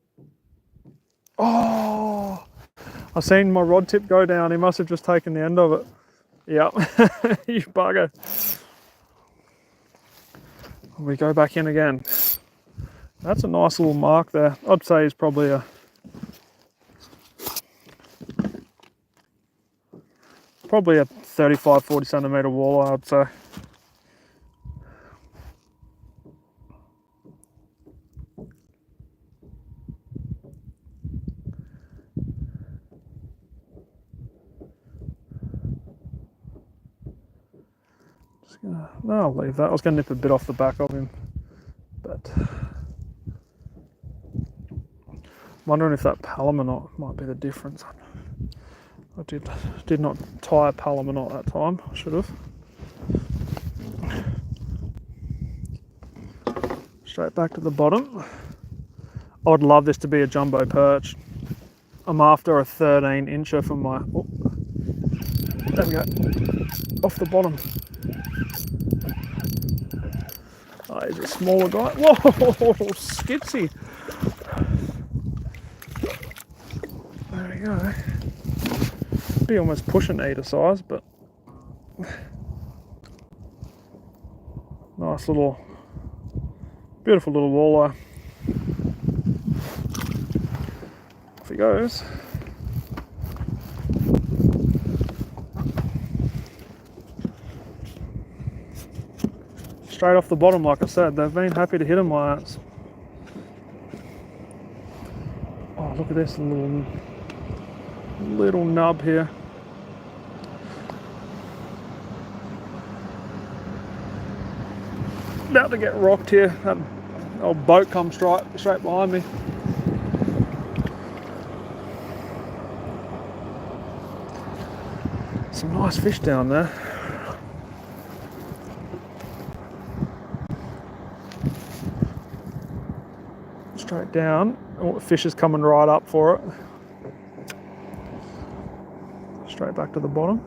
Oh, I've seen my rod tip go down. He must have just taken the end of it. Yep, you bugger. We go back in again. That's a nice little mark there. I'd say he's probably a 35, 40 centimetre walleye, I'd say. No, I'll leave that. I was going to nip a bit off the back of him, but wondering if that palomar knot might be the difference. I did not tie a palomar knot that time. I should have. Straight back to the bottom. I would love this to be a jumbo perch. I'm after a 13 incher for my. Oh, there we go. Off the bottom. Oh, he's a smaller guy. Whoa, skitsy. There we go. Be almost pushing eater size, but nice little, beautiful little walleye. Off he goes. Straight off the bottom, like I said, they've been happy to hit him my ass. Oh, look at this little nub here. About to get rocked here. That old boat comes straight behind me. Some nice fish down there. Straight down. Oh, the fish is coming right up for it. Straight back to the bottom.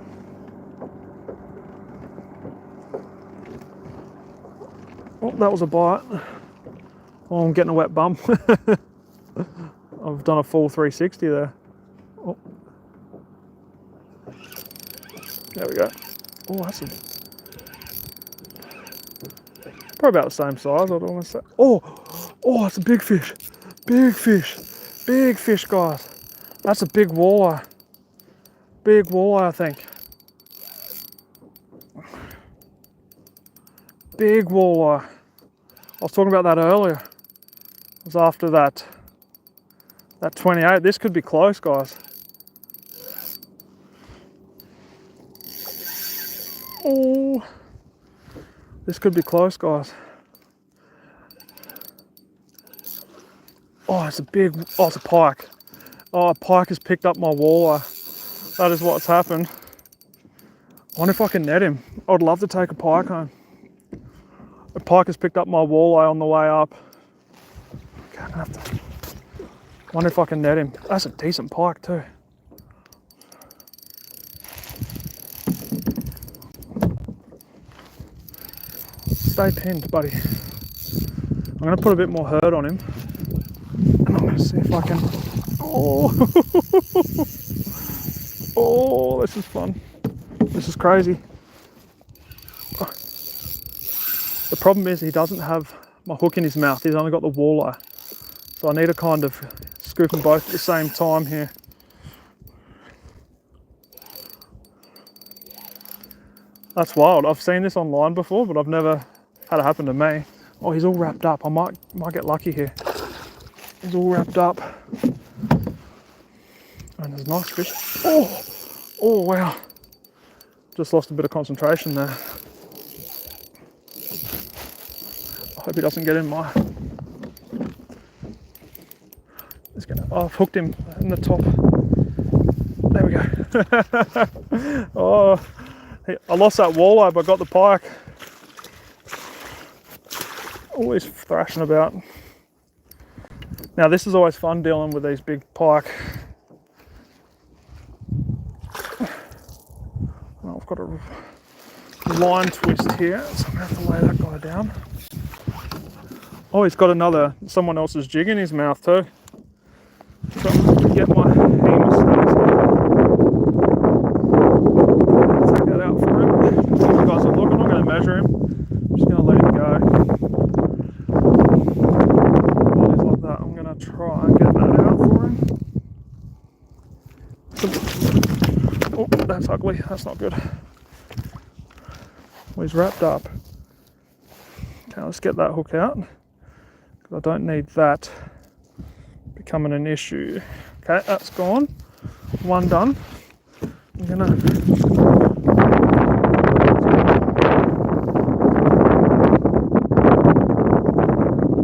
Oh, that was a bite. Oh, I'm getting a wet bum. I've done a full 360 there. Oh. There we go. Oh, that's probably about the same size, I'd almost say. Oh, that's a big fish. Big fish. Big fish, guys. That's a big walleye. Big walleye, I think. Big walleye. I was talking about that earlier. It was after that 28. This could be close, guys. Oh, this could be close, guys. Oh, it's a pike. Oh, a pike has picked up my walleye. That is what's happened. I wonder if I can net him. I'd love to take a pike home. A pike has picked up my walleye on the way up. Okay, I'm gonna have to. Wonder if I can net him. That's a decent pike too. Stay pinned, buddy. I'm gonna put a bit more hurt on him. And I'm gonna see if I can. Oh, oh, this is fun. This is crazy. The problem is he doesn't have my hook in his mouth. He's only got the walleye. So I need to kind of scoop them both at the same time here. That's wild. I've seen this online before, but I've never had it happen to me. Oh, he's all wrapped up. I might get lucky here. He's all wrapped up. And there's nice fish. Oh wow. Just lost a bit of concentration there. I hope he doesn't get in my... Oh, I've hooked him in the top. There we go. Oh, I lost that walleye, but I got the pike. Always thrashing about. Now this is always fun dealing with these big pike. Oh, I've got a line twist here, so I'm gonna have to lay that guy down. Oh, he's got someone else's jig in his mouth too. So I'm going to get my hemostats. Take that out for him. See what you guys are looking. I'm not going to measure him. I'm just going to let him go. Oh, that's ugly. That's not good. Well, he's wrapped up. Okay, let's get that hook out, because I don't need that becoming an issue. Okay, that's gone. One done. I'm gonna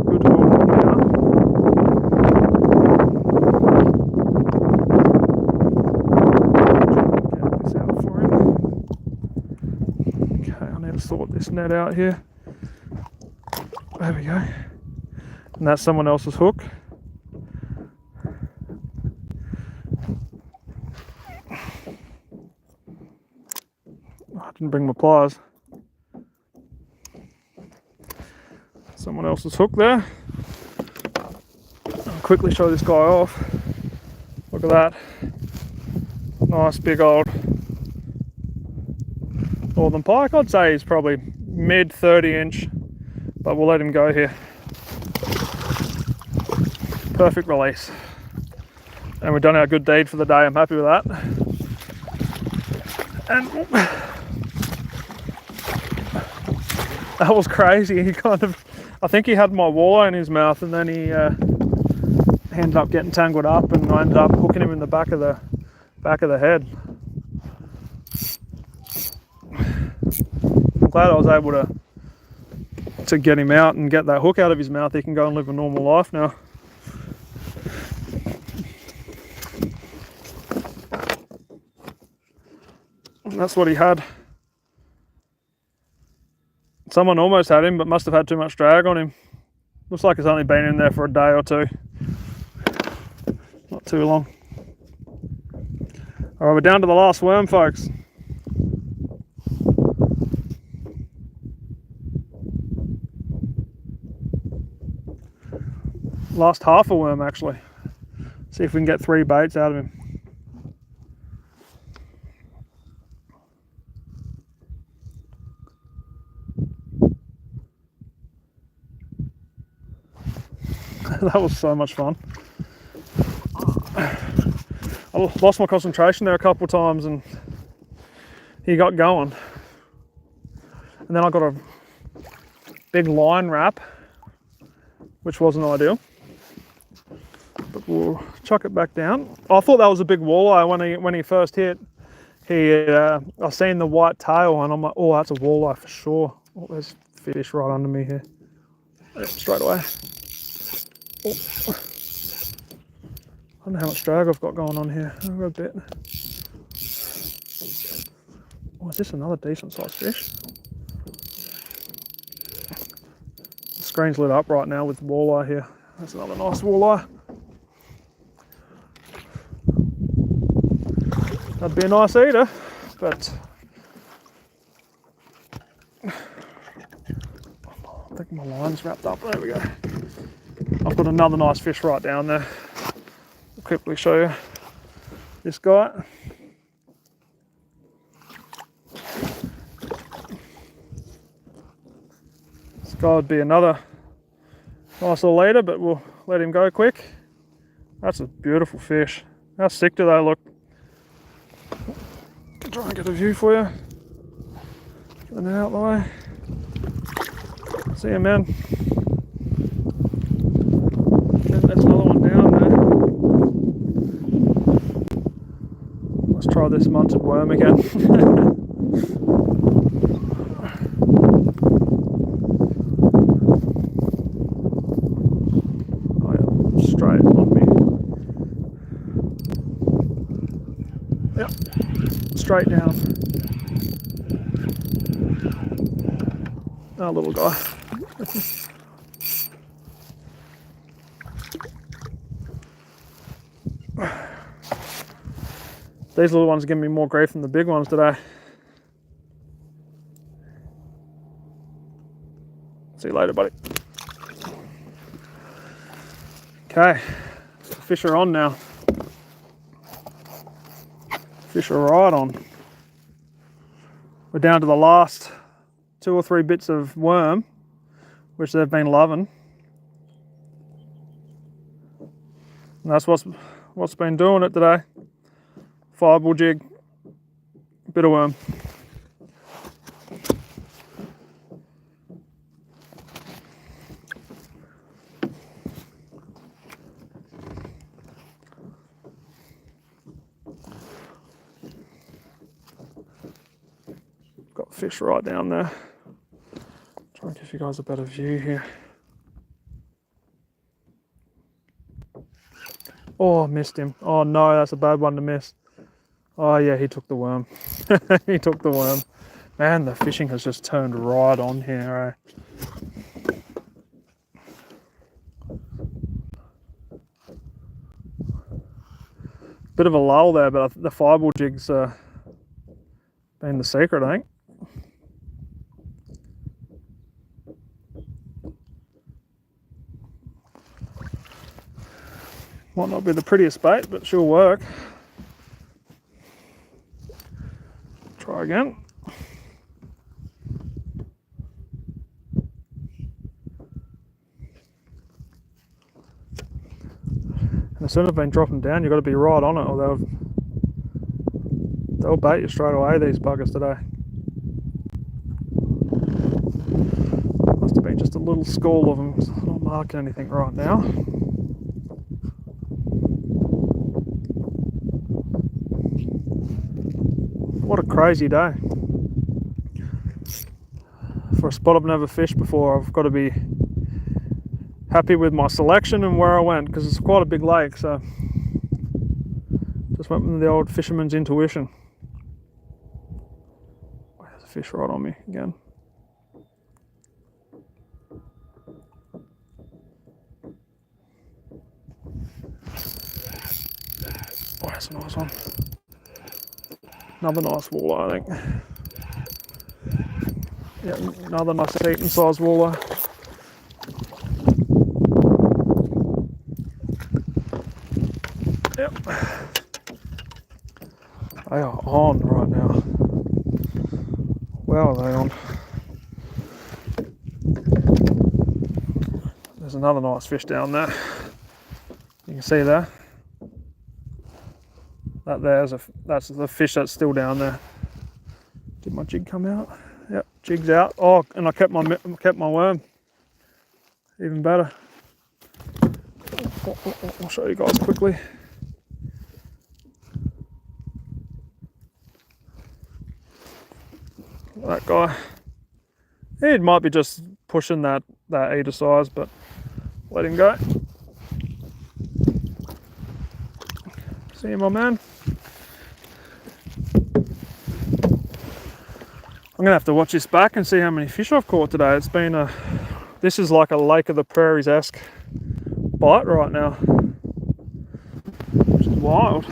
good hold on now. Get this out for him. Okay, I need to sort this net out here. There we go. And that's someone else's hook. I didn't bring my pliers. Someone else's hook there. I'll quickly show this guy off. Look at that. Nice big old northern pike. I'd say he's probably mid 30-inch, but we'll let him go here. Perfect release. And we've done our good deed for the day. I'm happy with that. And that was crazy. He I think he had my walleye in his mouth, and then he ended up getting tangled up, and I ended up hooking him in the back of the head. I'm glad I was able to get him out and get that hook out of his mouth. He can go and live a normal life now. And that's what he had. Someone almost had him, but must have had too much drag on him. Looks like it's only been in there for a day or two. Not too long. All right, we're down to the last worm, folks. Last half a worm, actually. See if we can get 3 baits out of him. That was so much fun. I lost my concentration there a couple of times, and he got going. And then I got a big line wrap, which wasn't ideal. But we'll chuck it back down. I thought that was a big walleye when he first hit. I seen the white tail, and I'm like, oh, that's a walleye for sure. Oh, there's fish right under me here. Straight away. Oh. I don't know how much drag I've got going on here. I've got a bit. Oh, is this another decent sized fish? The screen's lit up right now with walleye here. That's another nice walleye. That'd be a nice eater, but I think my line's wrapped up. There we go. I've got another nice fish right down there. I'll quickly show you this guy. This guy would be another nice little leader, but we'll let him go quick. That's a beautiful fish. How sick do they look? Try and get a view for you. Get them out of the way. See you, man. There's another one down there. Let's try this munted worm again. Oh yeah, straight on me. Yep, straight down. Our little guy. These little ones are giving me more grief than the big ones today. See you later, buddy. Okay, fish are on now. Fish are right on. We're down to the last 2 or 3 bits of worm, which they've been loving. And that's what's been doing it today. fireball jig, bit of worm. Got fish right down there. Try and give you guys a better view here. Oh, I missed him. Oh no, that's a bad one to miss. Oh yeah, he took the worm. He took the worm. Man, the fishing has just turned right on here, eh? Bit of a lull there, but the fireball jig's been the secret, I think. Might not be the prettiest bait, but she'll work. Try again. And as soon as I've been dropping down, you've got to be right on it, or they'll bait you straight away, these buggers today. Must have been just a little school of them. I'm not marking anything right now. What a crazy day. For a spot I've never fished before, I've got to be happy with my selection and where I went, because it's quite a big lake, so just went with the old fisherman's intuition. Oh, there's a fish right on me again. Oh, that's a nice one. Another nice walleye, I think. Yeah, another nice eating size walleye. Yep. They are on right now. Where are they on? There's another nice fish down there. You can see there. That's the fish that's still down there. Did my jig come out? Yep, jig's out. Oh, and I kept my worm. Even better. I'll show you guys quickly. That guy. He might be just pushing that eater size, but let him go. See you, my man. I'm gonna have to watch this back and see how many fish I've caught today. It's been this is like a Lake of the Prairies-esque bite right now, which is wild.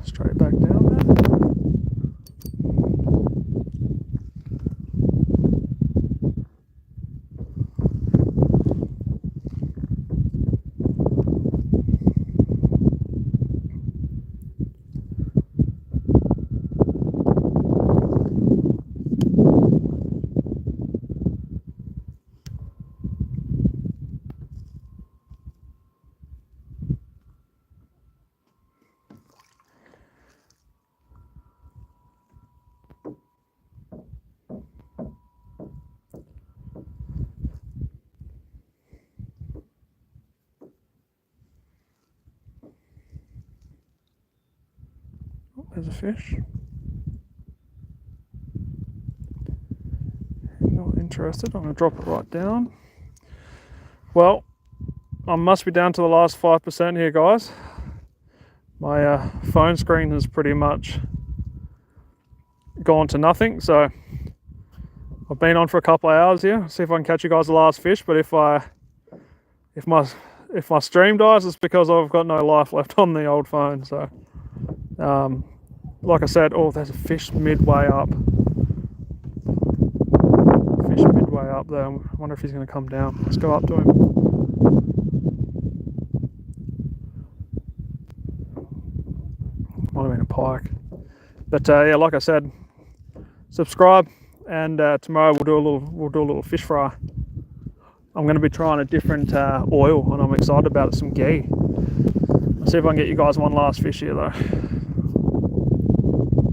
Straight back down there. There's a fish. Not interested. I'm going to drop it right down. Well, I must be down to the last 5% here, guys. My phone screen has pretty much gone to nothing, so I've been on for a couple of hours here. See if I can catch you guys the last fish. But if my stream dies, it's because I've got no life left on the old phone. So. Like I said, oh, there's a fish midway up. Fish midway up there. I wonder if he's going to come down. Let's go up to him. Might have been a pike. But yeah, like I said, subscribe, and tomorrow we'll do a little fish fry. I'm going to be trying a different oil, and I'm excited about it, some ghee. I'll see if I can get you guys one last fish here though.